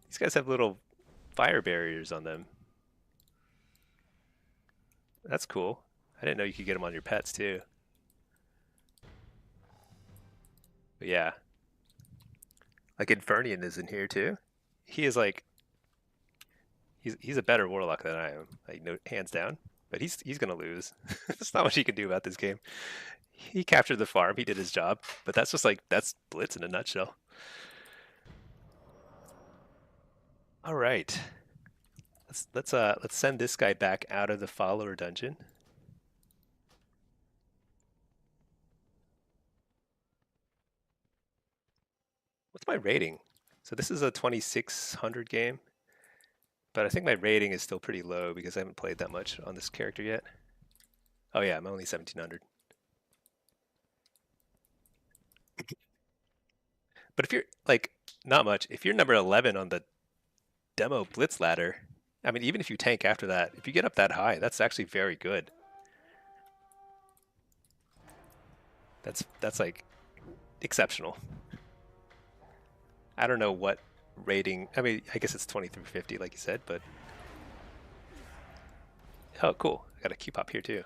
These guys have little fire barriers on them. That's cool. I didn't know you could get them on your pets too. But yeah. Like Infernian is in here too. He is like he's a better warlock than I am. Like no hands down. But he's gonna lose. There's not much he can do about this game. He captured the farm, he did his job, but that's just like that's Blitz in a nutshell. Alright. Let's send this guy back out of the follower dungeon. What's my rating? So this is a 2600 game, but I think my rating is still pretty low because I haven't played that much on this character yet. Oh yeah, I'm only 1700. But if you're like not much, if you're number 11 on the demo Blitz ladder, I mean even if you tank after that, if you get up that high, that's actually very good. That's like exceptional. I don't know what rating. I mean, I guess it's 2350, like you said, but oh, cool. I got a Q pop here too.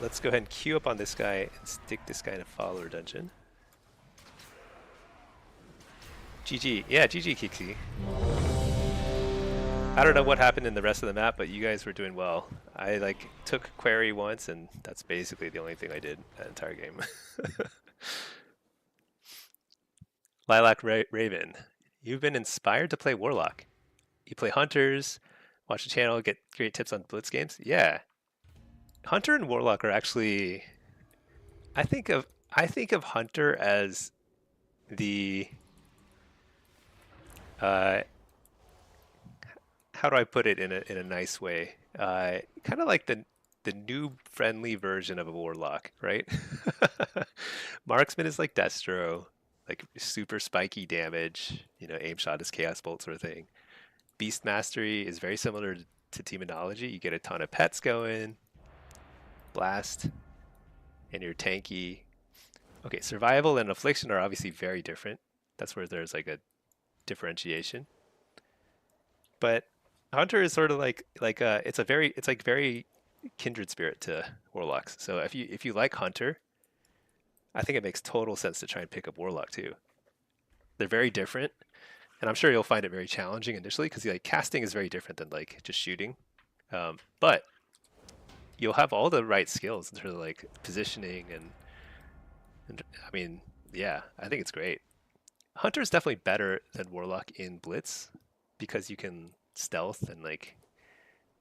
Let's go ahead and queue up on this guy and stick this guy in a follower dungeon. GG. Yeah, GG, Kixi. I don't know what happened in the rest of the map, but you guys were doing well. I like took Query once, and that's basically the only thing I did that entire game. Lilac Raven, you've been inspired to play Warlock. You play Hunters, watch the channel, get great tips on Blitz games. Yeah, Hunter and Warlock are actually. I think of Hunter as the. How do I put it in a nice way? Kind of like the noob friendly version of a Warlock, right? Marksman is like Destro, like super spiky damage, aim shot is Chaos Bolt sort of thing. Beast Mastery is very similar to Demonology. You get a ton of pets going, blast, and you're tanky. Okay, Survival and Affliction are obviously very different. That's where there's like a differentiation. But Hunter is sort of like it's like very kindred spirit to Warlocks. So if you like Hunter, I think it makes total sense to try and pick up Warlock too. They're very different, and I'm sure you'll find it very challenging initially because like casting is very different than like just shooting. But you'll have all the right skills in terms of like positioning and I mean, yeah, I think it's great. Hunter is definitely better than Warlock in Blitz because you can stealth and like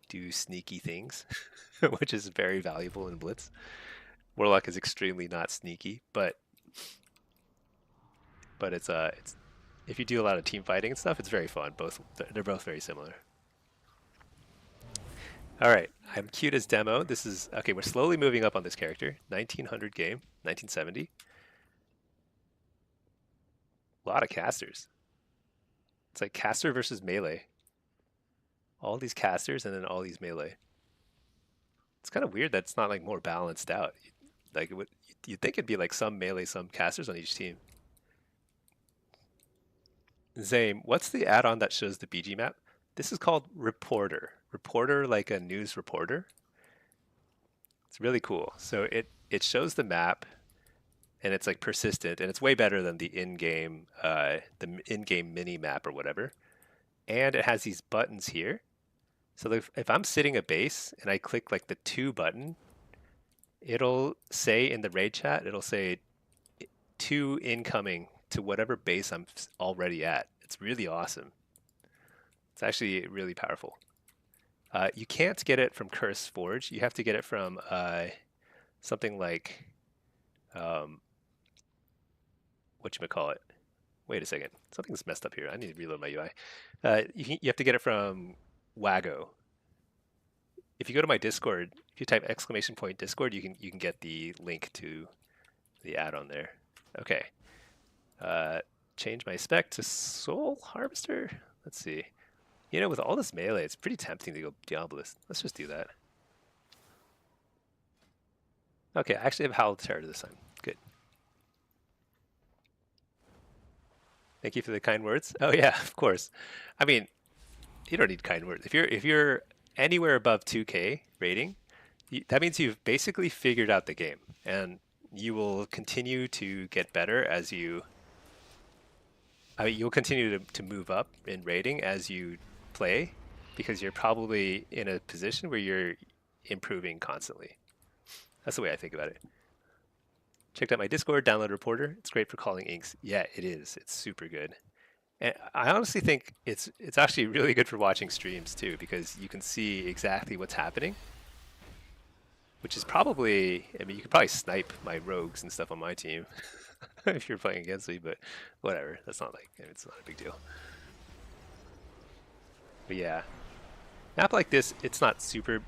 do sneaky things, which is very valuable in Blitz. Warlock is extremely not sneaky, but it's if you do a lot of team fighting and stuff, it's very fun. They're both very similar. All right, I'm cute as demo. This is okay. We're slowly moving up on this character. 1900 game, 1970. A lot of casters. It's like caster versus melee. All these casters and then all these melee. It's kind of weird that it's not like more balanced out. Like you'd think it'd be like some melee, some casters on each team. Zame, what's the add-on that shows the BG map? This is called Reporter. Reporter, like a news reporter. It's really cool. So it shows the map, and it's like persistent, and it's way better than the in-game mini map or whatever. And it has these buttons here. So if I'm sitting a base and I click like the 2 button, it'll say in the raid chat, it'll say 2 incoming to whatever base I'm already at. It's really awesome. It's actually really powerful. You can't get it from Curse Forge. You have to get it from something like whatchamacallit. Wait a second. Something's messed up here. I need to reload my UI. You have to get it from Wago. If you go to my Discord, if you type !Discord, you can get the link to the add-on there. Okay. Change my spec to Soul Harvester. Let's see. You know, with all this melee, it's pretty tempting to go Diabolist. Let's just do that. Okay, I actually have Howl Terror this time. Good. Thank you for the kind words. Oh yeah, of course. I mean, you don't need kind words. If you're anywhere above 2K rating, that means you've basically figured out the game, and you will continue to get better as you. I mean, you'll continue to move up in rating as you play, because you're probably in a position where you're improving constantly. That's the way I think about it. Checked out my Discord, download Reporter. It's great for calling inks. Yeah, it is. It's super good. And I honestly think it's actually really good for watching streams too, because you can see exactly what's happening. Which is probably, I mean, you could probably snipe my rogues and stuff on my team if you're playing against me, but whatever. That's not like, I mean, it's not a big deal. But yeah, map like this, it's not super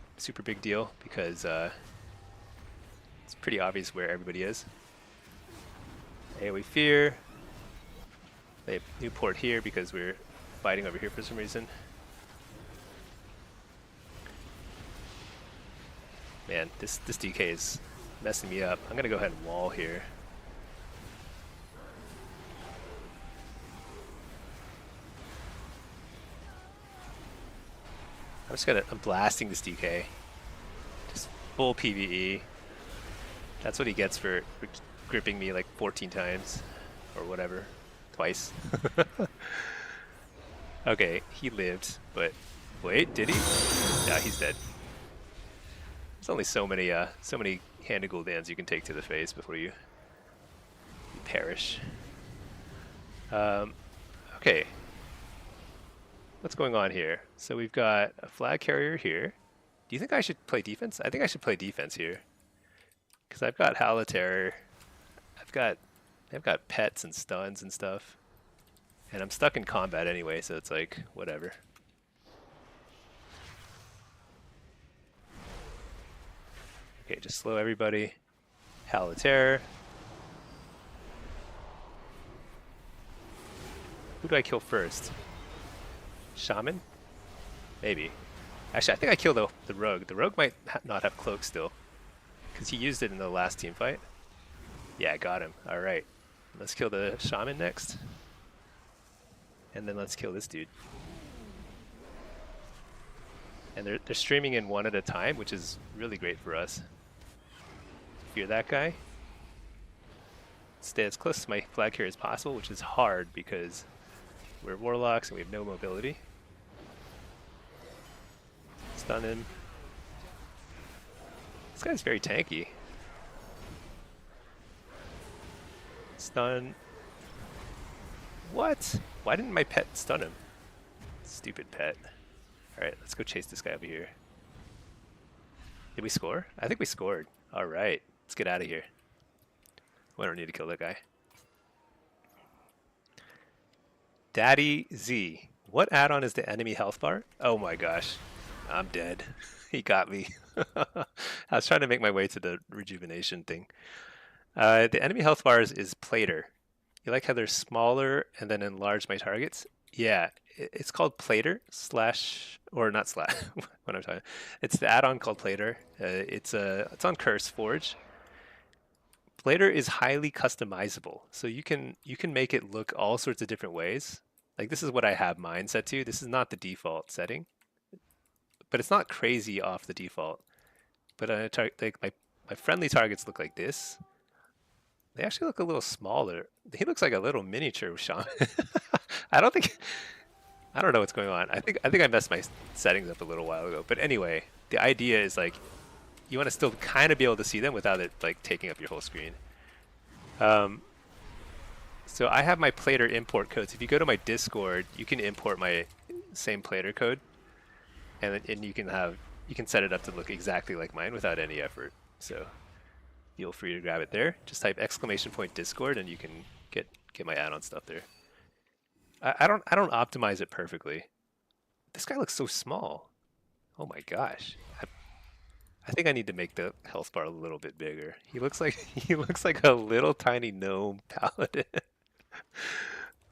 big deal because it's pretty obvious where everybody is. AoE Fear. They have new port here because we're fighting over here for some reason. Man, this DK is messing me up. I'm gonna go ahead and wall here. I'm blasting this DK. Just full PvE. That's what he gets for gripping me like 14 times or whatever. Twice. Okay, he lived, but wait, did he? Yeah, he's dead. There's only so many hand of Gul'dans you can take to the face before you perish. Okay. What's going on here? So we've got a flag carrier here. Do you think I should play defense? I think I should play defense here. Because I've got Howl of Terror. I've got pets and stuns and stuff. And I'm stuck in combat anyway, so it's like, whatever. Okay, just slow everybody. Howl of Terror. Who do I kill first? Shaman? Maybe. Actually, I think I killed the Rogue. The Rogue might not have Cloak still, because he used it in the last team fight. Yeah, I got him. Alright. Let's kill the Shaman next. And then let's kill this dude. And they're streaming in one at a time, which is really great for us. Fear that guy. Stay as close to my flag carrier as possible, which is hard because we're Warlocks and we have no mobility. Stun him. This guy's very tanky. Stun. What? Why didn't my pet stun him? Stupid pet. Alright, let's go chase this guy over here. Did we score? I think we scored. Alright, let's get out of here. We don't need to kill that guy. Daddy Z. What add-on is the enemy health bar? Oh my gosh. I'm dead. He got me. I was trying to make my way to the rejuvenation thing. The enemy health bars is Plater. You like how they're smaller and then enlarge my targets? Yeah, it's called Plater slash, or not slash, what I'm talking. It's the add-on called Plater. It's on Curse Forge. Plater is highly customizable, so you can make it look all sorts of different ways. Like this is what I have mine set to. This is not the default setting, but it's not crazy off the default. But like my friendly targets look like this. They actually look a little smaller. He looks like a little miniature shaman. I don't think I don't know what's going on. I think I messed my settings up a little while ago. But anyway, the idea is like you want to still kind of be able to see them without it like taking up your whole screen. Um, so I have my Plater import codes. If you go to my Discord, you can import my same Plater code, and you can set it up to look exactly like mine without any effort. So feel free to grab it there. Just type !Discord and you can get my add-on stuff there. I don't optimize it perfectly. This guy looks so small. Oh my gosh. I think I need to make the health bar a little bit bigger. He looks like he looks like a little tiny gnome paladin.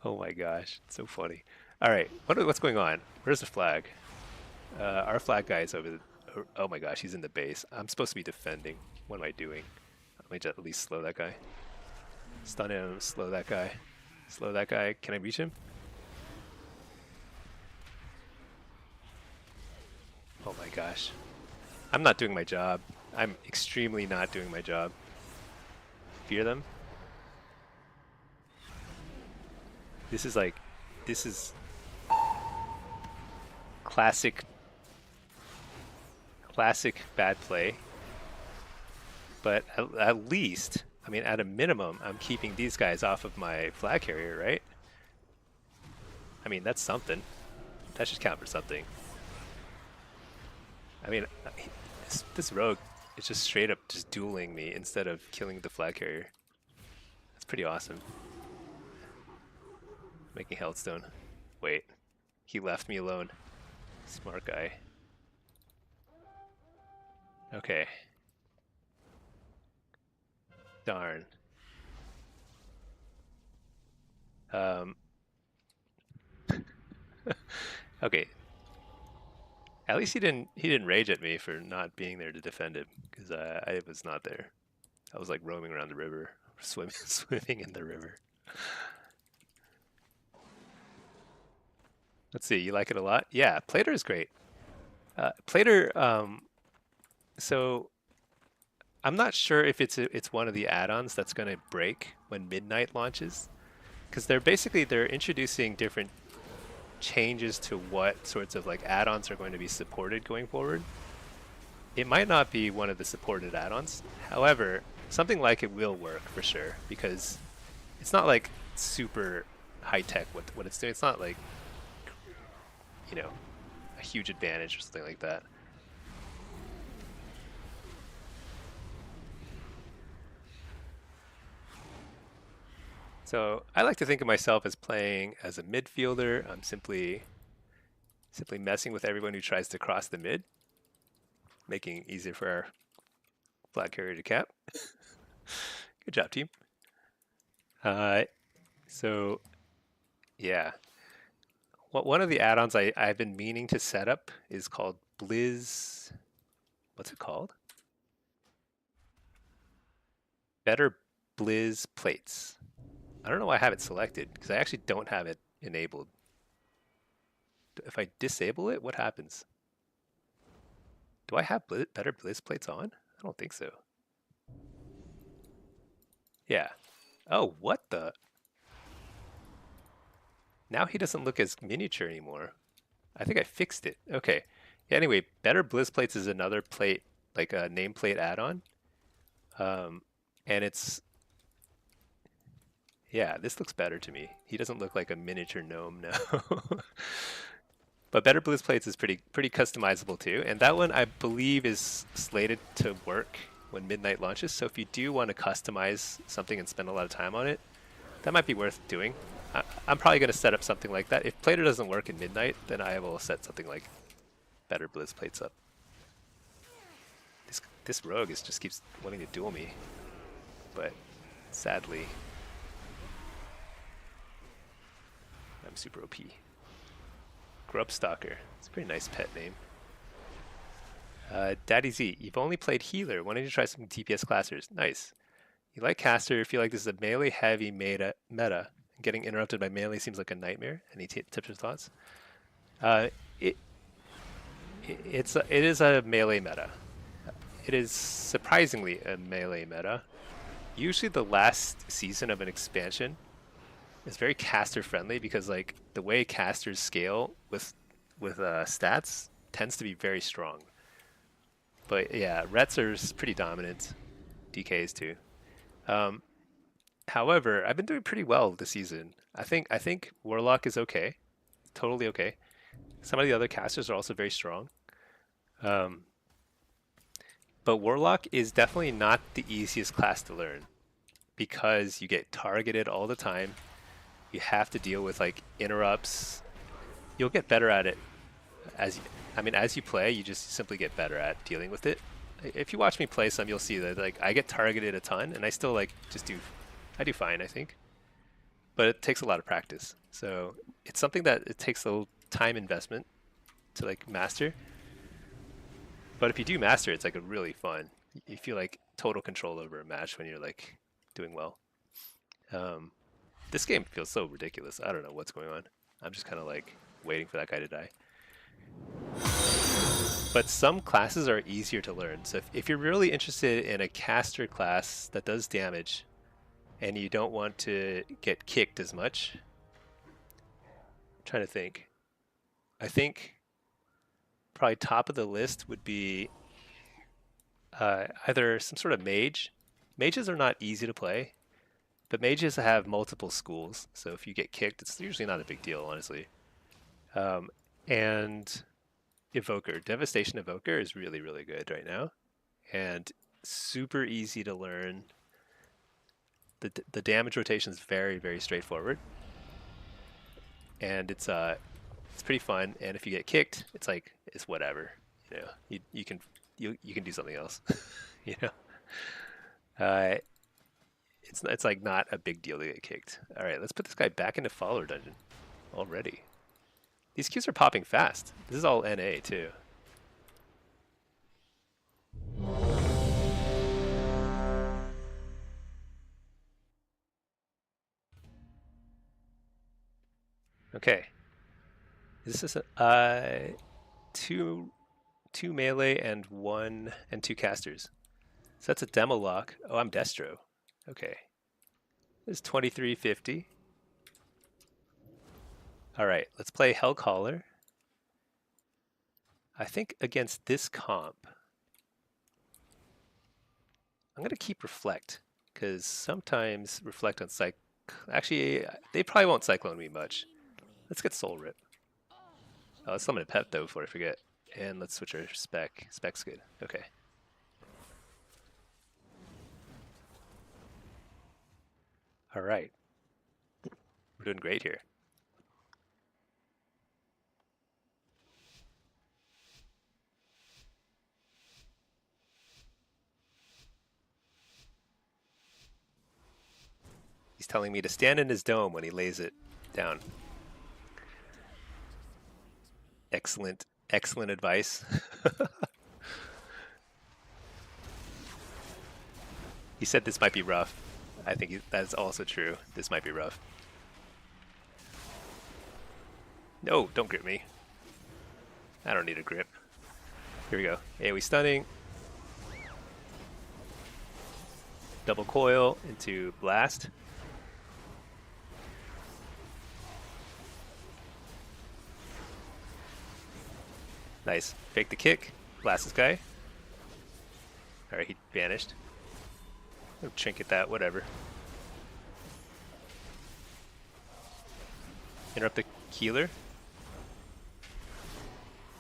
Oh my gosh, it's so funny. All right, what's going on? Where's the flag? Our flag guy is over. Oh my gosh, he's in the base. I'm supposed to be defending. What am I doing? Let me just at least slow that guy. Stun him. Slow that guy. Slow that guy. Can I reach him? Oh my gosh. I'm not doing my job. I'm extremely not doing my job. Fear them. This is classic bad play. But at least, I mean, at a minimum, I'm keeping these guys off of my flag carrier, right? I mean, that's something. That should count for something. I mean, this rogue is just straight up just dueling me instead of killing the flag carrier. That's pretty awesome. Making Healthstone. Wait, he left me alone. Smart guy. Okay. Darn. Okay. At least he didn't rage at me for not being there to defend him, because I was not there. I was like roaming around the river, swimming in the river. Let's see, you like it a lot? Yeah, Plater is great. Plater, so I'm not sure if it's one of the add-ons that's going to break when Midnight launches, because they're introducing different changes to what sorts of like add-ons are going to be supported going forward. It might not be one of the supported add-ons. However, something like it will work for sure, because it's not like super high-tech what it's doing. It's not like, you know, a huge advantage or something like that. So I like to think of myself as playing as a midfielder. I'm simply messing with everyone who tries to cross the mid, making it easier for our flag carrier to cap. Good job, team. So yeah, one of the add-ons I've been meaning to set up is called Blizz. What's it called? Better Blizz plates. I don't know why I have it selected, because I actually don't have it enabled. If I disable it, what happens? Do I have better Blizz plates on? I don't think so. Yeah. Oh, what the? Now he doesn't look as miniature anymore. I think I fixed it. Okay. Yeah, anyway, better Blizz plates is another plate, like a nameplate add-on. And it's... Yeah, this looks better to me. He doesn't look like a miniature gnome now. But Better Blizz Plates is pretty customizable too. And that one I believe is slated to work when Midnight launches. So if you do want to customize something and spend a lot of time on it, that might be worth doing. I'm probably going to set up something like that. If Plater doesn't work in Midnight, then I will set something like Better Blizz Plates up. This rogue just keeps wanting to duel me. But sadly, I'm super OP. Grubstalker. It's a pretty nice pet name. Daddy Z, you've only played healer. Why don't you try some DPS classers? Nice. You like caster, feel like this is a melee heavy meta. Getting interrupted by melee seems like a nightmare. Any tips or thoughts? It is a melee meta. It is surprisingly a melee meta. Usually the last season of an expansion is very caster friendly because like the way casters scale with stats tends to be very strong. But yeah, Rets are pretty dominant. DKs too. Um, However, I've been doing pretty well this season. I think Warlock is okay, totally okay. Some of the other casters are also very strong. Um, but Warlock is definitely not the easiest class to learn because you get targeted all the time. You have to deal with like interrupts. You'll get better at it as you, I mean, as you play, you just simply get better at dealing with it. If you watch me play some, you'll see that like I get targeted a ton, and I still like I do fine, I think. But it takes a lot of practice. So it's something that it takes a little time investment to like master. But if you do master, it's like a really fun. You feel like total control over a match when you're like doing well. Um, this game feels so ridiculous. I don't know what's going on. I'm just kind of like waiting for that guy to die. But some classes are easier to learn. So if you're really interested in a caster class that does damage and you don't want to get kicked as much, I'm trying to think. I think probably top of the list would be either some sort of mage. Mages are not easy to play, but mages have multiple schools. So if you get kicked, it's usually not a big deal, honestly. Um, and Evoker, Devastation Evoker is really, really good right now, and super easy to learn. The damage rotation is very, very straightforward, and it's pretty fun. And if you get kicked, it's whatever. You know, you can do something else. You know, uh, it's like not a big deal to get kicked. All right, let's put this guy back into follower dungeon already. These queues are popping fast. This is all NA too. Okay. This is two melee and two casters. So that's a demo lock. Oh, I'm Destro. Okay. This is 2350. All right, let's play Hellcaller. I think against this comp, I'm gonna keep Reflect because sometimes Reflect on Actually, they probably won't Cyclone me much. Let's get Soul Rip. Oh, let's summon a pet though before I forget. And let's switch our spec. Spec's good. Okay. All right. We're doing great here. He's telling me to stand in his dome when he lays it down. Excellent, excellent advice. He said this might be rough. I think that's also true. This might be rough. No, don't grip me. I don't need a grip. Here we go. AoE stunning. Double coil into blast. Nice. Fake the kick. Blast this guy. Alright, he vanished. I'll trinket that, whatever. Interrupt the healer.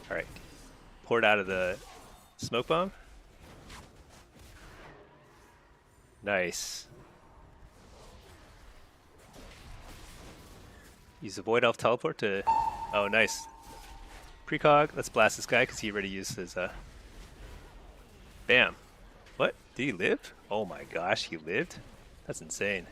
Alright. Poured out of the smoke bomb. Nice. Use the Void Elf teleport to... Oh, nice. Precog. Let's blast this guy because he already used his... Bam. What? Did he live? Oh my gosh, he lived? That's insane.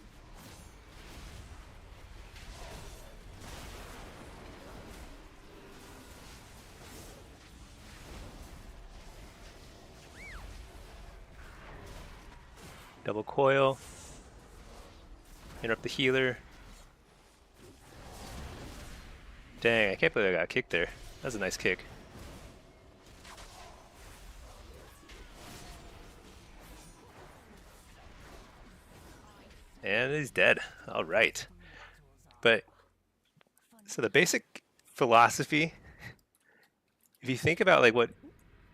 Double coil. Interrupt the healer. Dang, I can't believe I got kicked there. That was a nice kick. And he's dead. All right. But so the basic philosophy, if you think about like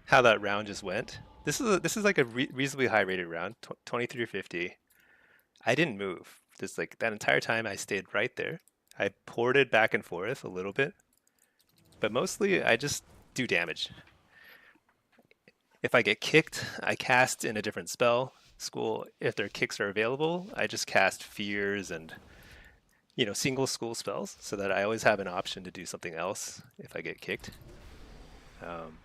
how that round just went, this is like a reasonably high rated round, 2350. I didn't move. Just like that entire time, I stayed right there. I ported back and forth a little bit, but mostly I just do damage. If I get kicked, I cast in a different spell school. If their kicks are available, I just cast fears and single school spells so that I always have an option to do something else if I get kicked. Um,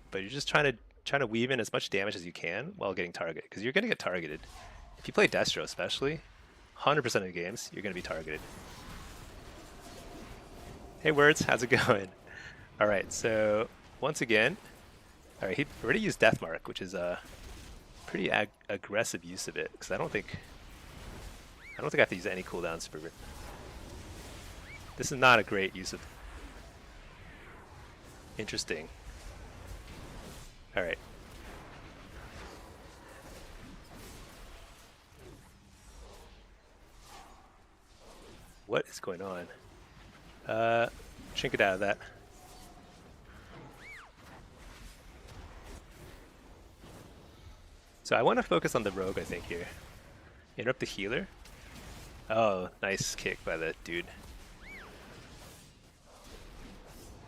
but you're just trying to weave in as much damage as you can while getting targeted because you're going to get targeted. If you play Destro, especially, 100% of the games you're going to be targeted. Hey, Words, how's it going? All right, so once again, all right, he already used Death Mark, which is a pretty aggressive use of it because I don't think I have to use any cooldowns for it. This is not a great use of. Interesting. All right. What is going on? Trinket out of that. So I want to focus on the rogue, I think, here. Interrupt the healer. Oh, nice kick by the dude.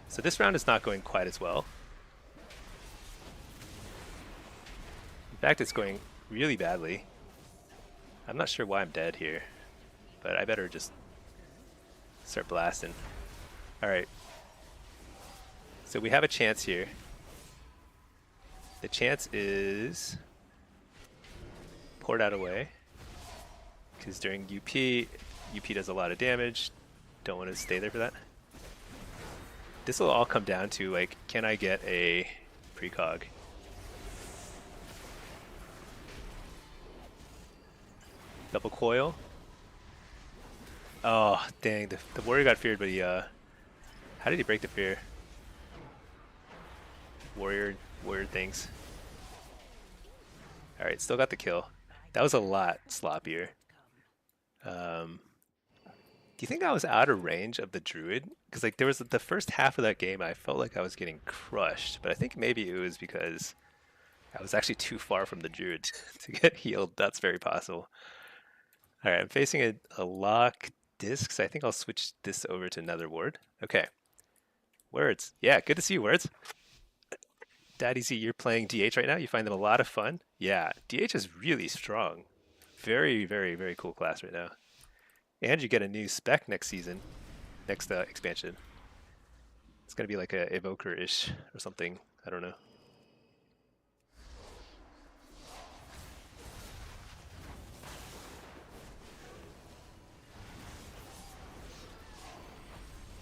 So this round is not going quite as well. In fact, it's going really badly. I'm not sure why I'm dead here, but I better just start blasting. All right. So we have a chance here. The chance is poured out away because during UP does a lot of damage. Don't want to stay there for that. This will all come down to like, can I get a precog? Double coil. Oh dang! The warrior got feared, but he how did he break the fear? Warrior things. All right, still got the kill. That was a lot sloppier. Do you think I was out of range of the druid? Because like there was the first half of that game, I felt like I was getting crushed, but I think maybe it was because I was actually too far from the druid to get healed. That's very possible. All right, I'm facing a lock disc, so I think I'll switch this over to another ward. Okay. Words. Yeah, good to see you, Words. Daddy Z, you're playing DH right now? You find them a lot of fun? Yeah, DH is really strong. Very, very, very cool class right now. And you get a new spec next season, next expansion. It's going to be like a evoker-ish or something. I don't know.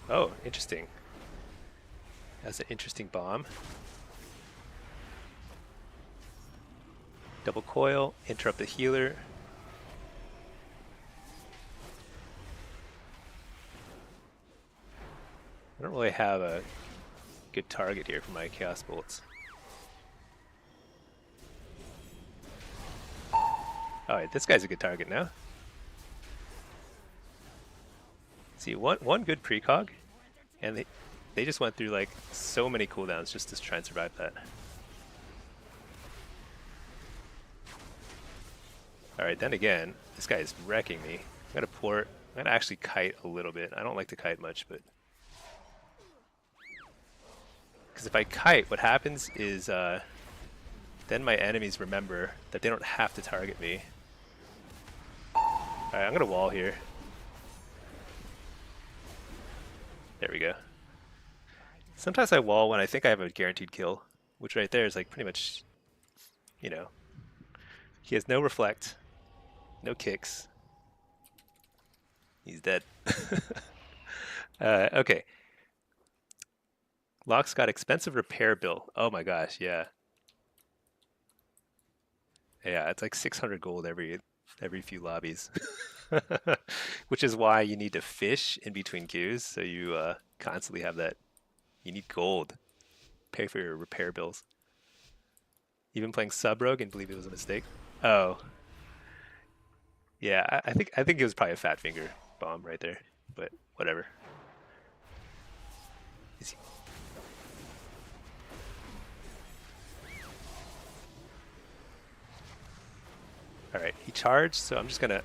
Oh, interesting. That's an interesting bomb. Double coil, interrupt the healer. I don't really have a good target here for my Chaos Bolts. Alright, this guy's a good target now. See, one good precog, and they just went through like so many cooldowns just to try and survive that. Alright, then again, this guy is wrecking me. I'm gonna port. I'm gonna actually kite a little bit. I don't like to kite much, but because if I kite, what happens is then my enemies remember that they don't have to target me. Alright, I'm gonna wall here. There we go. Sometimes I wall when I think I have a guaranteed kill, which right there is like pretty much, you know, he has no reflect, no kicks. He's dead. Okay. Lock's got expensive repair bill. Oh my gosh, yeah. Yeah, it's like 600 gold every few lobbies. Which is why you need to fish in between queues, so you constantly have that. You need gold. Pay for your repair bills. Even playing sub rogue and believe it was a mistake. Oh. Yeah, I think it was probably a fat finger bomb right there. but whatever. Is he... Alright, he charged, so I'm just gonna...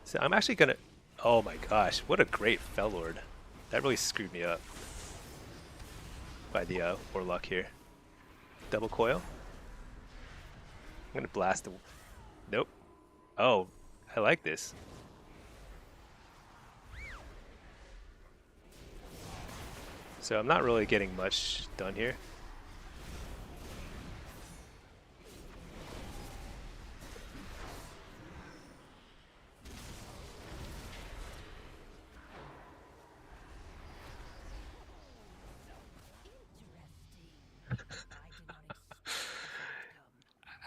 So I'm actually gonna... Oh my gosh, what a great Fellord. That really screwed me up by the Warlock here. Double coil. I'm gonna blast the... Nope. Oh, I like this. So I'm not really getting much done here.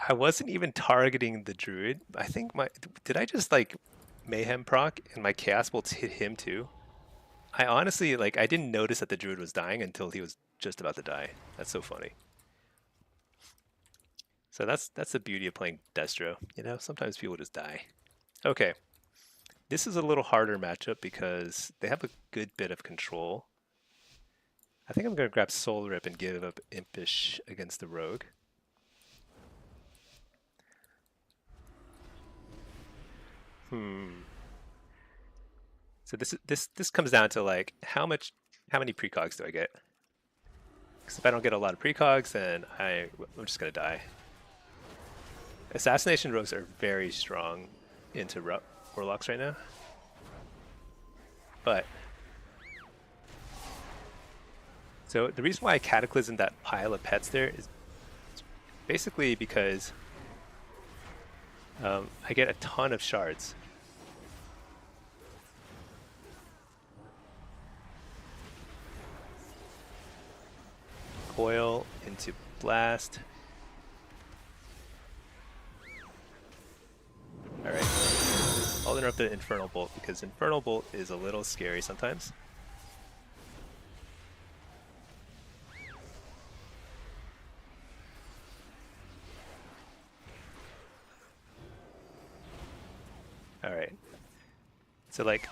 I wasn't even targeting the druid. I think my... Did I just like mayhem proc and my chaos bolts hit him too? I honestly, like, I didn't notice that the druid was dying until he was just about to die. That's so funny. So that's the beauty of playing Destro. You know, sometimes people just die. Okay. This is a little harder matchup because they have a good bit of control. I think I'm going to grab Soul Rip and give up Impish against the Rogue. So this comes down to like how many precogs do I get? Because if I don't get a lot of precogs, then I'm just gonna die. Assassination rogues are very strong into warlocks right now, but so the reason why I cataclysm that pile of pets there is basically because I get a ton of shards. Coil into blast. Alright. I'll interrupt the Infernal Bolt because Infernal Bolt is a little scary sometimes. Alright. So like,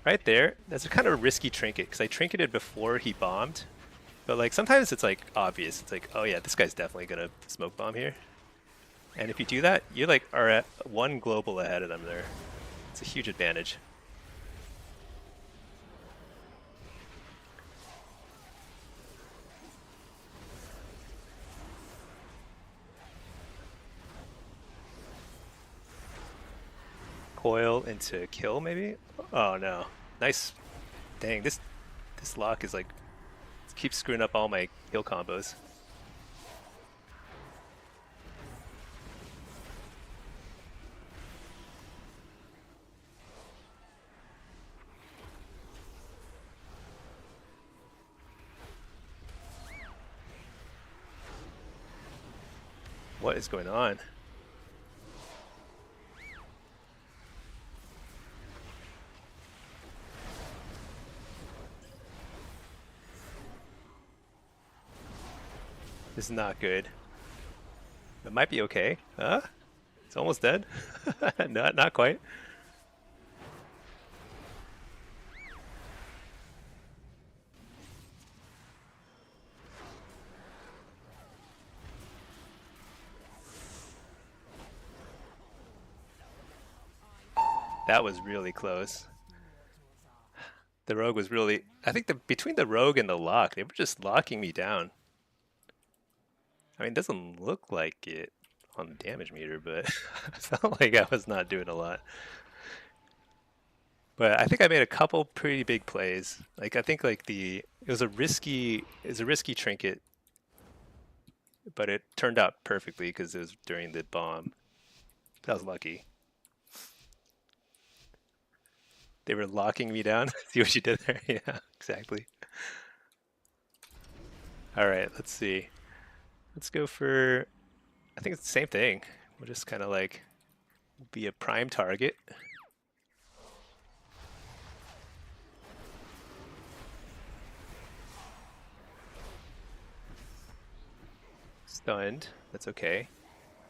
right there, that's a kind of a risky trinket because I trinketed before he bombed. But like sometimes it's like obvious. It's like, oh yeah, this guy's definitely gonna smoke bomb here. And if you do that, you like are at one global ahead of them there. It's a huge advantage. Coil into kill maybe? Oh no. Nice. Dang, this lock is like keeps screwing up all my kill combos. What is going on? This is not good. It might be okay. Huh? It's almost dead. Not quite. That was really close. The rogue was really... I think between the rogue and the lock, they were just locking me down. I mean, it doesn't look like it on the damage meter, but it felt like I was not doing a lot. But I think I made a couple pretty big plays. Like I think like it was a risky trinket, but it turned out perfectly because it was during the bomb. That was lucky. They were locking me down. See what you did there? Yeah, exactly. All right, let's see. Let's go for, I think it's the same thing. We'll just kind of like be a prime target. Stunned. That's okay.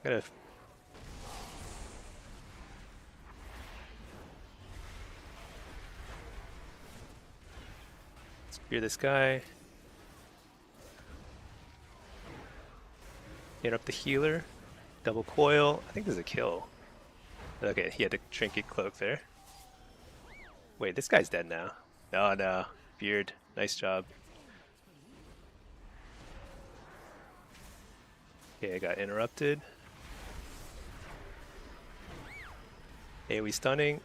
I'm gonna... Spear this guy. Interrupt the healer. Double coil. I think this is a kill. Okay, he had a trinket cloak there. Wait, this guy's dead now. Oh no. Beard. Nice job. Okay, I got interrupted. AoE stunning.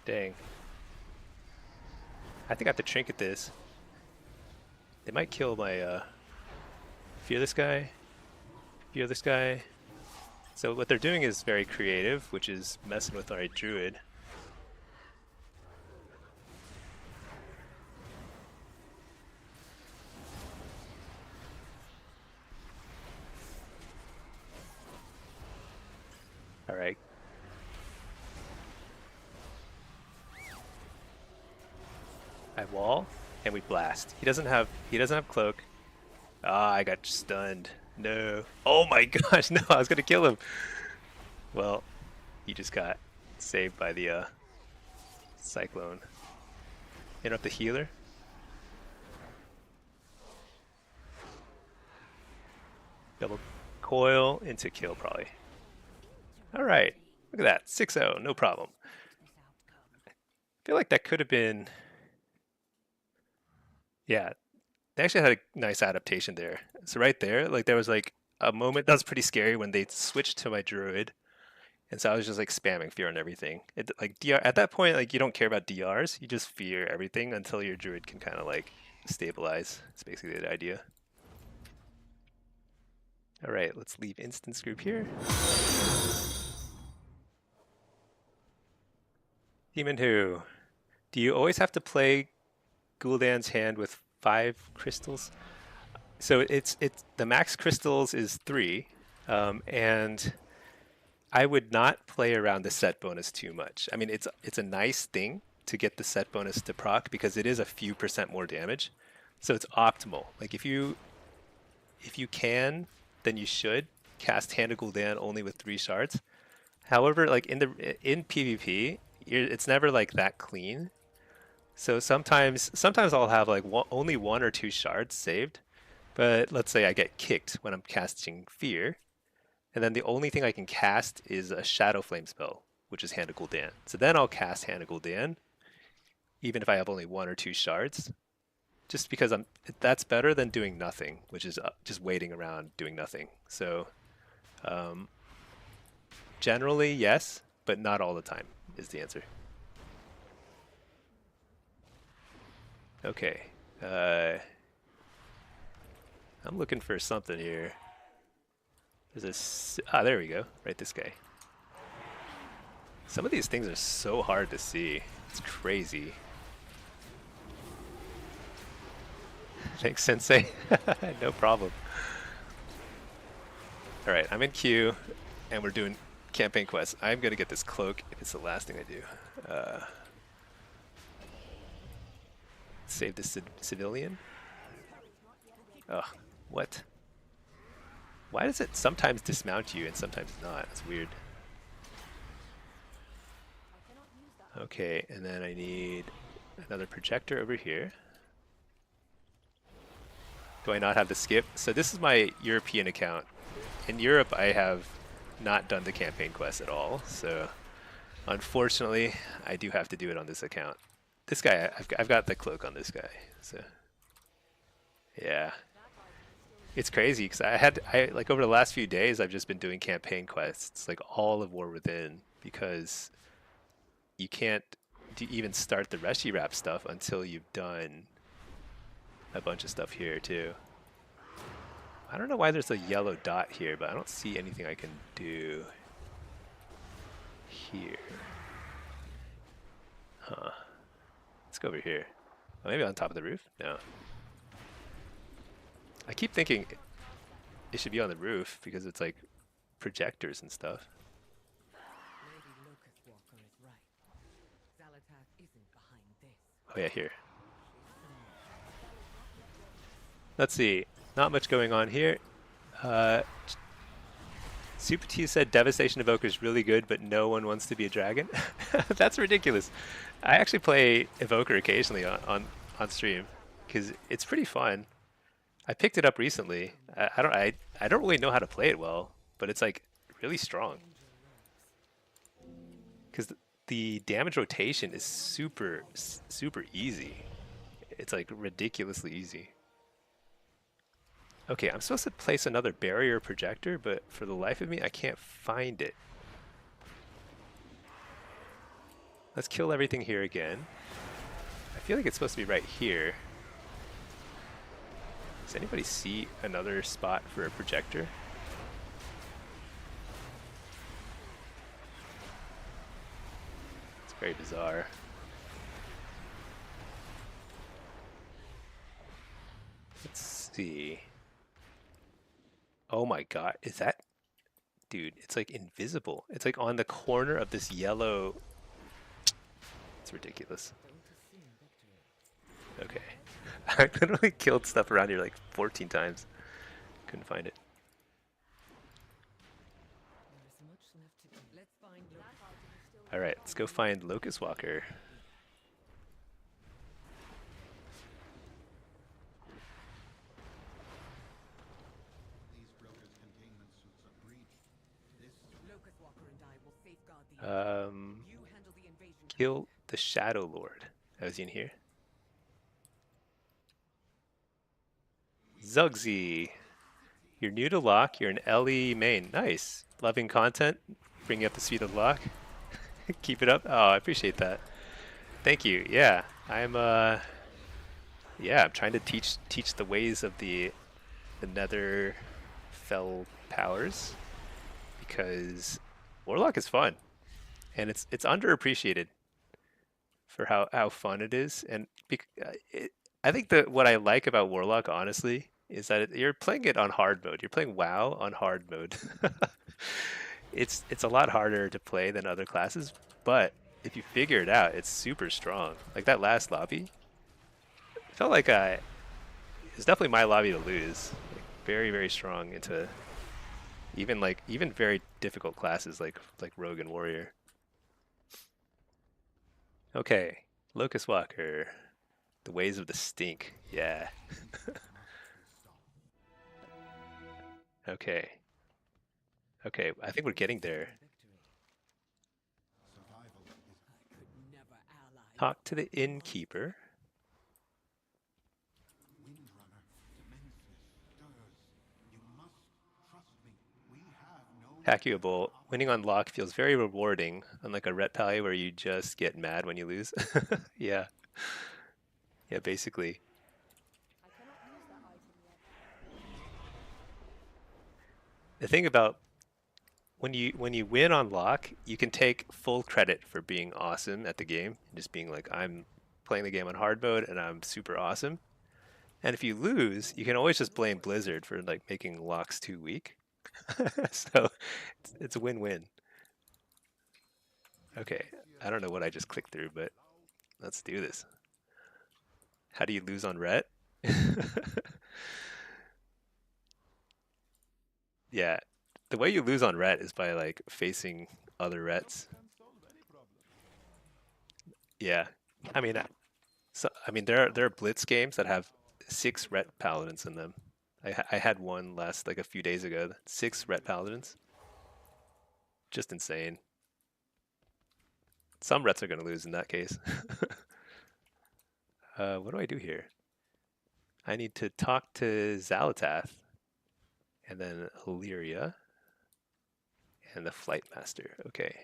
Dang. I think I have to trinket this. They might kill my fear this guy. Fear this guy. So what they're doing is very creative, which is messing with our druid. Alright. I wall and we blast. He doesn't have cloak. Ah, I got stunned. No. Oh my gosh, no, I was gonna kill him. Well, he just got saved by the cyclone. Interrupt the healer. Double coil into kill probably. Alright. Look at that. 6-0, no problem. I feel like that could have been. Yeah, they actually had a nice adaptation there. So right there, like there was like a moment that was pretty scary when they switched to my druid, and so I was just like spamming fear on everything. It, like DR at that point, like you don't care about DRs, you just fear everything until your druid can kind of like stabilize. It's basically the idea. All right, let's leave instance group here. Demon Who, do you always have to play Gul'dan's hand with 5 crystals? So it's the max crystals is 3, and I would not play around the set bonus too much. I mean, it's a nice thing to get the set bonus to proc because it is a few percent more damage, so it's optimal. Like if you can, then you should cast Hand of Gul'dan only with 3 shards. However, like in PvP, it's never like that clean. So sometimes I'll have like only 1 or 2 shards saved, but let's say I get kicked when I'm casting Fear, and then the only thing I can cast is a Shadow Flame spell, which is Hand of Gul'dan. So then I'll cast Hand of Gul'dan, even if I have only 1 or 2 shards, just because that's better than doing nothing, which is just waiting around doing nothing. So generally yes, but not all the time is the answer. Okay. I'm looking for something here. There's a... there we go. Right, this guy. Some of these things are so hard to see. It's crazy. Thanks, Sensei. No problem. Alright, I'm in queue, and we're doing campaign quests. I'm going to get this cloak if it's the last thing I do. Save the civilian? Ugh, what? Why does it sometimes dismount you and sometimes not? It's weird. Okay, and then I need another projector over here. Do I not have the skip? So this is my European account. In Europe, I have not done the campaign quest at all, so unfortunately, I do have to do it on this account. This guy, I've got the cloak on this guy, so yeah. It's crazy because I like over the last few days I've just been doing campaign quests like all of War Within because you can't even start the Reshi Wrap stuff until you've done a bunch of stuff here too. I don't know why there's a yellow dot here, but I don't see anything I can do here. Huh. Let's go over here. Oh, maybe on top of the roof? No. I keep thinking it should be on the roof because it's like projectors and stuff. Oh yeah, here. Let's see. Not much going on here. Super T said Devastation Evoker is really good, but no one wants to be a dragon. That's ridiculous. I actually play Evoker occasionally on stream because it's pretty fun. I picked it up recently. I don't really know how to play it well, but it's like really strong because the damage rotation is super easy. It's like ridiculously easy. Okay, I'm supposed to place another barrier projector, but for the life of me, I can't find it. Let's kill everything here again. I feel like it's supposed to be right here. Does anybody see another spot for a projector? It's very bizarre. Let's see. Oh my god, is that... Dude, it's like invisible. It's like on the corner of this yellow... It's ridiculous. Okay. I literally killed stuff around here like 14 times. Couldn't find it. Alright, let's go find Locust Walker. These brokers' containment suits are breached. This Locust Walker and I will safeguard the You handle the invasion. Kill the Shadow Lord. Oh, is he in here? Zugsy. You're new to Lock. You're an LE main. Nice. Loving content. Bring you up to speed of Lock. Keep it up. Oh, I appreciate that. Thank you. Yeah, I'm trying to teach the ways of the Nether Fell powers because Warlock is fun and it's underappreciated for how fun it is. And I think that what I like about Warlock, honestly, is that you're playing it on hard mode. You're playing WoW on hard mode. It's a lot harder to play than other classes, but if you figure it out, it's super strong. Like that last lobby, it felt like it's definitely my lobby to lose. Like very strong into even very difficult classes like Rogue and Warrior. Okay, Locust Walker, the ways of the stink. Yeah. Okay. Okay, I think we're getting there. survival is Talk to the innkeeper. Windrunner. Demences stirs. You must trust me. We have no Hackable. Winning on Lock feels very rewarding, unlike a Ret Pally where you just get mad when you lose. Yeah. Yeah, basically. I cannot use that item yet. The thing about when you win on Lock, you can take full credit for being awesome at the game, just being like, I'm playing the game on hard mode and I'm super awesome. And if you lose, you can always just blame Blizzard for like making Locks too weak. So it's a win-win. Okay, I don't know what I just clicked through, but let's do this. How do you lose on Ret? Yeah, the way you lose on Ret is by like facing other Rets. Yeah, I mean, there are Blitz games that have 6 Ret Paladins in them. I had one last like a few days ago. 6 Ret Paladins, just insane. Some Rets are gonna lose in that case. What do I do here? I need to talk to Zalatath, and then Illyria, and the Flight Master. Okay.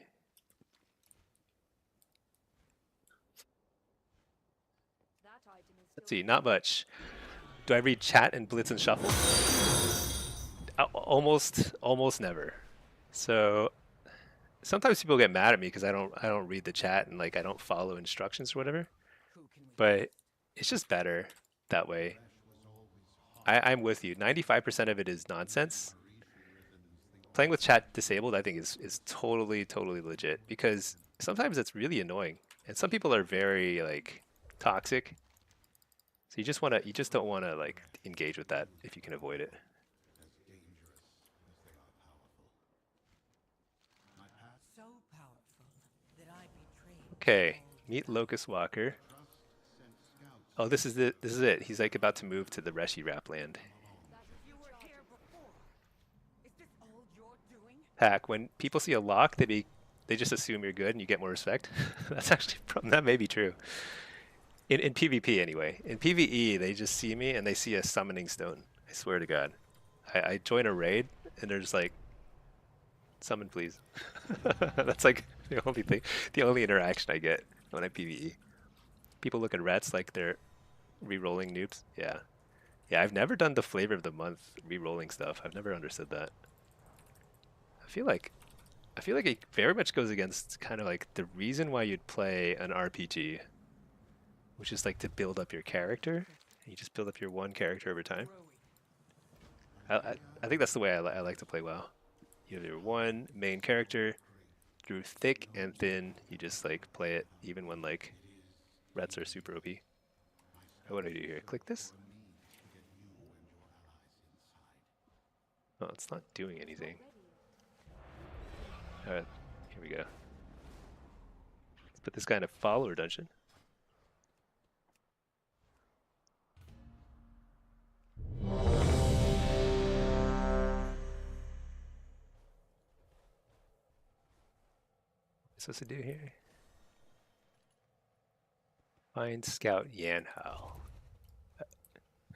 That item is Let's see, not much. Do I read chat and Blitz and Shuffle? Almost never. So sometimes people get mad at me because I don't read the chat and like I don't follow instructions or whatever. But it's just better that way. I'm with you. 95% of it is nonsense. Playing with chat disabled, I think is totally legit because sometimes it's really annoying, and some people are very like toxic. So you just don't wanna like engage with that if you can avoid it. as dangerous as they are powerful. Okay, meet Locust Walker. Oh, this is it. This is it. He's like about to move to the Reshi Rap land. You were here before. Is this all you're doing? Hack. When people see a lock, they just assume you're good and you get more respect. That's actually that may be true. In PvP anyway. In PvE, they just see me and they see a summoning stone. I swear to God. I join a raid and they're just like, summon please. That's like the only thing, the only interaction I get when I PvE. People look at rats like they're re-rolling noobs. Yeah. Yeah, I've never done the flavor of the month re-rolling stuff. I've never understood that. I feel like it very much goes against kind of like the reason why you'd play an RPG, which is like to build up your character. You just build up your one character over time. I think that's the way I like to play WoW. You have your one main character through thick and thin. You just like play it even when like rats are super OP. What do I do here? Click this? Oh, it's not doing anything. Alright, here we go. Let's put this guy in a follower dungeon. What's supposed to do here? Find Scout Yanhao.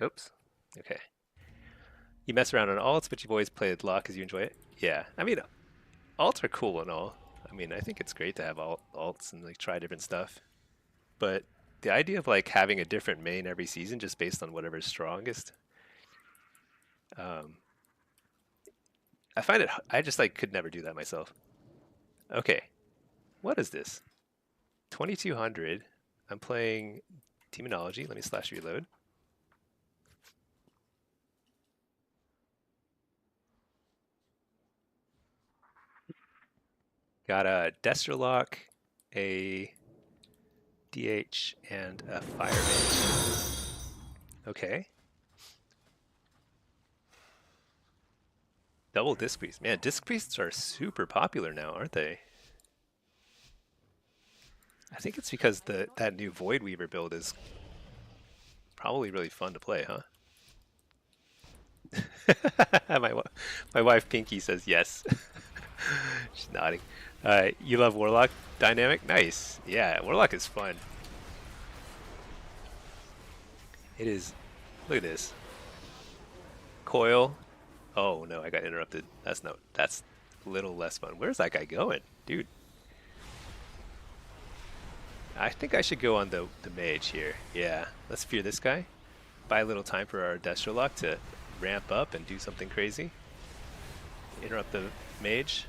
Oops. Okay. You mess around on alts, but you've always played lock because you enjoy it? Yeah. I mean, alts are cool and all. I mean, I think it's great to have alts and like try different stuff. But the idea of like having a different main every season just based on whatever's strongest, I find it. I just like could never do that myself. Okay, what is this? 2200. I'm playing demonology. Let me slash reload. Got a Desterlock, a DH, and a Fire Mage. Okay. Double Disc Priests. Man, Disc Priests are super popular now, aren't they? I think it's because that new Void Weaver build is probably really fun to play, huh? my wife Pinky says yes. She's nodding. You love Warlock dynamic? Nice. Yeah, Warlock is fun. It is. Look at this. Coil. Oh no, I got interrupted. That's a little less fun. Where's that guy going? Dude. I think I should go on the mage here. Yeah, let's fear this guy. Buy a little time for our Destrolock to ramp up and do something crazy. Interrupt the mage.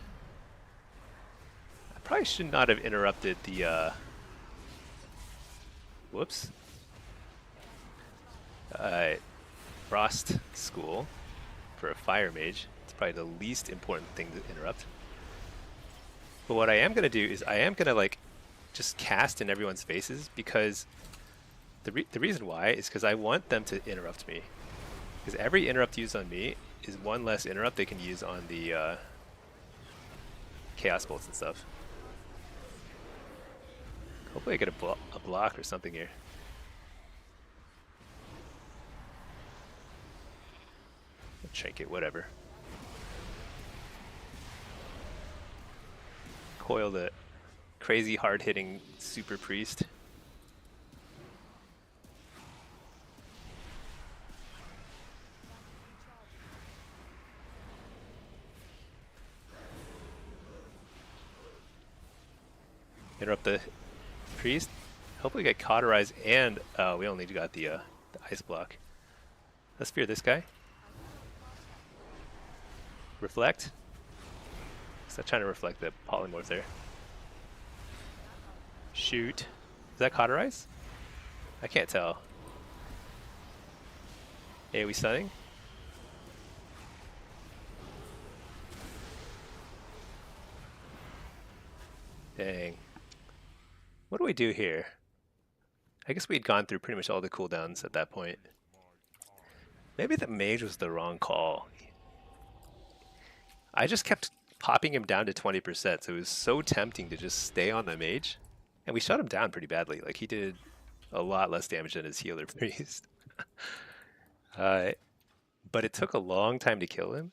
I probably should not have interrupted the whoops. Frost School for a fire mage. It's probably the least important thing to interrupt. But what I am gonna do is I am gonna like just cast in everyone's faces, because the reason why is because I want them to interrupt me. Because every interrupt used on me is one less interrupt they can use on the Chaos Bolts and stuff. Hopefully I get a block or something here. Trinket, whatever. Coil the crazy hard-hitting super priest. Interrupt the priest. Hopefully get cauterized, and we only got the ice block. Let's fear this guy. Reflect. Is that trying to reflect the polymorph there? Shoot. Is that cauterize? I can't tell. Hey, are we stunning? Dang. What do we do here? I guess we'd gone through pretty much all the cooldowns at that point. Maybe the mage was the wrong call. I just kept popping him down to 20%, so it was so tempting to just stay on the mage. And we shot him down pretty badly. Like, he did a lot less damage than his healer priest. Uh, but it took a long time to kill him.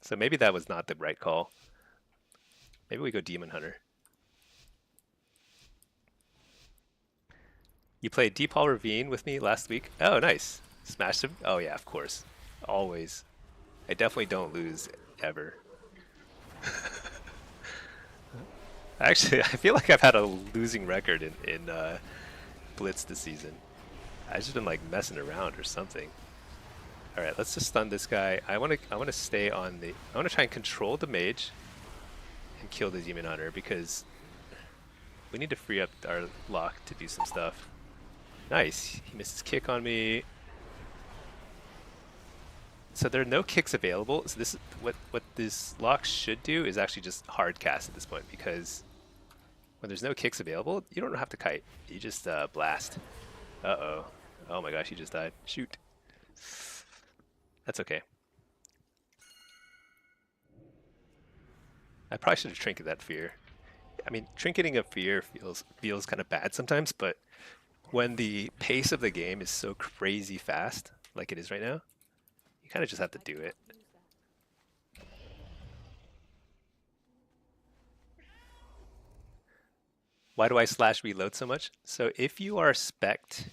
So maybe that was not the right call. Maybe we go Demon Hunter. You played Deep Hall Ravine with me last week. Oh, nice. Smashed him? Oh, yeah, of course. Always. I definitely don't lose, ever. Actually, I feel like I've had a losing record in Blitz this season. I've just been like messing around or something. All right, let's just stun this guy. I want to stay on the. I want to try and control the mage and kill the demon hunter because we need to free up our lock to do some stuff. Nice. He missed his kick on me. So there are no kicks available. So this what this lock should do is actually just hard cast at this point because when there's no kicks available, you don't have to kite. You just blast. Uh-oh. Oh my gosh, he just died. Shoot. That's okay. I probably should have trinketed that fear. I mean, trinketing a fear feels kind of bad sometimes, but when the pace of the game is so crazy fast, like it is right now, you kind of just have to do it. Why do I slash reload so much? So if you are spec'd,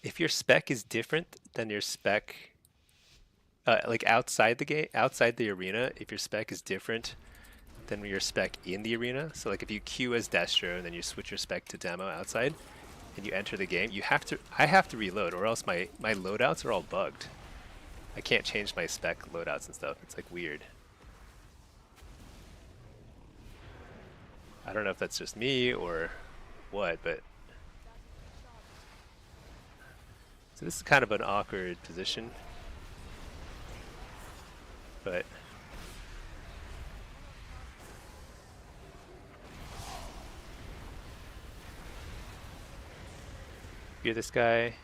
if your spec is different than your spec, like outside the game, outside the arena, if your spec is different than your spec in the arena, so like if you queue as Destro and then you switch your spec to demo outside, and you enter the game, I have to reload, or else my loadouts are all bugged. I can't change my spec loadouts and stuff. It's like weird. I don't know if that's just me or what, but so this is kind of an awkward position, but fear this guy.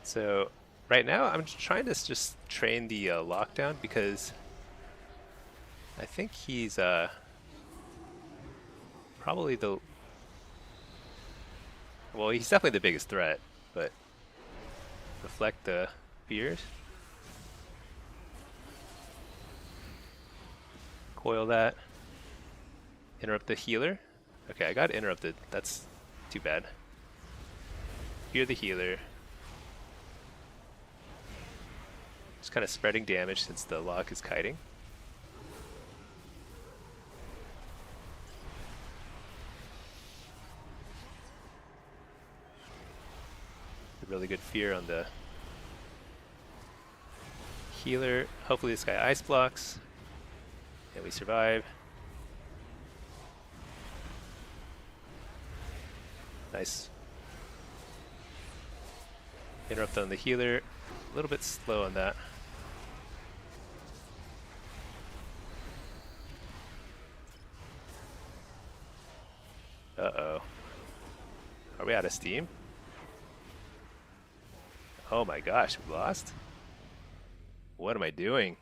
So right now I'm trying to just train the lockdown because I think he's probably the, well, he's definitely the biggest threat, but reflect the fears. Coil that. Interrupt the healer. Okay, I got interrupted. That's too bad. Fear the healer. Just kind of spreading damage since the lock is kiting. Really good fear on the healer. Hopefully this guy ice blocks and we survive. Nice. Interrupt on the healer. A little bit slow on that. Uh-oh. Are we out of steam? Oh my gosh, we lost? What am I doing?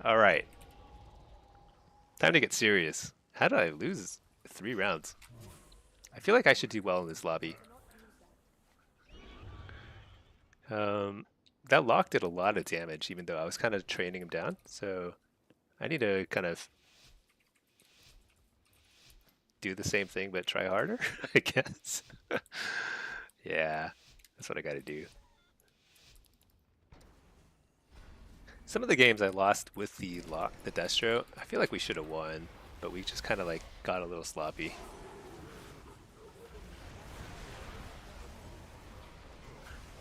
All right. Time to get serious. How did I lose 3 rounds? I feel like I should do well in this lobby. That lock did a lot of damage, even though I was kind of training him down. So I need to kind of do the same thing, but try harder, I guess. Yeah, that's what I got to do. Some of the games I lost with the lock, the Destro, I feel like we should have won, but we just kind of like got a little sloppy.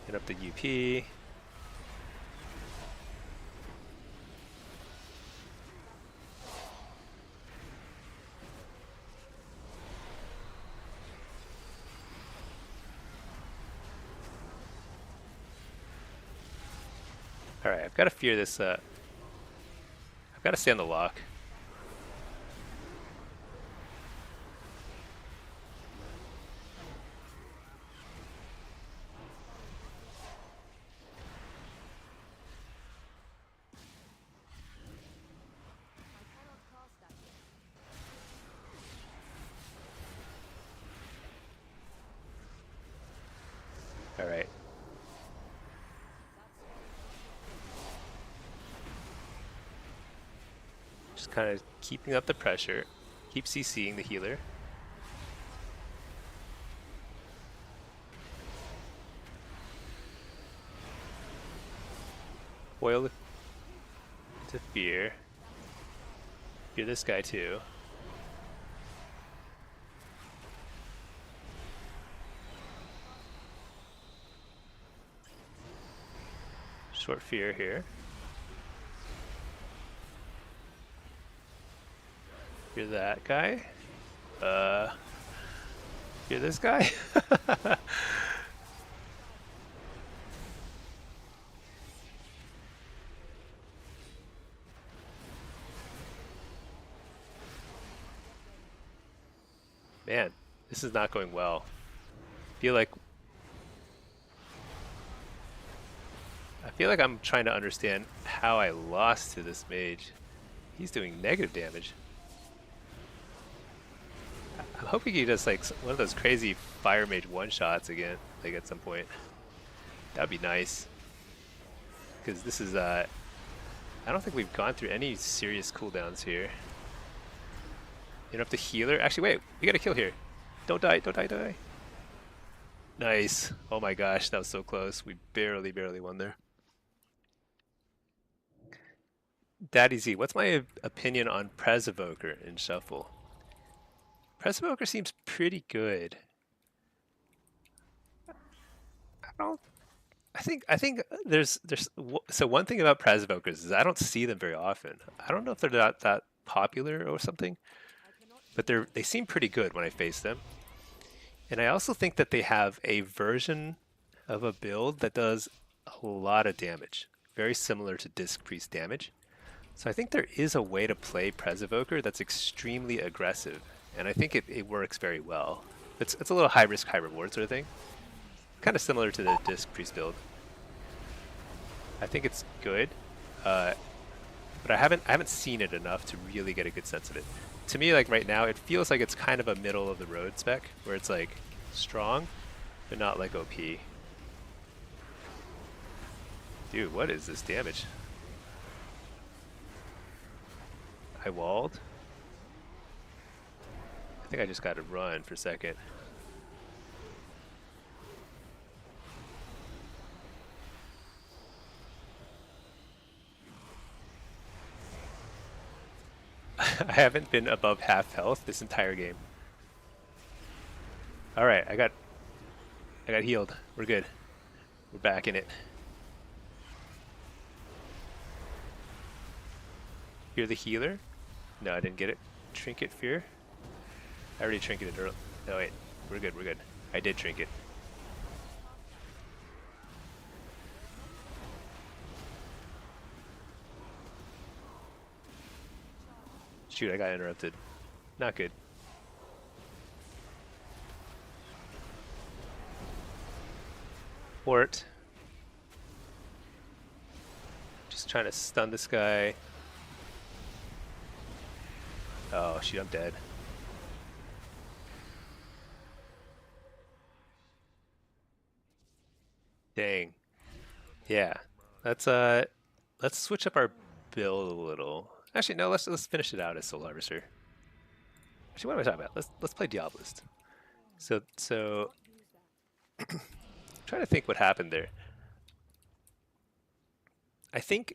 Hit up the UP. All right, I've got to fear this. I've got to stay on the lock. I cannot cast that yet. All right. Just kind of keeping up the pressure. Keep CCing the healer. Foil to fear. Fear this guy too. Short fear here. Fear that guy. Fear this guy. Man, this is not going well. I feel like I'm trying to understand how I lost to this mage. He's doing negative damage. I'm hoping he does like one of those crazy fire mage one-shots again, like at some point. That'd be nice. Because this is, I don't think we've gone through any serious cooldowns here. You know, if the healer, actually wait, we got a kill here. Don't die, don't die, don't die. Nice. Oh my gosh, that was so close. We barely won there. Daddy Z, what's my opinion on Prez Evoker in Shuffle? Prez Evoker seems pretty good. I think so one thing about Prez Evokers is I don't see them very often. I don't know if they're not that popular or something, but they seem pretty good when I face them. And I also think that they have a version of a build that does a lot of damage, very similar to Disc Priest damage. So I think there is a way to play Prez Evoker that's extremely aggressive, and I think it works very well. It's a little high risk, high reward sort of thing. Kind of similar to the Disc Priest build. I think it's good, but I haven't seen it enough to really get a good sense of it. To me, like right now, it feels like it's kind of a middle of the road spec, where it's like strong, but not like OP. Dude, what is this damage? I walled. I think I just got to run for a second. I haven't been above half health this entire game. All right, I got healed. We're good. We're back in it. Fear the healer? No, I didn't get it. Trinket fear? I already trinketed early. No, wait. We're good, we're good. I did trinket. Shoot, I got interrupted. Not good. Fort. Just trying to stun this guy. Oh, shoot, I'm dead. Dang. Yeah. Let's switch up our build a little. Actually, no, let's finish it out as Soul Harvester. Actually, what am I talking about? Let's play Diabolist. So trying to think what happened there. I think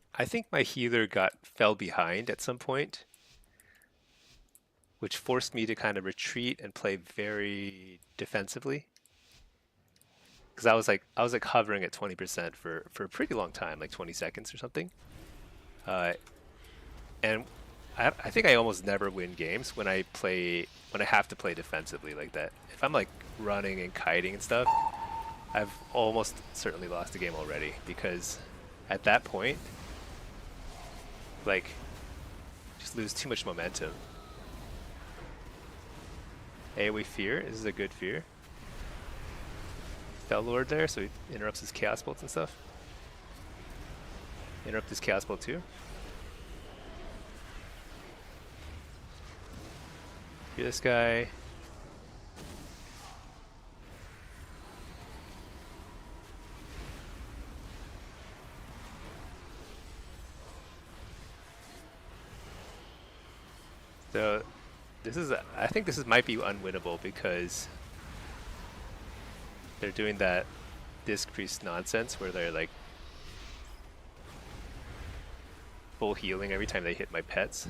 my healer fell behind at some point, which forced me to kind of retreat and play very defensively. Because I was like hovering at 20% for a pretty long time, like 20 seconds or something. And I think I almost never win games when I have to play defensively like that. If I'm like running and kiting and stuff, I've almost certainly lost a game already because at that point, like, just lose too much momentum. AoE fear, this is a good fear. Fell Lord there, so he interrupts his Chaos Bolts and stuff. Interrupt his Chaos Bolt too. Fear this guy. So this is, I think this might be unwinnable because they're doing that disc priest nonsense where they're like full healing every time they hit my pets.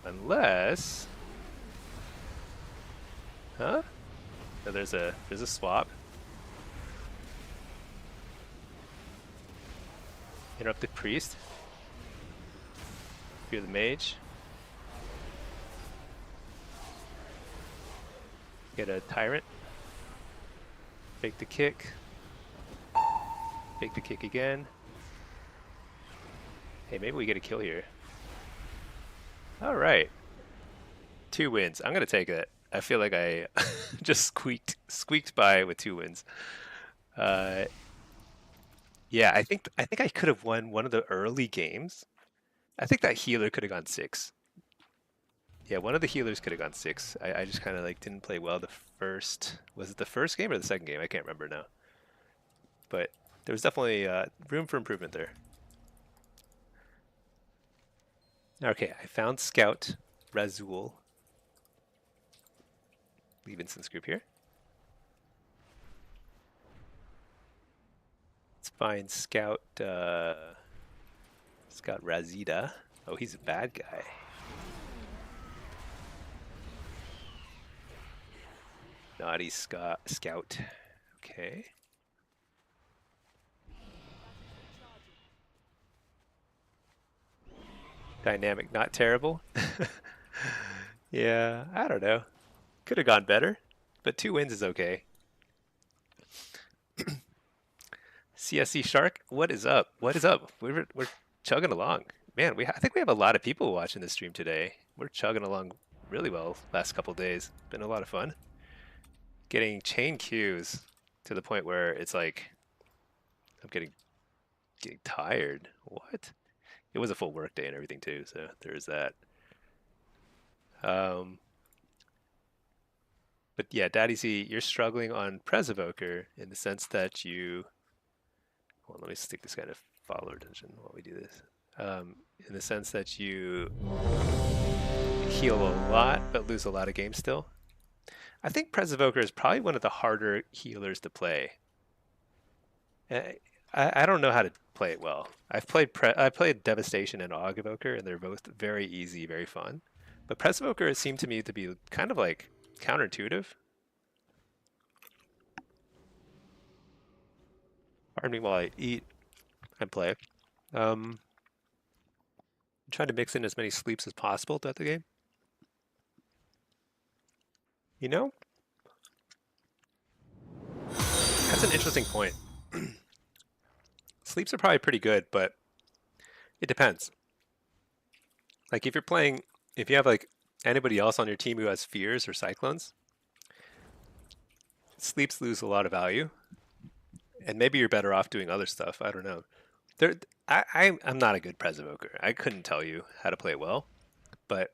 Unless, huh? No, there's a swap. Interrupt the priest. Fear the mage. Get a tyrant. Fake the kick. Fake the kick again. Hey, maybe we get a kill here. All right. 2 wins. I'm gonna take it. I feel like I just squeaked by with 2 wins. Yeah, I think I could have won one of the early games. I think that healer could have gone 6. Yeah, one of the healers could have gone 6. I just kind of like didn't play well the first. Was it the first game or the second game? I can't remember now. But there was definitely room for improvement there. Okay, I found Scout Razul. Leave instance group here. Let's find Scout Scout Razida. Oh, he's a bad guy. Naughty Scout. Okay. Dynamic, not terrible. Yeah, I don't know. Could have gone better, but 2 wins is okay. CSC Shark, what is up? What is up? We're chugging along. Man, I think we have a lot of people watching this stream today. We're chugging along really well last couple days. Been a lot of fun. Getting chain queues to the point where it's like I'm getting tired. What? It was a full work day and everything too, so there's that. But yeah, Daddy Z, you're struggling on Pres Evoker in the sense that you. Well, let me stick this guy to follower attention while we do this. In the sense that you heal a lot but lose a lot of games still. I think Pres Evoker is probably one of the harder healers to play. I don't know how to play it well. I played Devastation and Aug Evoker, and they're both very easy, very fun. But Pres Evoker seemed to me to be kind of like counterintuitive. Pardon me while I eat and play. I'm trying to mix in as many sleeps as possible throughout the game. You know? That's an interesting point. Sleeps are probably pretty good, but it depends. Like if you have like anybody else on your team who has fears or cyclones, sleeps lose a lot of value. And maybe you're better off doing other stuff. I don't know. I'm not a good Pres Evoker. I couldn't tell you how to play it well, but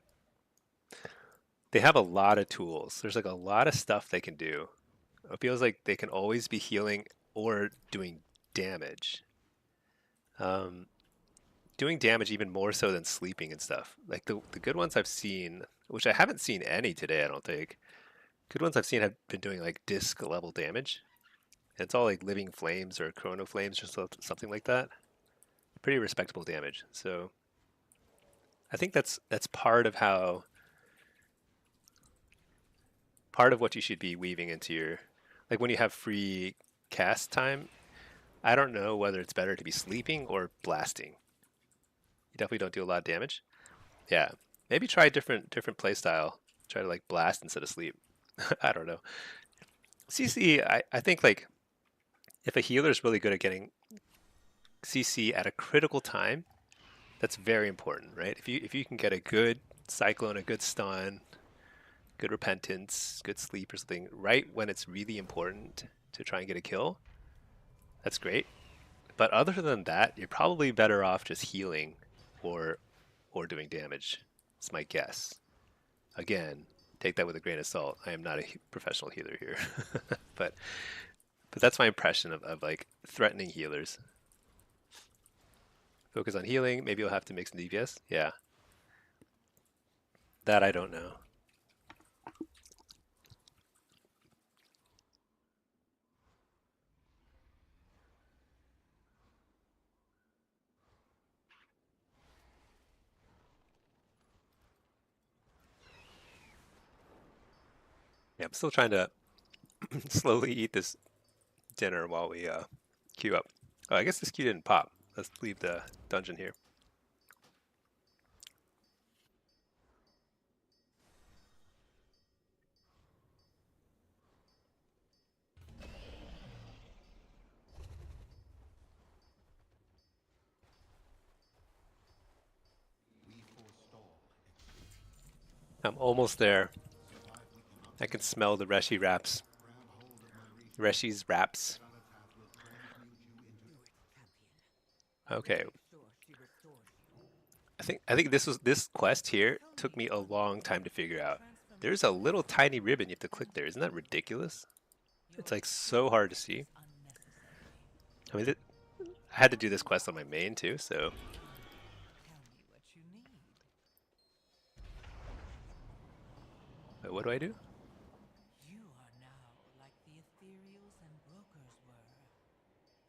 they have a lot of tools. There's like a lot of stuff they can do. It feels like they can always be healing or doing damage. Doing damage even more so than sleeping and stuff. Like the good ones I've seen, which I haven't seen any today, I don't think. Good ones I've seen have been doing like disc level damage. And it's all like living flames or chrono flames or something like that. Pretty respectable damage. So I think that's part of what you should be weaving into your, like when you have free cast time. I don't know whether it's better to be sleeping or blasting. You definitely don't do a lot of damage. Yeah, maybe try a different play style. Try to like blast instead of sleep. I don't know. CC, I think like if a healer is really good at getting CC at a critical time, that's very important, right? If you can get a good cyclone, a good stun, good repentance, good sleep or something right when it's really important to try and get a kill, that's great. But other than that, you're probably better off just healing or doing damage. That's my guess. Again, take that with a grain of salt. I am not a professional healer here, but that's my impression of like threatening healers. Focus on healing. Maybe you'll have to make some DPS. Yeah, that I don't know. Yeah, I'm still trying to slowly eat this dinner while we queue up. Oh, I guess this queue didn't pop. Let's leave the dungeon here. I'm almost there. I can smell the Reshi wraps. Reshi's wraps. Okay. I think this quest here took me a long time to figure out. There's a little tiny ribbon you have to click there. Isn't that ridiculous? It's like so hard to see. I mean, I had to do this quest on my main too, so. Wait, what do I do? You are now like the ethereals and brokers were,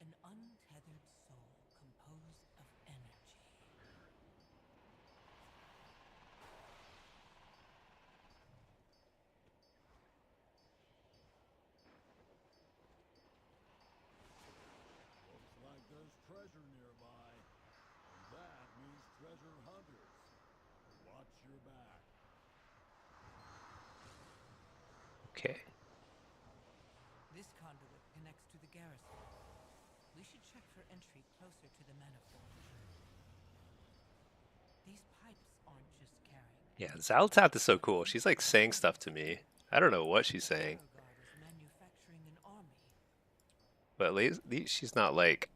an untethered soul composed of energy. Looks like there's treasure nearby. And that means treasure hunters. Watch your back. Okay. This conduit connects to the garrison. We should check for entry closer to the manifold. These pipes aren't just carrying. Yeah, Zaltat is so cool. She's like saying stuff to me. I don't know what she's saying. Guard is manufacturing an army. But at least she's not like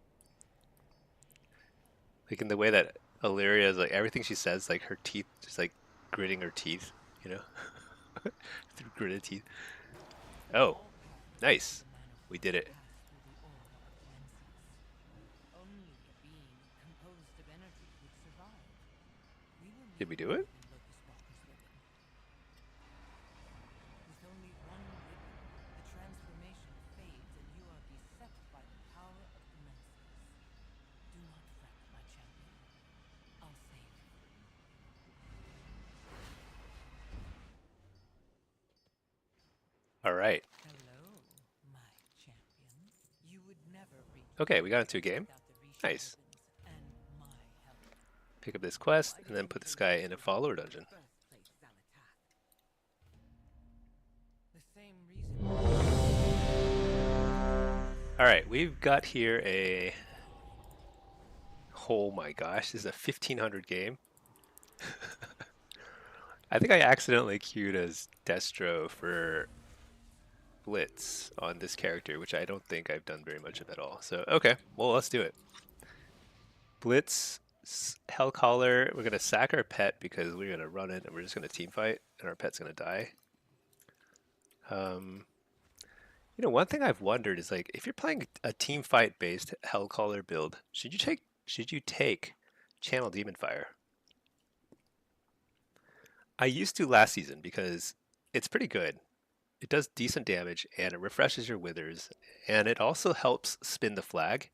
in the way that Illyria is like everything she says, like her teeth just like gritting her teeth, you know? Through gritted teeth. Oh, nice. We did it. Only a being composed of energy would survive. Did we do it? With only one ribbon, the transformation fades and you are beset by the power of the menses. Do not fret, my champion. I'll save you. All right. Hello, my champion. You would never reach. Okay, we got into a game. Without the Rishi Nice. ribbons and my help. Pick up this quest and then put this guy in a follower dungeon. Birthplace Zalatat. The same reason. All right, we've got here a. Oh my gosh, this is a 1500 game. I think I accidentally queued as Destro for Blitz on this character, which I don't think I've done very much of at all. So, okay, well, let's do it. Blitz, Hellcaller, we're going to sack our pet because we're going to run it and we're just going to team fight and our pet's going to die. You know, one thing I've wondered is like, if you're playing a team fight based Hellcaller build, should you take Channel Demon Fire? I used to last season because it's pretty good. It does decent damage and it refreshes your withers and it also helps spin the flag.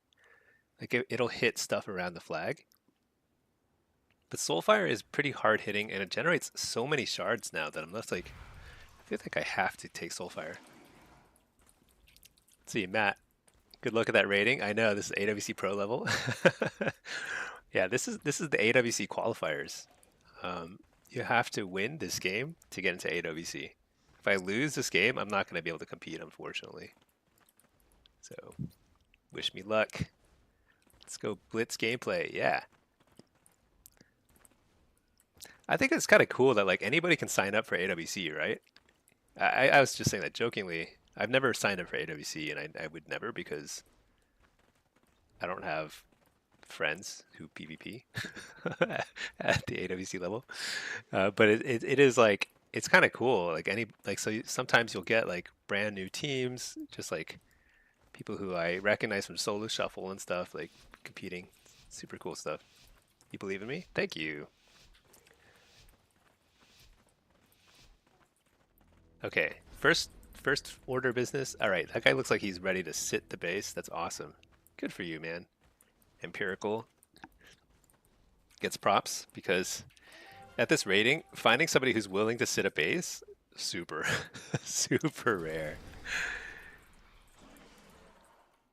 Like it'll hit stuff around the flag. But Soulfire is pretty hard hitting and it generates so many shards now that I'm just like, I feel like I have to take Soulfire. Let's see, Matt, good luck at that rating. I know this is AWC Pro level. Yeah, this is the AWC qualifiers. You have to win this game to get into AWC. If I lose this game, I'm not going to be able to compete, unfortunately. So, Wish me luck. Let's go Blitz gameplay. Yeah. I think it's kind of cool that like anybody can sign up for AWC, right? I was just saying that jokingly. I've never signed up for AWC, and I would never because I don't have friends who PvP at the AWC level. But it is like it's kind of cool. Like sometimes you'll get like brand new teams, just like people who I recognize from Solo Shuffle and stuff, like competing. Super cool stuff. You believe in me? Thank you. Okay, first order business. All right, that guy looks like he's ready to sit the base. That's awesome. Good for you, man. Empirical gets props because at this rating, finding somebody who's willing to sit a base, super, super rare.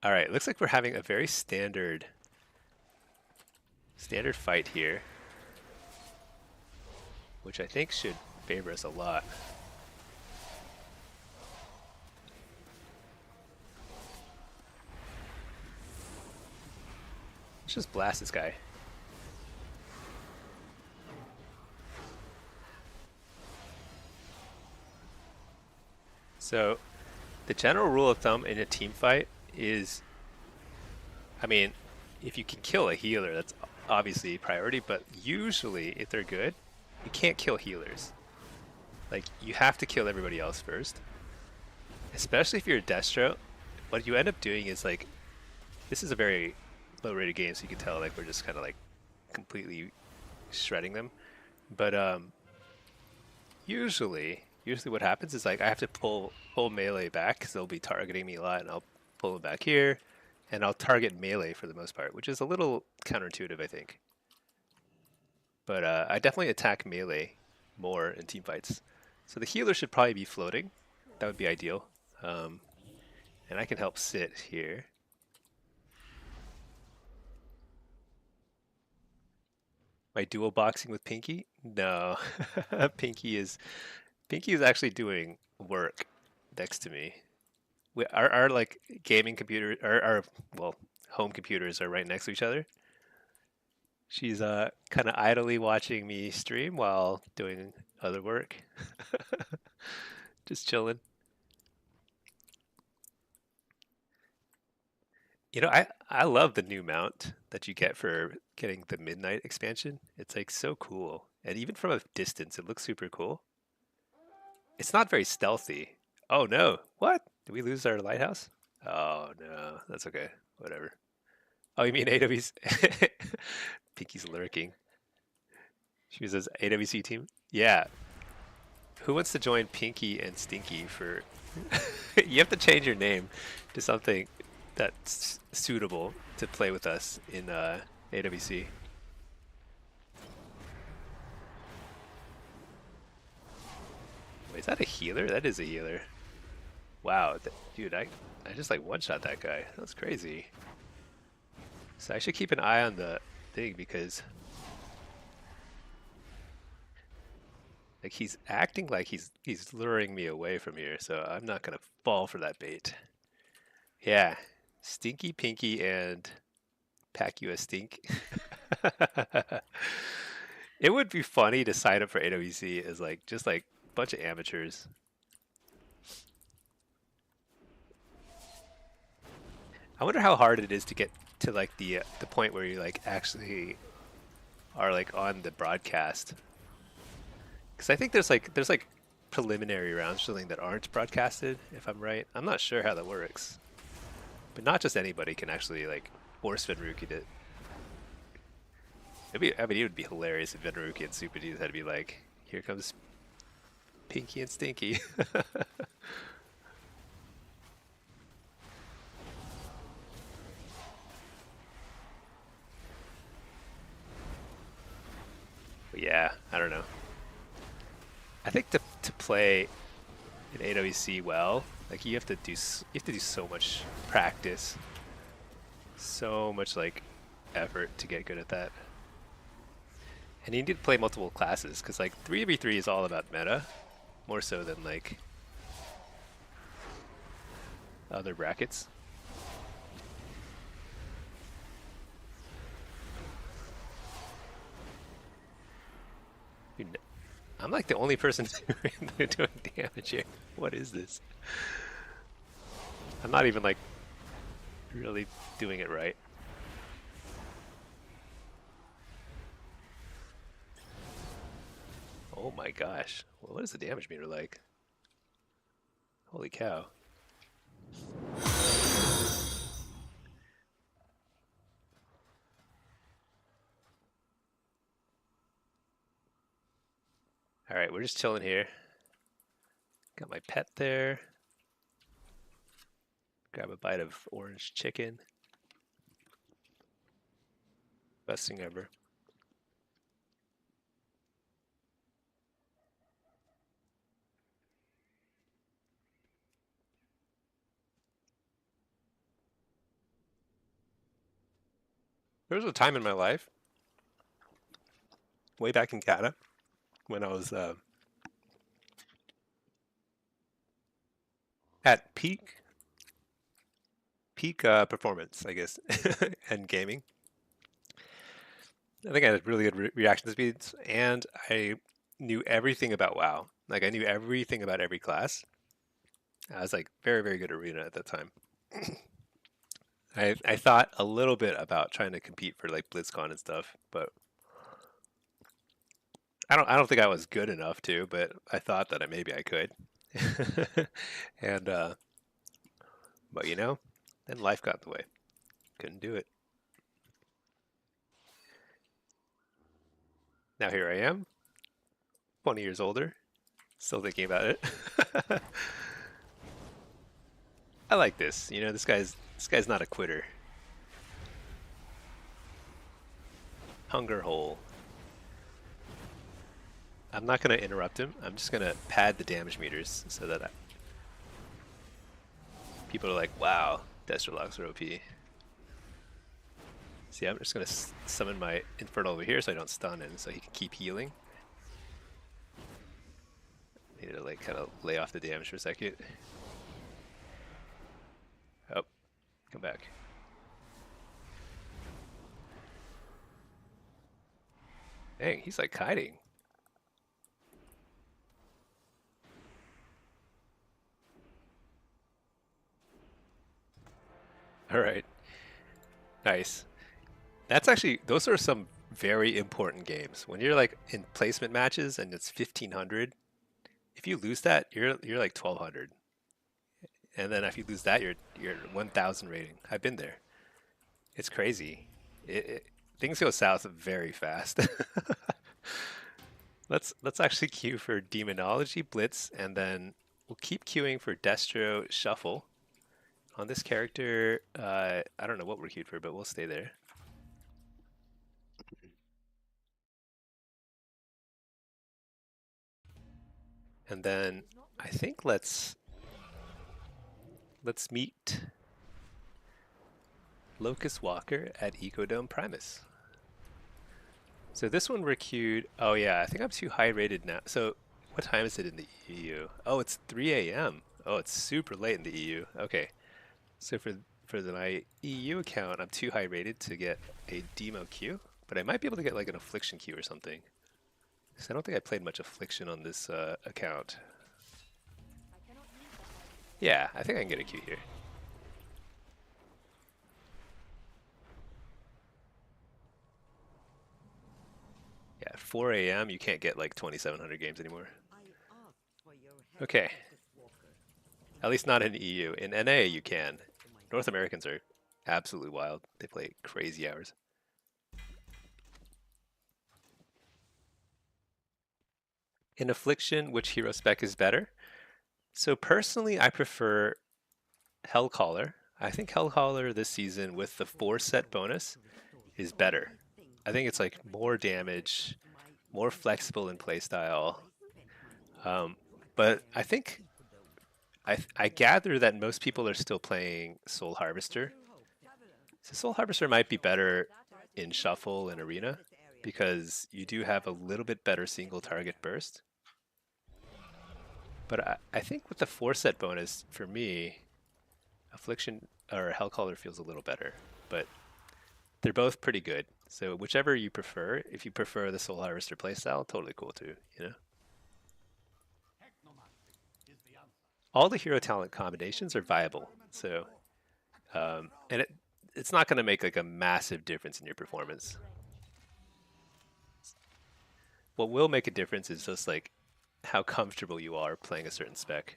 All right, looks like we're having a very standard fight here, which I think should favor us a lot. Let's just blast this guy. So, the general rule of thumb in a team fight is, I mean, if you can kill a healer, that's obviously a priority, but usually, if they're good, you can't kill healers. Like, you have to kill everybody else first. Especially if you're a Destro, what you end up doing is like, this is a very low rated game, so you can tell like we're just kind of like completely shredding them. But usually what happens is like I have to pull melee back because they'll be targeting me a lot, and I'll pull them back here, and I'll target melee for the most part, which is a little counterintuitive, I think. But I definitely attack melee more in team fights. So the healer should probably be floating. That would be ideal. And I can help sit here. My dual boxing with Pinky? No. Pinky is actually doing work next to me. Our like gaming computer, our well, home computers are right next to each other. She's kind of idly watching me stream while doing other work. Just chilling. You know, I love the new mount that you get for getting the Midnight expansion. It's like so cool. And even from a distance, it looks super cool. It's not very stealthy. Oh no. What? Did we lose our lighthouse? Oh no. That's okay. Whatever. Oh, you mean AW's? Pinky's lurking. She says AWC team? Yeah. Who wants to join Pinky and Stinky for... You have to change your name to something that's suitable to play with us in AWC. Wait, is that a healer? That is a healer. Wow, dude, I just like one-shot that guy. That's crazy. So I should keep an eye on the thing because like he's acting like he's luring me away from here, so I'm not gonna fall for that bait. Yeah, Stinky, Pinky, and pack you a stink. It would be funny to sign up for AWC as like just like a bunch of amateurs. I wonder how hard it is to get to like the point where you like actually are like on the broadcast. Because I think there's like preliminary rounds or something that aren't broadcasted, if I'm right. I'm not sure how that works. But not just anybody can actually like force Venruki to. I mean, it would be hilarious if Venruki and Super D's had to be like, here comes Pinky and Stinky. But yeah, I don't know. I think to play in AWC well, like you have to do so much practice, so much like effort to get good at that. And you need to play multiple classes because like 3v3 is all about meta, more so than like other brackets. Dude, I'm like the only person doing damage here. What is this? I'm not even like really doing it right. Oh my gosh. Well, what is the damage meter like? Holy cow. Alright, we're just chilling here. Got my pet there. Grab a bite of orange chicken. Best thing ever. There was a time in my life, way back in Canada, when I was at peak performance, I guess, and gaming. I think I had really good reaction speeds, and I knew everything about WoW. Like I knew everything about every class. I was like very, very good at arena at that time. I thought a little bit about trying to compete for like BlitzCon and stuff, but I don't think I was good enough to, but I thought that maybe I could. And but you know, then life got in the way. Couldn't do it. Now here I am, 20 years older, still thinking about it. I like this. You know, this guy's not a quitter. Hunger hole. I'm not going to interrupt him. I'm just going to pad the damage meters so that people are like, wow, Destrolocks are OP. See, I'm just going to summon my Infernal over here so I don't stun him, so he can keep healing. Need to like kind of lay off the damage for a second. Oh, come back. Dang, he's like hiding. All right, nice. That's actually, those are some very important games. When you're like in placement matches and it's 1500, if you lose that, you're like 1200. And then if you lose that, you're 1000 rating. I've been there. It's crazy. Things go south very fast. Let's actually queue for demonology blitz, and then we'll keep queuing for destro shuffle. On this character, I don't know what we're queued for, but we'll stay there. And then I think let's meet Locust Walker at Ecodome Primus. So this one we're queued. Oh yeah, I think I'm too high rated now. So what time is it in the EU? Oh, it's 3 a.m. Oh, it's super late in the EU. Okay. So for my EU account, I'm too high rated to get a demo queue, but I might be able to get like an affliction queue or something. Because I don't think I played much affliction on this account. Yeah, I think I can get a queue here. Yeah, at 4 a.m. you can't get like 2,700 games anymore. Okay. At least not in the EU. In NA you can. North Americans are absolutely wild. They play crazy hours. In Affliction, which hero spec is better? So personally, I prefer Hellcaller. I think Hellcaller this season with the 4-set bonus is better. I think it's like more damage, more flexible in playstyle. But I think I gather that most people are still playing Soul Harvester. So Soul Harvester might be better in Shuffle and Arena because you do have a little bit better single target burst. But I think with the 4-set bonus, for me, Affliction or Hellcaller feels a little better. But they're both pretty good. So whichever you prefer, if you prefer the Soul Harvester playstyle, totally cool too, you know? All the hero talent combinations are viable. So, and it's not going to make like a massive difference in your performance. What will make a difference is just like how comfortable you are playing a certain spec.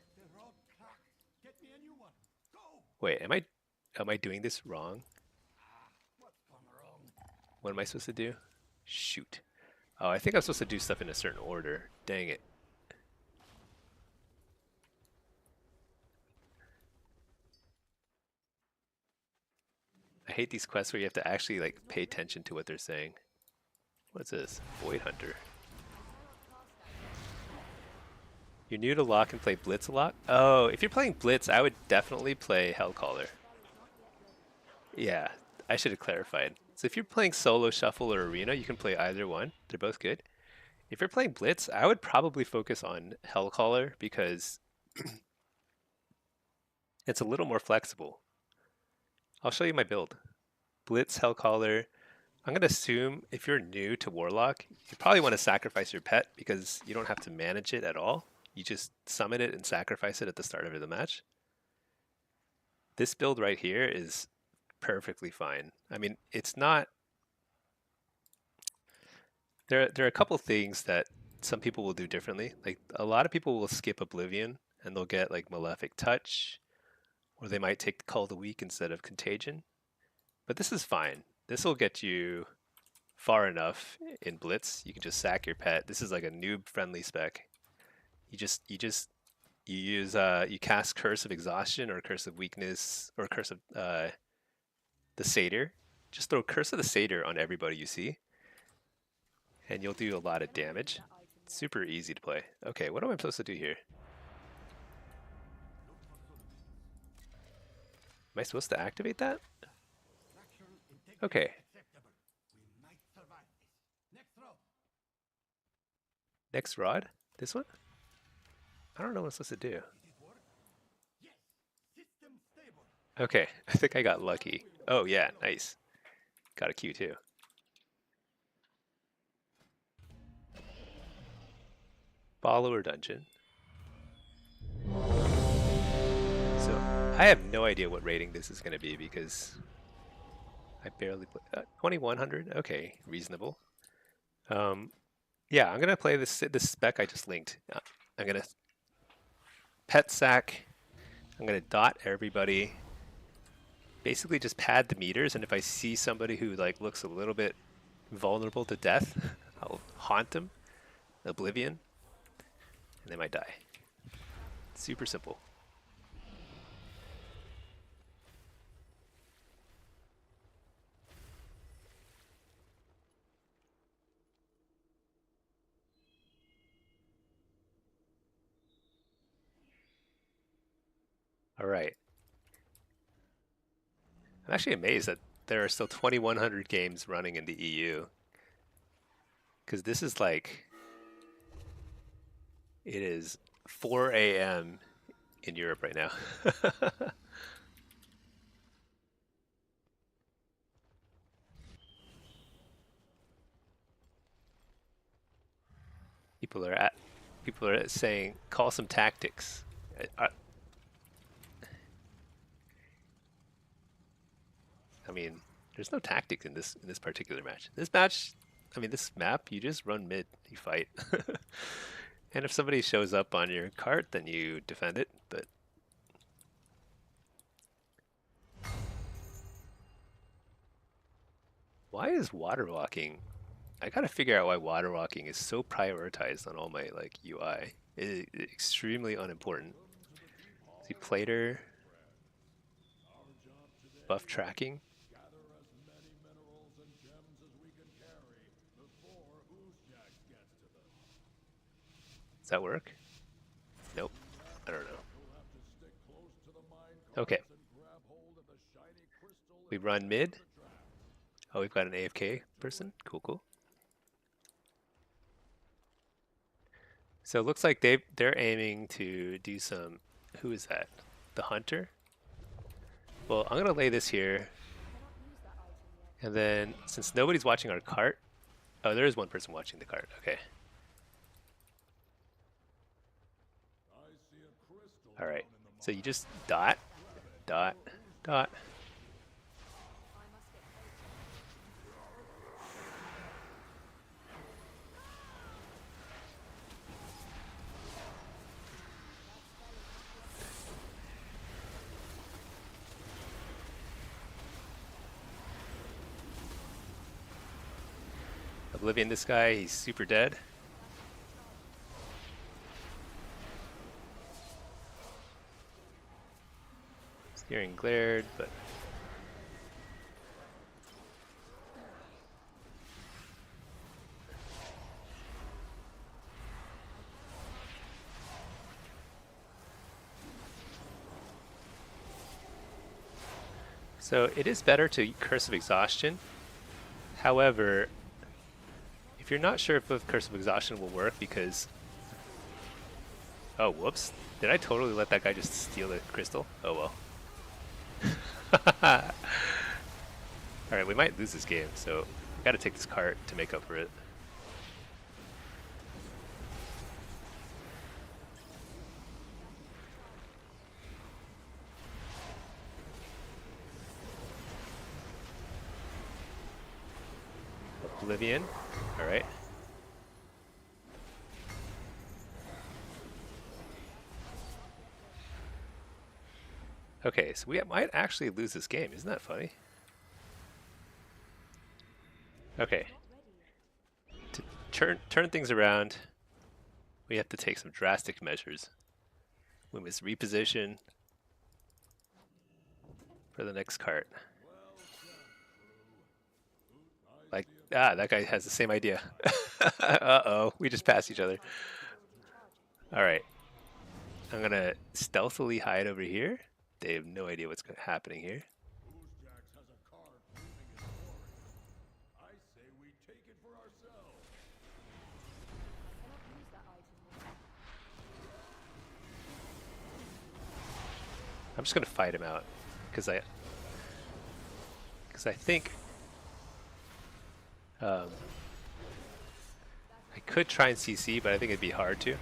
Wait, am I doing this wrong? What am I supposed to do? Shoot. Oh, I think I'm supposed to do stuff in a certain order. Dang it. I hate these quests where you have to actually like pay attention to what they're saying. What's this? Void Hunter. You're new to Lock and play Blitz a lot? Oh, if you're playing Blitz, I would definitely play Hellcaller. Yeah, I should have clarified. So if you're playing solo, shuffle, or arena, you can play either one. They're both good. If you're playing Blitz, I would probably focus on Hellcaller because it's a little more flexible. I'll show you my build. Blitz, Hellcaller. I'm going to assume if you're new to Warlock, you probably want to sacrifice your pet because you don't have to manage it at all. You just summon it and sacrifice it at the start of the match. This build right here is perfectly fine. I mean, it's not... There are a couple things that some people will do differently. Like, a lot of people will skip Oblivion and they'll get, like, Malefic Touch, or they might take Call of the Weak instead of Contagion. But this is fine. This will get you far enough in Blitz. You can just sack your pet. This is like a noob-friendly spec. You cast Curse of Exhaustion or Curse of Weakness or Curse of the Satyr. Just throw Curse of the Satyr on everybody you see, and you'll do a lot of damage. Super easy to play. Okay, what am I supposed to do here? Am I supposed to activate that? Okay. Next rod? This one? I don't know what I'm supposed to do. Okay, I think I got lucky. Oh yeah, nice. Got a Q too. Follower dungeon. So I have no idea what rating this is going to be because I barely play. 2100. Okay, reasonable. Yeah, I'm gonna play this spec I just linked. I'm gonna pet sack. I'm gonna dot everybody. Basically, just pad the meters, and if I see somebody who like looks a little bit vulnerable to death, I'll haunt them, Oblivion, and they might die. Super simple. All right. I'm actually amazed that there are still 2,100 games running in the EU. Because this is like, it is 4 a.m. in Europe right now. People are saying, call some tactics. I mean, there's no tactics in this particular match. This match, I mean, this map, you just run mid, you fight. And if somebody shows up on your cart, then you defend it, but why is water walking? I gotta figure out why water walking is so prioritized on all my like UI. It is extremely unimportant. See, plater, buff tracking. Does that work? Nope. I don't know. Okay. We run mid. Oh, we've got an AFK person. Cool, cool. So it looks like they're aiming to do some. Who is that? The hunter. Well, I'm gonna lay this here. And then, since nobody's watching our cart, oh, there is one person watching the cart. Okay. I see a crystal All right. down in the So you mine. just dot, dot, dot. Oblivion this guy, he's super dead. Steering glared, but so it is better to Curse of Exhaustion. However, if you're not sure if Curse of Exhaustion will work because... Oh, whoops. Did I totally let that guy just steal the crystal? Oh well. Alright, we might lose this game, so we gotta take this cart to make up for it. Oblivion. Alright. Okay, so we might actually lose this game. Isn't that funny? Okay. To turn things around, we have to take some drastic measures. We must reposition for the next cart. Like, that guy has the same idea. Uh-oh, we just passed each other. Alright. I'm gonna stealthily hide over here. They have no idea what's happening here. Jax has a card proving his glory. I say we take it for ourselves. I'm just gonna fight him out because I think I could try and CC, but I think it'd be hard to.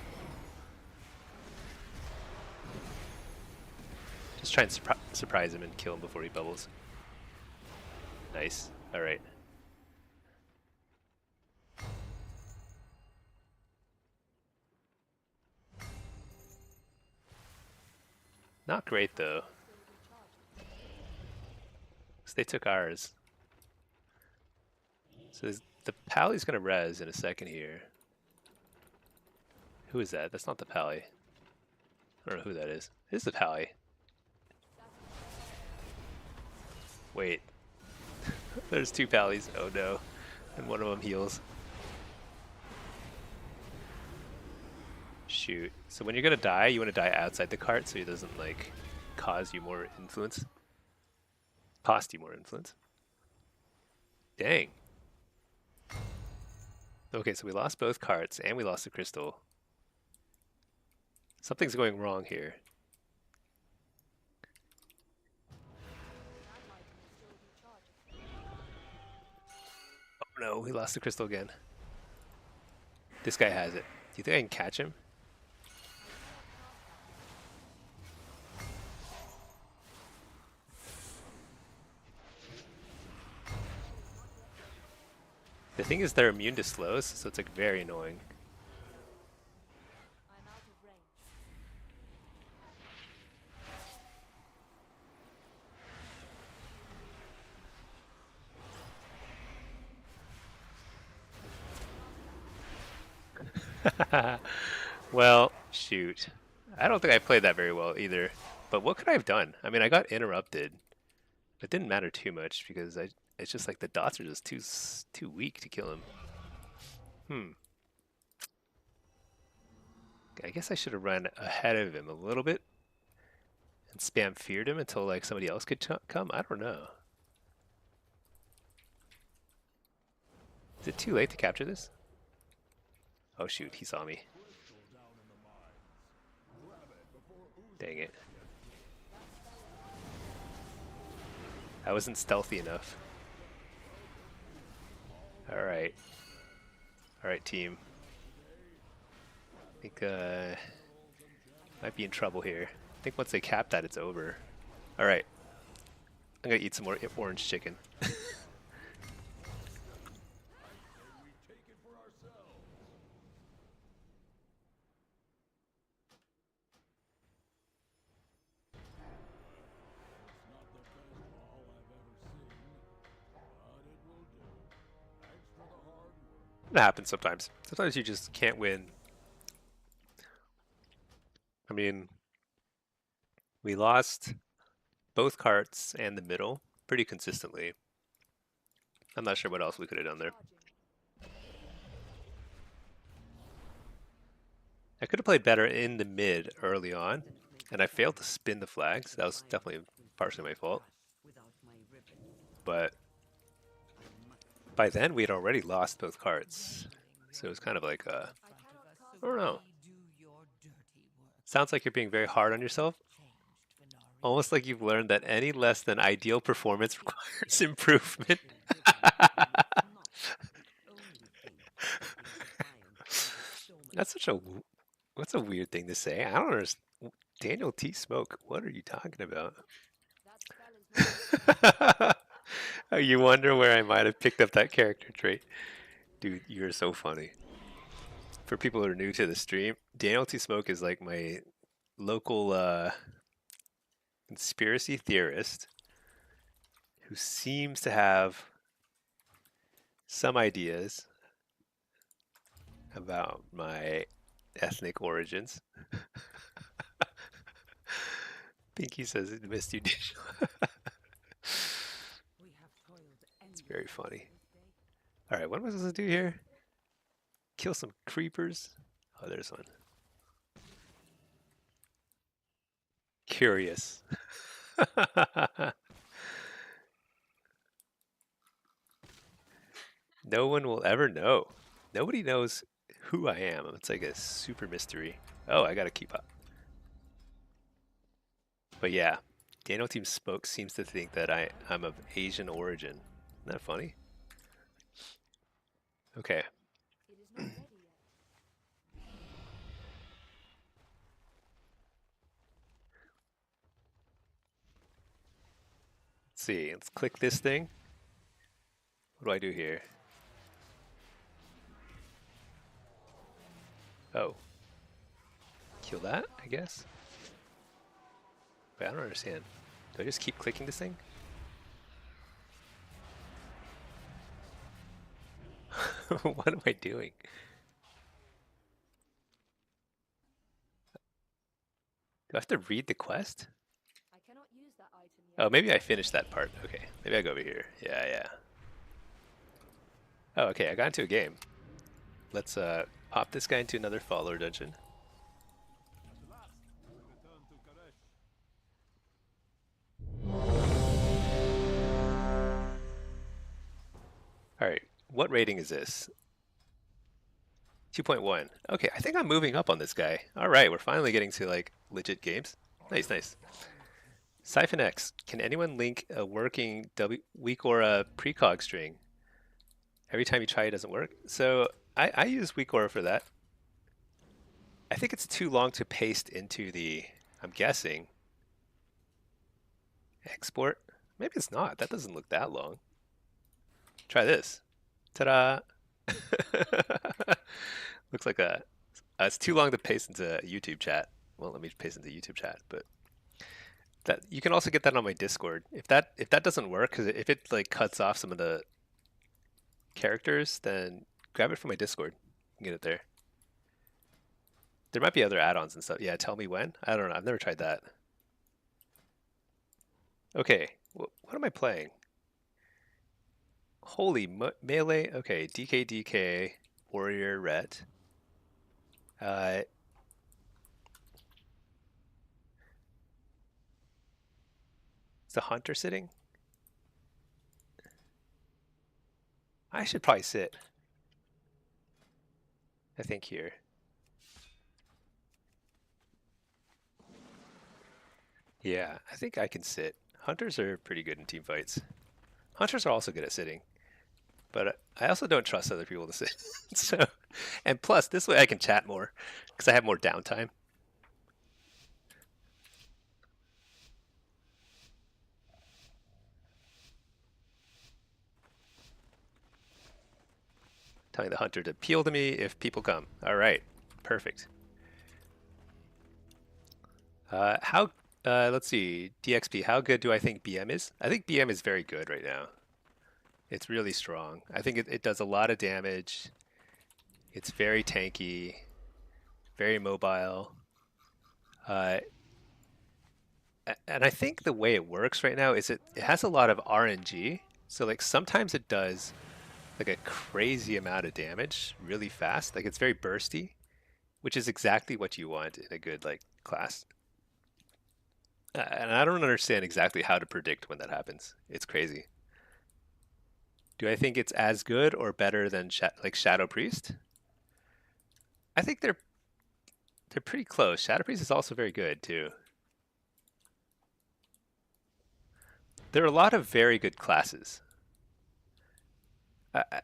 Just try and surprise him and kill him before he bubbles. Nice. All right. Not great though. So they took ours. So the Pally's gonna res in a second here. Who is that? That's not the Pally. I don't know who that is. It is the Pally. Wait. There's two Pallies. Oh no. And one of them heals. Shoot. So when you're gonna die, you want to die outside the cart so it doesn't like cause you more influence. Cost you more influence. Dang. Okay, so we lost both carts and we lost the crystal. Something's going wrong here. Oh no, we lost the crystal again. This guy has it. Do you think I can catch him? The thing is they're immune to slows, so it's like very annoying. I'm out of range. Well, shoot. I don't think I played that very well either. But what could I have done? I mean, I got interrupted. It didn't matter too much because it's just like the dots are just too weak to kill him. I guess I should have run ahead of him a little bit and spam feared him until like somebody else could come. I don't know. Is it too late to capture this? Oh shoot, he saw me. Dang it. I wasn't stealthy enough. Alright. Alright, team. I think might be in trouble here. I think once they cap that, it's over. Alright. I'm gonna eat some more orange chicken. We take it for ourselves. It's not the best haul I've ever seen, but it will do. Thanks for the hard work. That happens sometimes. Sometimes you just can't win. I mean, we lost both carts and the middle pretty consistently. I'm not sure what else we could have done there. I could have played better in the mid early on, and I failed to spin the flags. That was definitely partially my fault. But by then, we had already lost both carts. So it was kind of like, I don't know. Sounds like you're being very hard on yourself. Almost like you've learned that any less than ideal performance requires improvement. That's such a... What's a weird thing to say? I don't understand. Daniel T. Smoke, what are you talking about? Oh, you wonder where I might have picked up that character trait. Dude, you're so funny. For people who are new to the stream, Daniel T. Smoke is like my local conspiracy theorist who seems to have some ideas about my ethnic origins. Pinky says it missed you, Daniel. It's very funny. Alright, what am I supposed to do here? Kill some creepers? Oh, there's one. Curious. No one will ever know. Nobody knows who I am. It's like a super mystery. Oh, I gotta keep up. But yeah, Daniel Team Smoke seems to think that I'm of Asian origin. Isn't that funny? Okay. Let's see, let's click this thing. What do I do here? Oh. Kill that, I guess? Wait, I don't understand. Do I just keep clicking this thing? What am I doing? Do I have to read the quest? I cannot use that item yet. Oh, maybe I finished that part. Okay, maybe I go over here. Yeah, yeah. Oh, okay, I got into a game. Let's pop this guy into another follower dungeon. At last, we return to Karesh. Alright, what rating is this? 2.1. Okay, I think I'm moving up on this guy. Alright, we're finally getting to like legit games. Nice, nice. Siphon X, can anyone link a working weak aura precog string? Every time you try it doesn't work. So I use weak aura for that. I think it's too long to paste into the, I'm guessing, export. Maybe it's not. That doesn't look that long. Try this. Ta-da! Looks like it's too long to paste into YouTube chat. Well, let me paste into YouTube chat, but that you can also get that on my Discord. If that doesn't work, because if it like cuts off some of the characters, then grab it from my Discord and get it there. There might be other add-ons and stuff. Yeah, tell me when. I don't know. I've never tried that. Okay, what am I playing? Holy melee. Okay, DK, warrior, ret. Is the hunter sitting? I should probably sit. I think here. Yeah, I think I can sit. Hunters are pretty good in team fights. Hunters are also good at sitting. but I also don't trust other people to sit. So, and plus, this way I can chat more because I have more downtime. Telling the hunter to appeal to me if people come. All right, perfect. How? Let's see. DXP. How good do I think BM is? I think BM is very good right now. It's really strong. I think it does a lot of damage. It's very tanky, very mobile. Uh, and I think the way it works right now is it has a lot of RNG. So like sometimes it does like a crazy amount of damage really fast. Like it's very bursty, which is exactly what you want in a good like class. And I don't understand exactly how to predict when that happens. It's crazy. Do I think it's as good or better than like Shadow Priest? I think they're pretty close. Shadow Priest is also very good too. There are a lot of very good classes. I, I,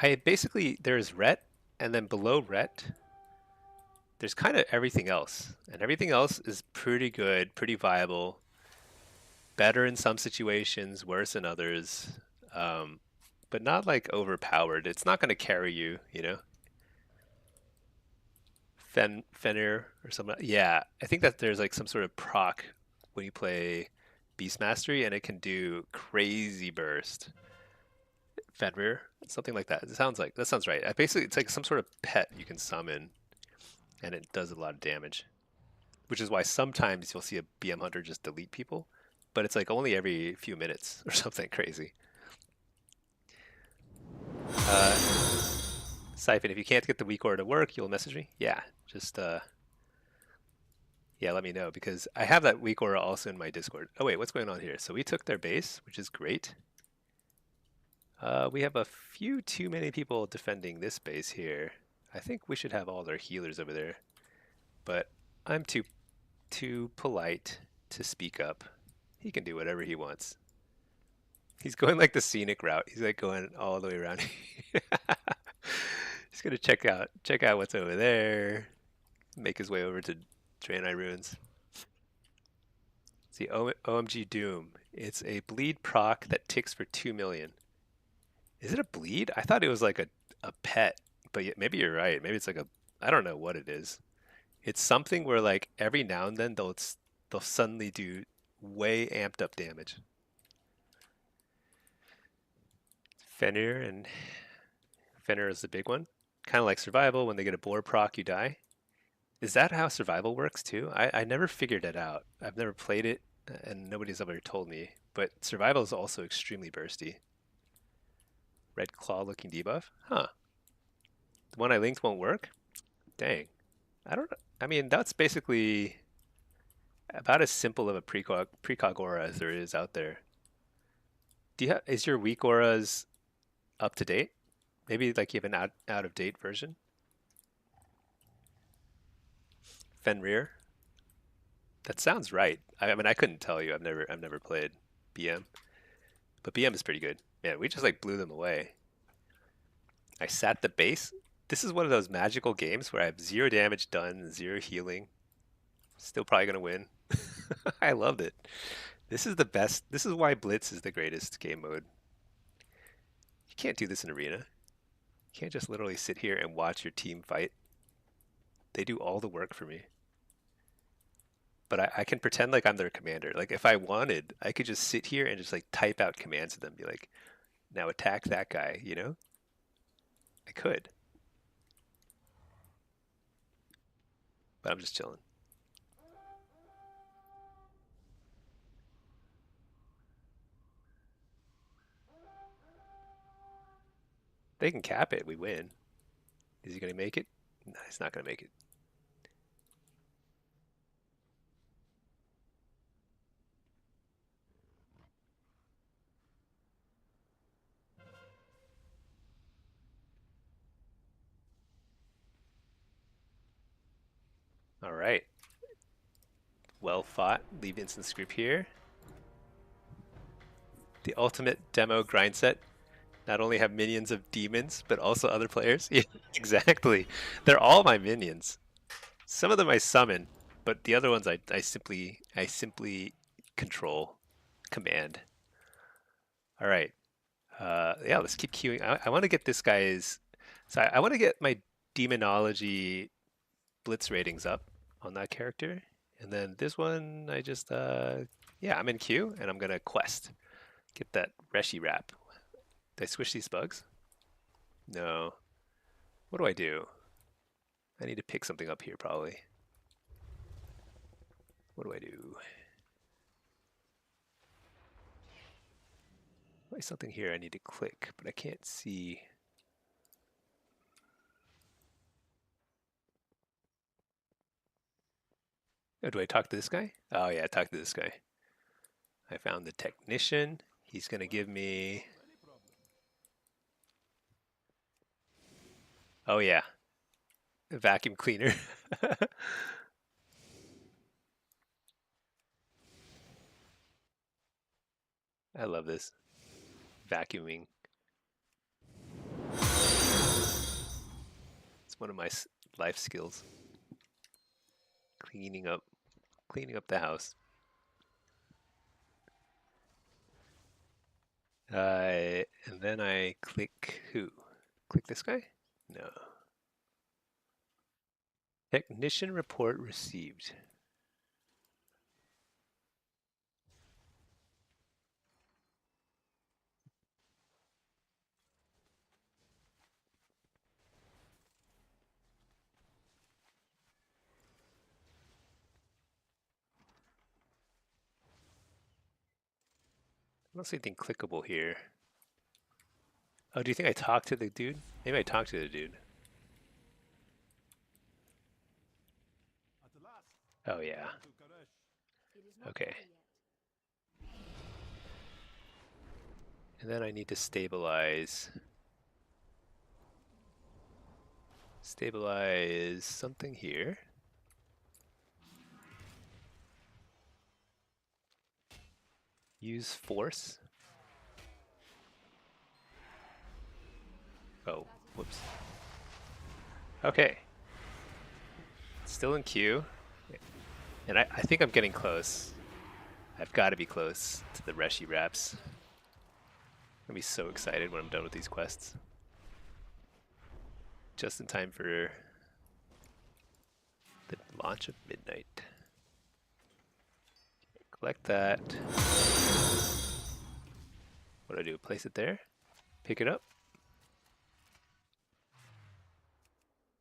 I basically there's Ret, and then below Ret, there's kind of everything else, and everything else is pretty good, pretty viable. Better in some situations, worse in others, but not like overpowered. It's not going to carry you, you know. Fenrir or something. Yeah, I think that there's like some sort of proc when you play Beast Mastery, and it can do crazy burst. Fenrir, something like that. It sounds like that sounds right. Basically, it's like some sort of pet you can summon, and it does a lot of damage. Which is why sometimes you'll see a BM hunter just delete people, but it's like only every few minutes or something crazy. Siphon, if you can't get the weak aura to work, you'll message me. Yeah, just yeah, let me know because I have that weak aura also in my Discord. Oh wait, what's going on here? So we took their base, which is great. We have a few too many people defending this base here. I think we should have all their healers over there, but I'm too polite to speak up. He can do whatever he wants. He's going like the scenic route. He's like going all the way around. He's gonna check out what's over there. Make his way over to Draenei Ruins. See, OMG Doom. It's a bleed proc that ticks for 2 million. Is it a bleed? I thought it was like a pet, but maybe you're right. Maybe it's like a, I don't know what it is. It's something where like every now and then they'll suddenly do way amped up damage. Fenrir and Fenrir is the big one. Kind of like survival. When they get a boar proc, you die. Is that how survival works too? I never figured it out. I've never played it, and nobody's ever told me. But survival is also extremely bursty. Red claw looking debuff? Huh. The one I linked won't work? Dang. I don't know. I mean, that's basically about as simple of a precog aura as there is out there. Is your weak auras up to date? Maybe like you have an out of date version? Fenrir? That sounds right. I mean, I couldn't tell you. I've never played BM, but BM is pretty good. Man, we just like blew them away. I sat the base. This is one of those magical games where I have 0 damage done, 0 healing. Still probably gonna win. I loved it. This is the best. This is why Blitz is the greatest game mode. You can't do this in Arena. You can't just literally sit here and watch your team fight. They do all the work for me. But I can pretend like I'm their commander. Like if I wanted, I could just sit here and just like type out commands to them, be like, now attack that guy, you know? I could. But I'm just chilling. They can cap it, we win. Is he gonna make it? No, he's not gonna make it. All right. Well fought. Leave instant script here. The ultimate demo grind set. not only have minions of demons, but also other players. Yeah, exactly. They're all my minions. Some of them I summon, but the other ones I simply control, command. All right. Yeah, let's keep queuing. I want to get this guy's. So I want to get my demonology blitz ratings up on that character, and then this one I just yeah, I'm in queue and I'm gonna quest. Get that Reshi wrap. Did I squish these bugs? No. What do I do? I need to pick something up here probably. What do I do? There's something here I need to click, but I can't see. Oh, do I talk to this guy? Oh yeah, talk to this guy. I found the technician. He's gonna give me. Oh yeah, a vacuum cleaner. I love this vacuuming. It's one of my life skills. Cleaning up, cleaning up the house. And then I click who? Click this guy? No. Technician report received. I don't see anything clickable here. Oh, do you think I talked to the dude? Maybe I talked to the dude. At last, Oh yeah. to Karesh. It is not Okay. ready yet. And then I need to stabilize. Stabilize something here. Use force. Oh, whoops. Okay. Still in queue. And I think I'm getting close. I've got to be close to the Reshi wraps. I'm gonna be so excited when I'm done with these quests. Just in time for the launch of midnight. Collect that. What do I do? Place it there? Pick it up?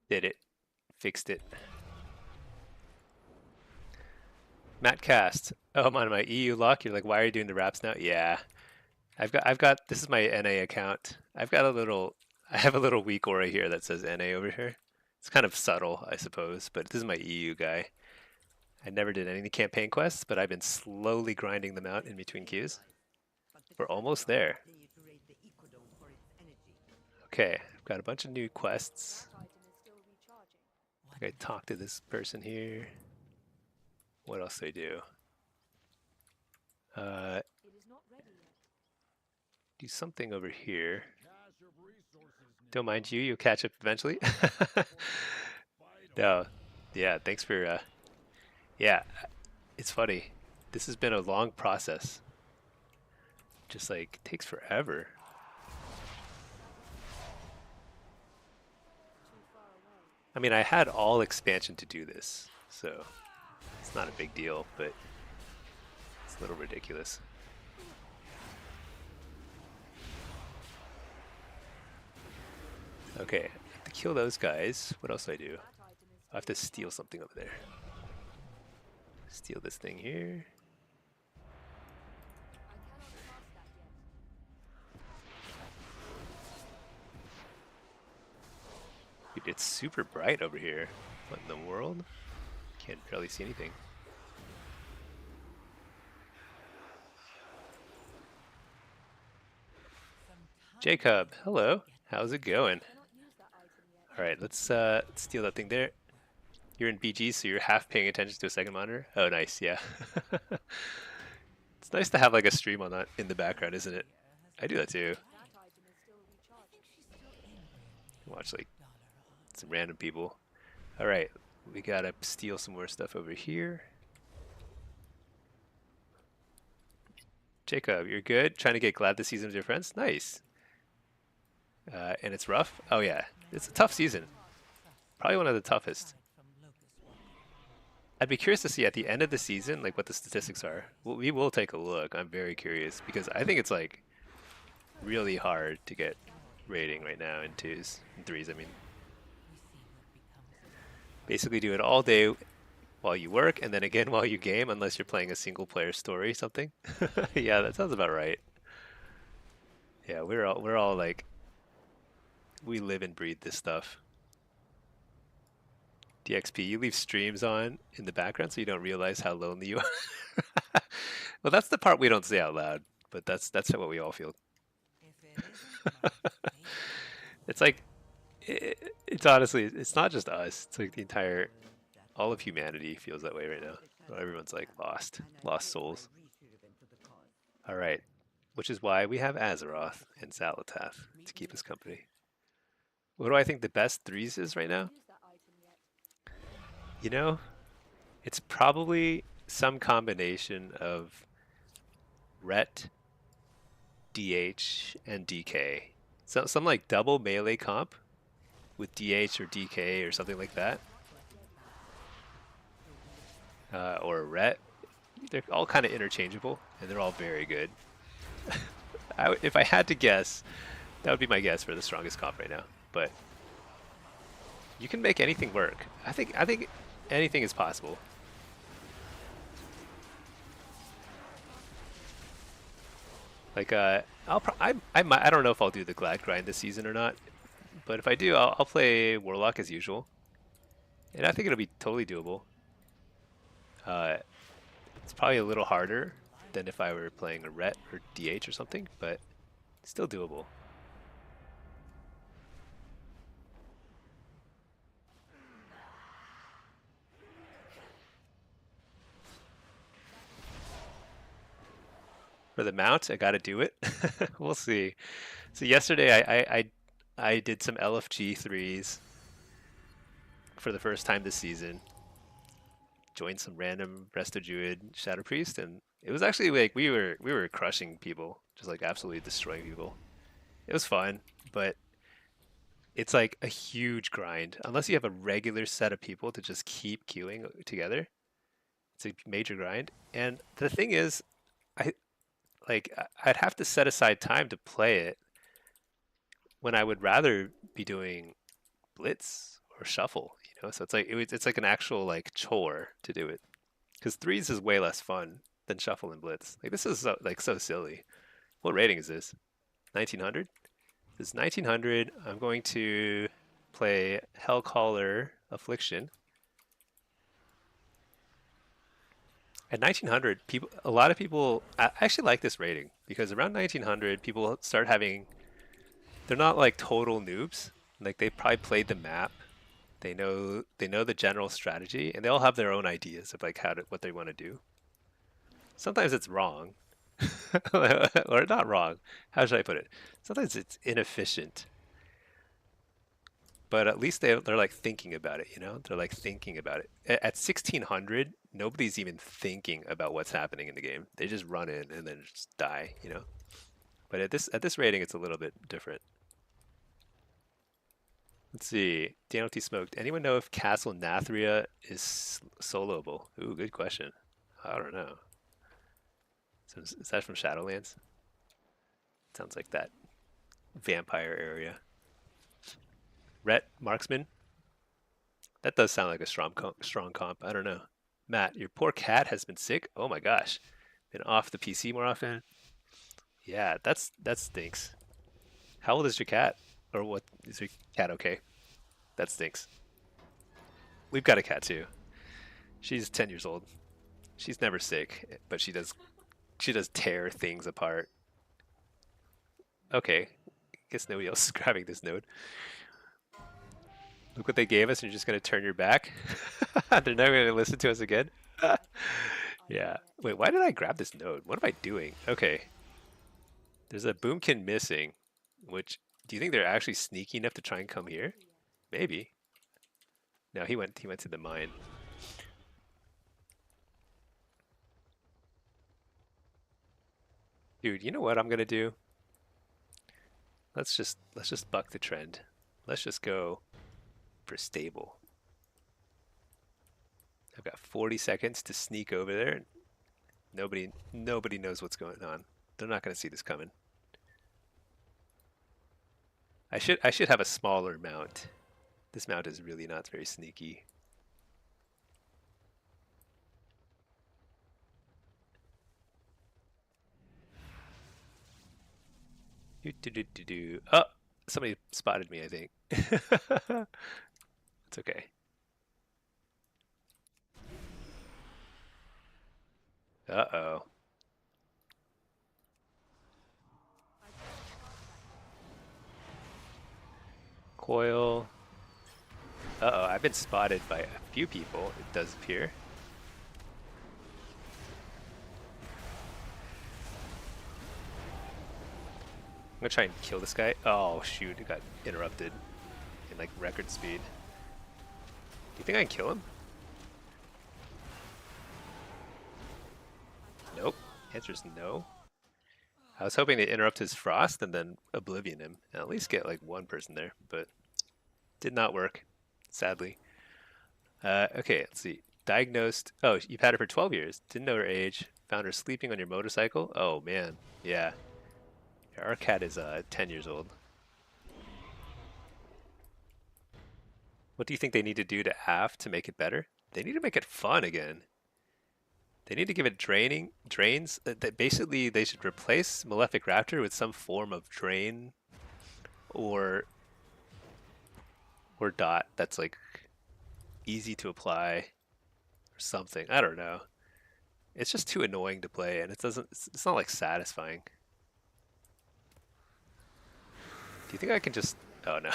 Did it. Fixed it. Matt Cast. Oh, I'm on my EU lock. You're like, why are you doing the wraps now? Yeah. I've got this is my NA account. I have a little weak aura here that says NA over here. It's kind of subtle, I suppose, but this is my EU guy. I never did any campaign quests, but I've been slowly grinding them out in between queues. We're almost there. Okay, I've got a bunch of new quests. That item is still recharging. I think I talked to this person here. What else do I do? It is not ready yet. Do something over here. Cache of resources Don't mind you, you'll catch up eventually. No, yeah, thanks for, yeah, it's funny. This has been a long process. Just like, takes forever. Too far away. I mean, I had all expansion to do this, so it's not a big deal, but it's a little ridiculous. Okay, I have to kill those guys. What else do I do? That item is I have to steal something over there. Steal this thing here. I cannot pass that yet. Dude, it's super bright over here. What in the world? Can't barely see anything. Jacob, hello. How's it going? Cannot use that item yet. All right, let's steal that thing there. You're in BG, so you're half paying attention to a second monitor. Oh, nice, yeah. It's nice to have like a stream on that in the background, isn't it? I do that too. That item is still Watch like some random people. All right, we gotta steal some more stuff over here. Jacob, you're good. Trying to get glad this season with your friends. Nice. And it's rough. Oh yeah, it's a tough season. Probably one of the toughest. I'd be curious to see at the end of the season, like what the statistics are. Well, we will take a look. I'm very curious because I think it's like really hard to get rating right now in twos and threes. I mean, basically do it all day while you work and then again while you game, unless you're playing a single player story something. Yeah, that sounds about right. Yeah, we're all like we live and breathe this stuff. DXP, you leave streams on in the background so you don't realize how lonely you are. Well, that's the part we don't say out loud, but that's what we all feel. It's like it's honestly it's not just us. It's like the entire all of humanity feels that way right now. Everyone's like lost souls. All right, which is why we have Azeroth and Zalatath to keep us company. What do I think the best threes is right now? Use that item yet? You know, it's probably some combination of Ret, DH, and DK. So some like double melee comp with DH or DK or something like that. Or a Ret. They're all kind of interchangeable, and they're all very good. If I had to guess, that would be my guess for the strongest comp right now. But you can make anything work. I think anything is possible. Like I don't know if I'll do the glad grind this season or not, but if I do, I'll play Warlock as usual, and I think it'll be totally doable. It's probably a little harder than if I were playing a Ret or DH or something, but still doable. For the mount, I gotta do it. We'll see. So yesterday I did some LFG threes for the first time this season. Joined some random Resto Druid Shadow Priest, and it was actually like we were crushing people, just like absolutely destroying people. It was fun, but it's like a huge grind. Unless you have a regular set of people to just keep queuing together, it's a major grind. And the thing is, I'd have to set aside time to play it when I would rather be doing Blitz or Shuffle, you know? So it's like an actual like chore to do it. Because threes is way less fun than Shuffle and Blitz. Like this is so silly. What rating is this? 1900? This is 1900. I'm going to play Hellcaller Affliction. At 1900, a lot of people, I actually like this rating because around 1900, people start having, they're not like total noobs. Like they probably played the map, they know the general strategy, and they all have their own ideas of like what they want to do. Sometimes it's wrong, or not wrong. How should I put it? Sometimes it's inefficient, but at least they're like thinking about it, you know? They're like thinking about it. At 1600, nobody's even thinking about what's happening in the game. They just run in and then just die, you know? But at this rating, it's a little bit different. Let's see. Daniel T. Smoked. Anyone know if Castle Nathria is soloable? Ooh, good question. I don't know. So is that from Shadowlands? Sounds like that vampire area. Ret Marksman. That does sound like a strong comp. I don't know. Matt, your poor cat has been sick. Oh my gosh, been off the PC more often. Yeah, that stinks. How old is your cat? Or what is your cat okay? That stinks. We've got a cat too. She's 10 years old. She's never sick, but she does tear things apart. Okay, guess nobody else is grabbing this node. Look what they gave us, and you're just gonna turn your back? They're never gonna listen to us again? Yeah. Wait, why did I grab this node? What am I doing? Okay. There's a boomkin missing, which Do you think they're actually sneaky enough to try and come here? Yet. Maybe. No, he went to the mine. Dude, you know what I'm gonna do? Let's just buck the trend. Let's just go for stable. I've got 40 seconds to sneak over there. Nobody knows what's going on. They're not gonna see this coming. I should have a smaller mount. This mount is really not very sneaky. Oh, somebody spotted me, I think. It's okay. Uh-oh. Coil. Uh-oh, I've been spotted by a few people, it does appear. I'm gonna try and kill this guy. Oh, shoot, it got interrupted in like record speed. Do you think I can kill him? Nope. Answer's no. I was hoping to interrupt his frost and then oblivion him and at least get like one person there, but did not work, sadly. Okay, let's see. Diagnosed. Oh, you've had her for 12 years. Didn't know her age. Found her sleeping on your motorcycle. Oh man, yeah. Our cat is 10 years old. What do you think they need to do to AF to make it better? They need to make it fun again. They need to give it drains. That basically they should replace Malefic Raptor with some form of drain or dot that's like easy to apply or something. I don't know. It's just too annoying to play and it's not like satisfying. Do you think I can just oh no.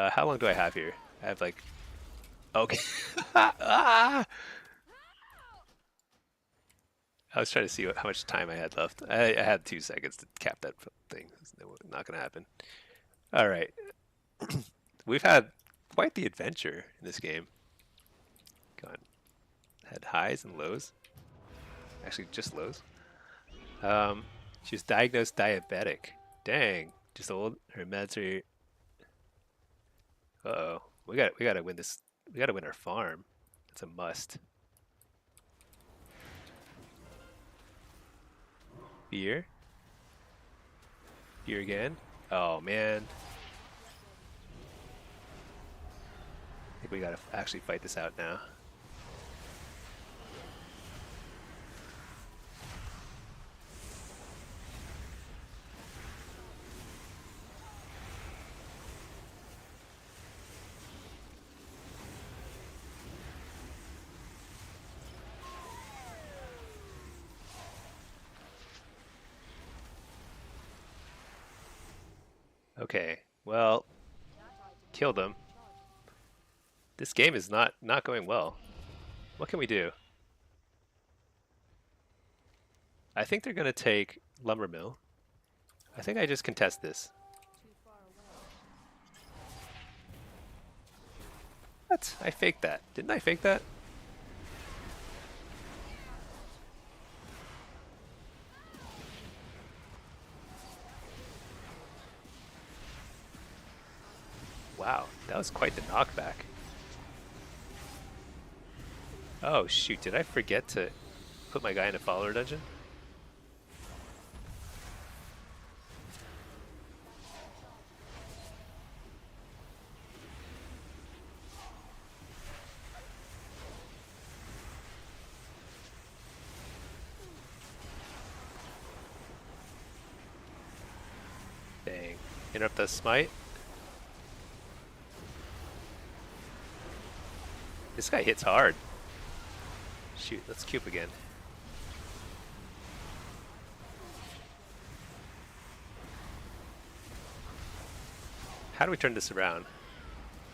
How long do I have here? I have like okay. Ah! I was trying to see how much time I had left. I had 2 seconds to cap that thing. It's not going to happen. All right. We've had quite the adventure in this game. Gone. Had highs and lows. Actually, just lows. She was diagnosed diabetic. Dang. Just old. Her meds are... Uh-oh. We gotta win this. We gotta win our farm. That's a must. Fear. Fear again. Oh man. I think we gotta actually fight this out now. Okay, well, killed him. This game is not going well. What can we do? I think they're gonna take Lumber Mill. I think I just contest this. Too far away. What? I faked that. Didn't I fake that? Wow, that was quite the knockback. Oh shoot, did I forget to put my guy in a follower dungeon? Dang. Interrupt the smite. This guy hits hard. Shoot, let's cube again. How do we turn this around?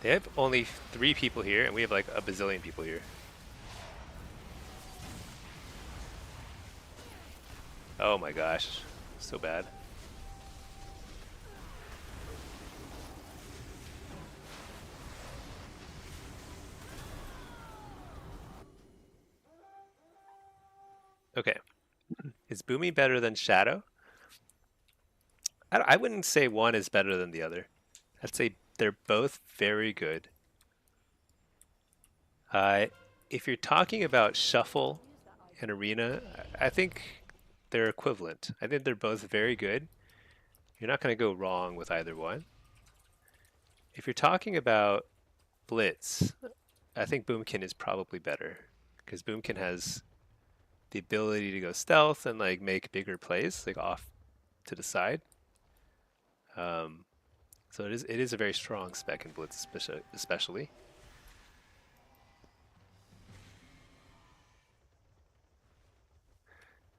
They have only 3 people here, and we have like a bazillion people here. Oh my gosh, so bad. Is Boomy better than Shadow? I wouldn't say one is better than the other. I'd say they're both very good. Uh, if you're talking about Shuffle Use that and item. Arena, I think they're equivalent. I think they're both very good. You're not going to go wrong with either one. If you're talking about Blitz, I think Boomkin is probably better because Boomkin has the ability to go stealth and like make bigger plays, like off to the side. Um, so it is a very strong spec in Blitz, especially.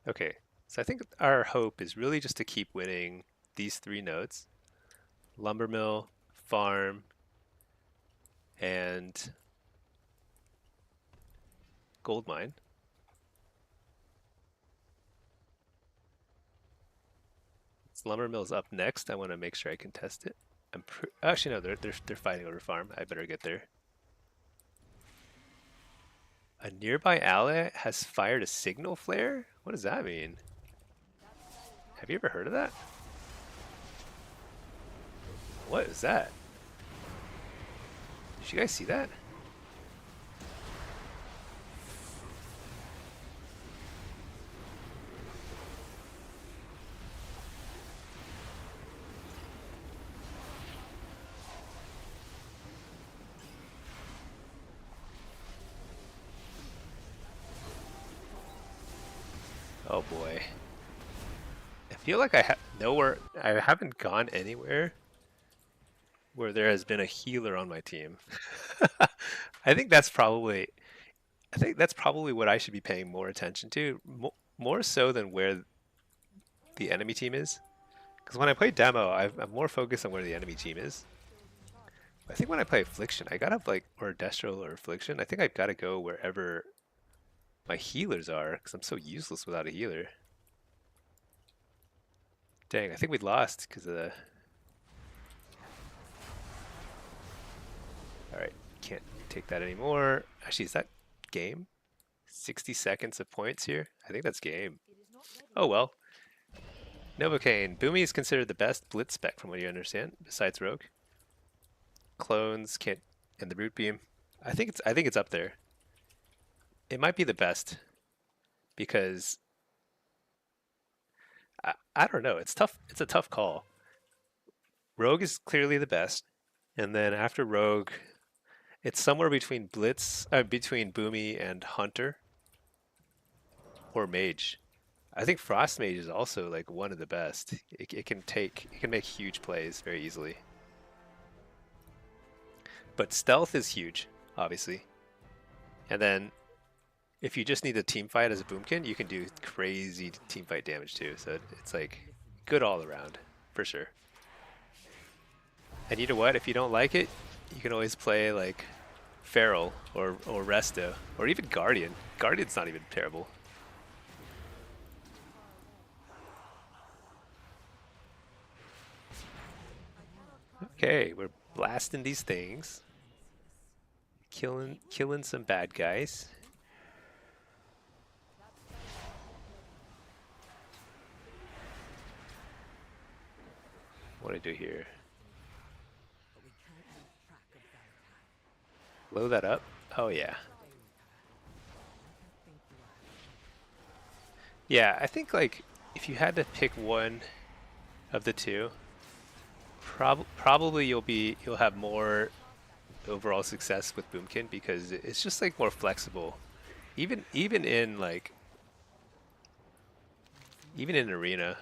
Okay, so I think our hope is really just to keep winning these three nodes: Lumbermill, Farm, and Gold Mine. Lumbermill's up next. I want to make sure I can test it. Actually no, they're fighting over Farm. I better get there. A nearby ally has fired a signal flare? What does that mean? Have you ever heard of that? What is that? Did you guys see that? Oh boy. I feel like I haven't gone anywhere where there has been a healer on my team. I think that's probably I think that's probably what I should be paying more attention to, more so than where the enemy team is. Because when I play demo, I'm more focused on where the enemy team is. I think when I play affliction, I gotta like or destro or affliction. I think I've got to go wherever my healers are because I'm so useless without a healer. Dang, I think we lost because of the. All right, can't take that anymore. Actually, is that game? 60 seconds of points here. I think that's game. It is not ready. Oh well. Novocaine. Boomy is considered the best blitz spec from what you understand, besides Rogue. Clones can't and the root beam. I think it's up there. It might be the best because I don't know. It's tough. It's a tough call. Rogue is clearly the best, and then after Rogue, it's somewhere between between Boomy and Hunter or Mage. I think Frost Mage is also like one of the best. It can make huge plays very easily. But stealth is huge, obviously. And then if you just need a team fight as a Boomkin, you can do crazy team fight damage too. So it's like good all around, for sure. And you know what? If you don't like it, you can always play like Feral or Resto or even Guardian. Guardian's not even terrible. Okay, we're blasting these things, killing some bad guys. What do I do here? But we can't lose track of Valentine. Blow that up. Oh yeah. Yeah, I think like if you had to pick one of the two, probably you'll have more overall success with Boomkin because it's just like more flexible. Even in arena,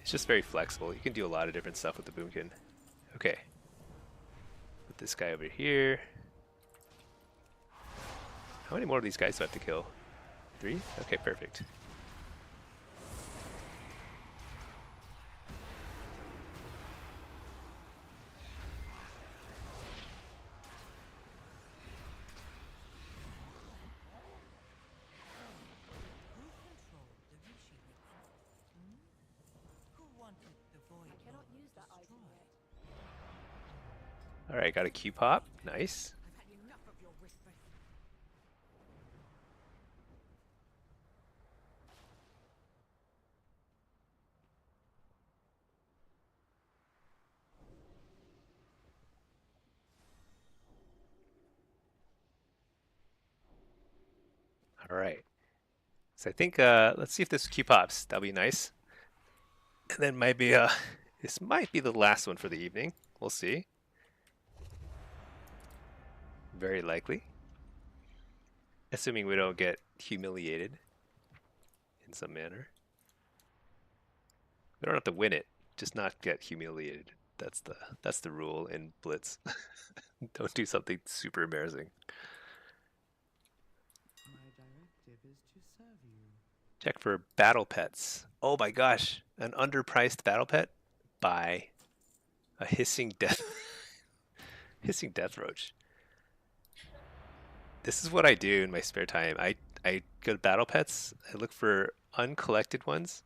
it's just very flexible. You can do a lot of different stuff with the Boomkin. Okay. Put this guy over here. How many more of these guys do I have to kill? 3? Okay, perfect. Who controlled the Rishi ritual? Hmm? Who wanted the void I cannot Lord use that item destroyed? yet. All right, got a Q pop. Nice. I've had enough of your whispers. All right. So I think let's see if this Q pops. That'll be nice. And then maybe this might be the last one for the evening. We'll see. Very likely. Assuming we don't get humiliated in some manner. We don't have to win it, just not get humiliated. That's the rule in Blitz. Don't do something super embarrassing. My directive is to serve you. Check for battle pets. Oh my gosh, an underpriced battle pet by a hissing death hissing death roach. This is what I do in my spare time. I go to battle pets. I look for uncollected ones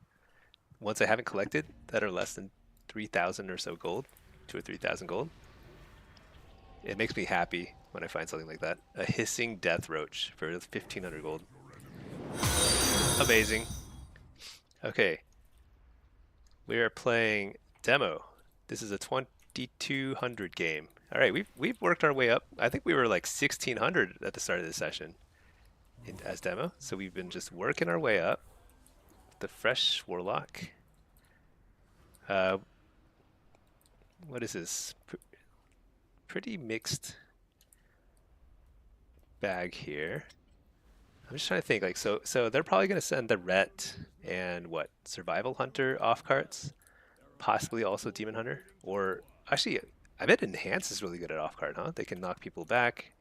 I haven't collected that are less than 3,000 or so gold, 2 or 3,000 gold. It makes me happy when I find something like that. A hissing death roach for 1,500 gold. Amazing. Okay. We are playing demo. This is a 2,200 game. All right, we've worked our way up. I think we were like 1,600 at the start of the session as demo. So we've been just working our way up. The fresh Warlock. What is this? Pretty mixed bag here. I'm just trying to think. Like, so they're probably gonna send the Ret and what, Survival Hunter off carts, possibly also Demon Hunter, or actually, I bet Enhance is really good at off cart, huh? They can knock people back.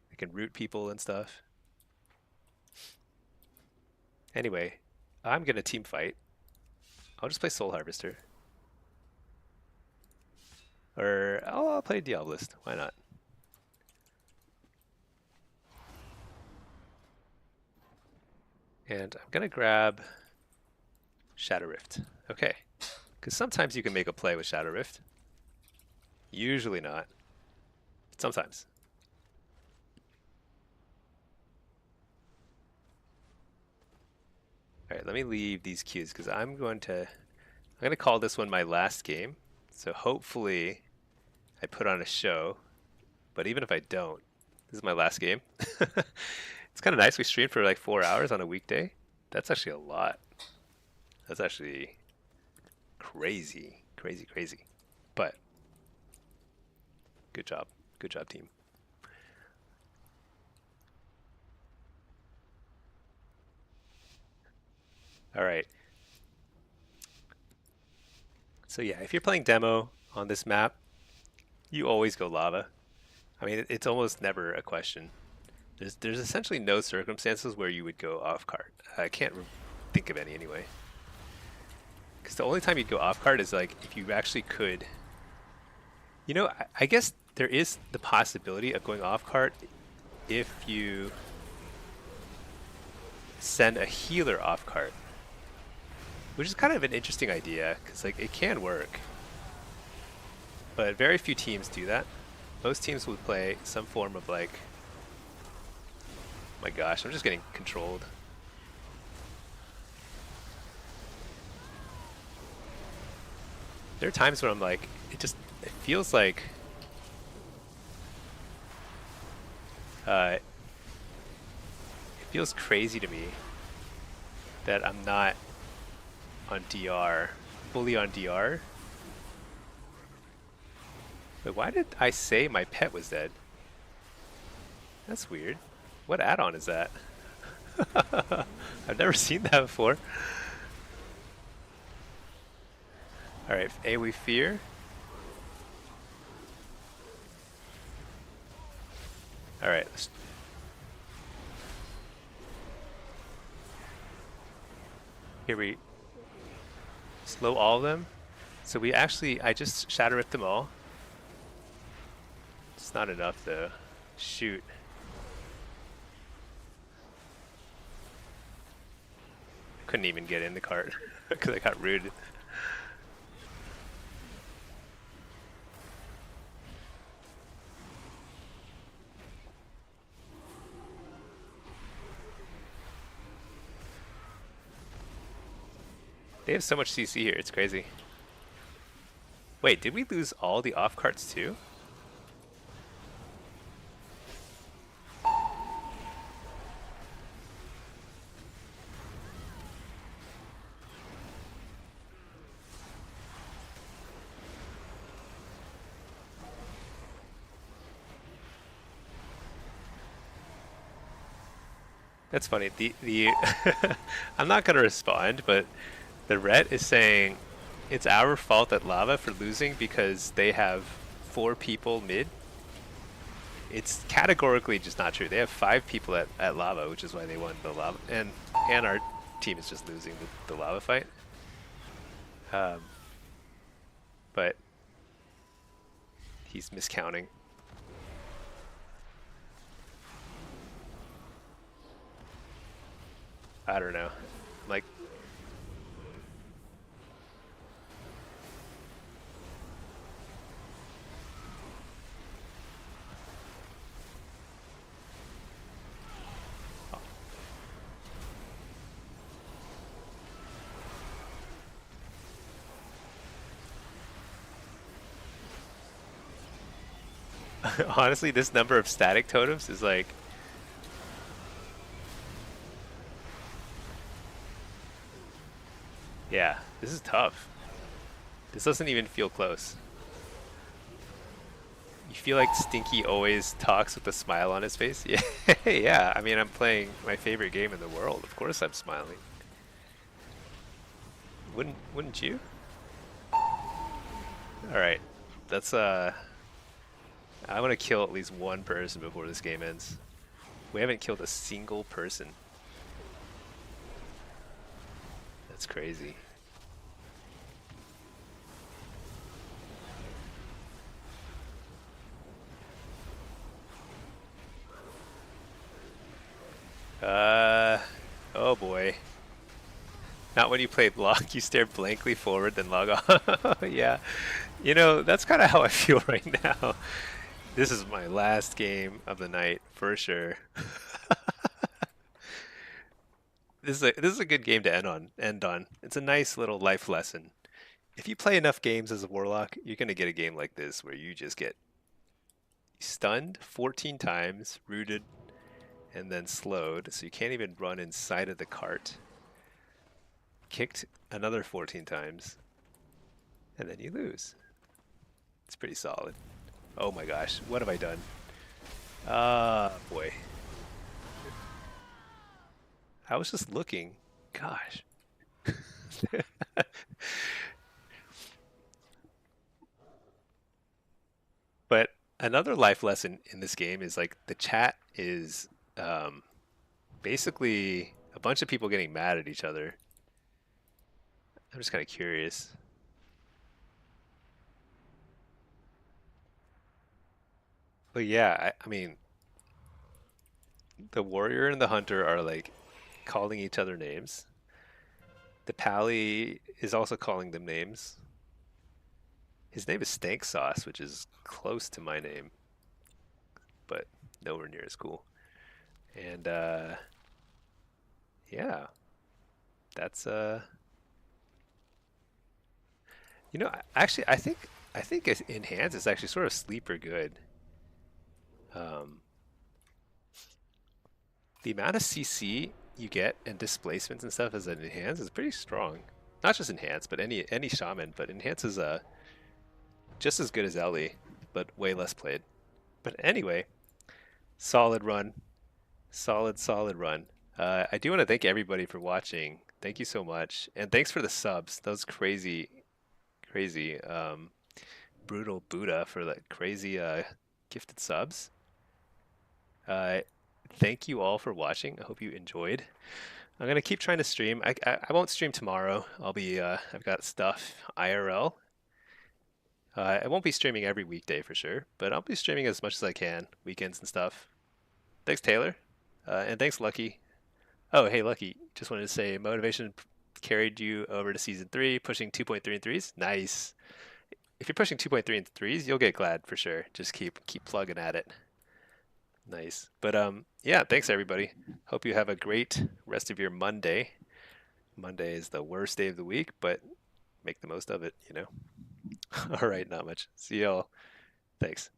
They can root people and stuff. Anyway, I'm gonna team fight. I'll just play Soul Harvester. Or I'll play Diabolist. Why not? And I'm gonna grab Shadow Rift. Okay. Because sometimes you can make a play with Shadow Rift. Usually not. But sometimes. Alright, let me leave these cues because I'm gonna call this one my last game. So hopefully I put on a show. But even if I don't, this is my last game. It's kind of nice. We streamed for like 4 hours on a weekday. That's actually a lot. That's actually crazy, crazy, crazy. But good job. Good job, team. All right. So yeah, if you're playing demo on this map, you always go lava. I mean, it's almost never a question. There's essentially no circumstances where you would go off cart. I can't think of any anyway. Because the only time you'd go off cart is like if you actually could. You know, I guess there is the possibility of going off cart if you send a healer off cart, which is kind of an interesting idea because like it can work. But very few teams do that. Most teams would play some form of like, my gosh, I'm just getting controlled. There are times where I'm like, it feels like it feels crazy to me that I'm not on DR, fully on DR. But why did I say my pet was dead? That's weird. What add-on is that? I've never seen that before. Alright, AoE Fear. Alright, here we slow all of them. So I just Shadow Ripped them all. It's not enough though. Shoot. Couldn't even get in the cart because I got rooted. They have so much CC here, it's crazy. Wait, did we lose all the off carts too? That's funny. The I'm not gonna respond, but the Ret is saying it's our fault at Lava for losing because they have 4 people mid. It's categorically just not true. They have 5 people at Lava, which is why they won the Lava, and our team is just losing the Lava fight. Um, but he's miscounting. I don't know. Like, honestly, this number of static totems is like, yeah, this is tough. This doesn't even feel close. You feel like Stinky always talks with a smile on his face? Yeah, yeah. I mean, I'm playing my favorite game in the world. Of course I'm smiling. Wouldn't you? All right. That's I want to kill at least one person before this game ends. We haven't killed a single person. That's crazy. Oh boy. Not when you play block, you stare blankly forward, then log off. Yeah. You know, that's kind of how I feel right now. This is my last game of the night, for sure. This is a good game to end on. It's a nice little life lesson. If you play enough games as a Warlock, you're gonna get a game like this where you just get stunned 14 times, rooted, and then slowed, so you can't even run inside of the cart. Kicked another 14 times, and then you lose. It's pretty solid. Oh my gosh, what have I done? Ah, boy. I was just looking. Gosh. But another life lesson in this game is like the chat is um, basically a bunch of people getting mad at each other. I'm just kind of curious. But yeah, I mean, the warrior and the hunter are like calling each other names. The pally is also calling them names. His name is Stank Sauce, which is close to my name, but nowhere near as cool. And yeah, that's actually I think enhance is actually sort of sleeper good. Um, the amount of CC you get and displacements and stuff as an enhance is pretty strong. Not just enhance, but any shaman. But enhance is just as good as Ellie, but way less played. But anyway, solid run, solid run. I do want to thank everybody for watching. Thank you so much, and thanks for the subs. That was crazy. Brutal Buddha for the crazy gifted subs. Uh, Thank you all for watching. I hope you enjoyed. I'm gonna keep trying to stream. I won't stream tomorrow. I've got stuff IRL. I won't be streaming every weekday for sure, but I'll be streaming as much as I can, weekends and stuff. Thanks, Taylor, and thanks, Lucky. Oh, hey, Lucky. Just wanted to say, motivation carried you over to season 3, pushing 2.3 and threes. Nice. If you're pushing 2.3 and threes, you'll get glad for sure. Just keep plugging at it. Nice. But yeah, thanks everybody. Hope you have a great rest of your Monday. Monday is the worst day of the week, but make the most of it, you know. All right, not much. See y'all. Thanks.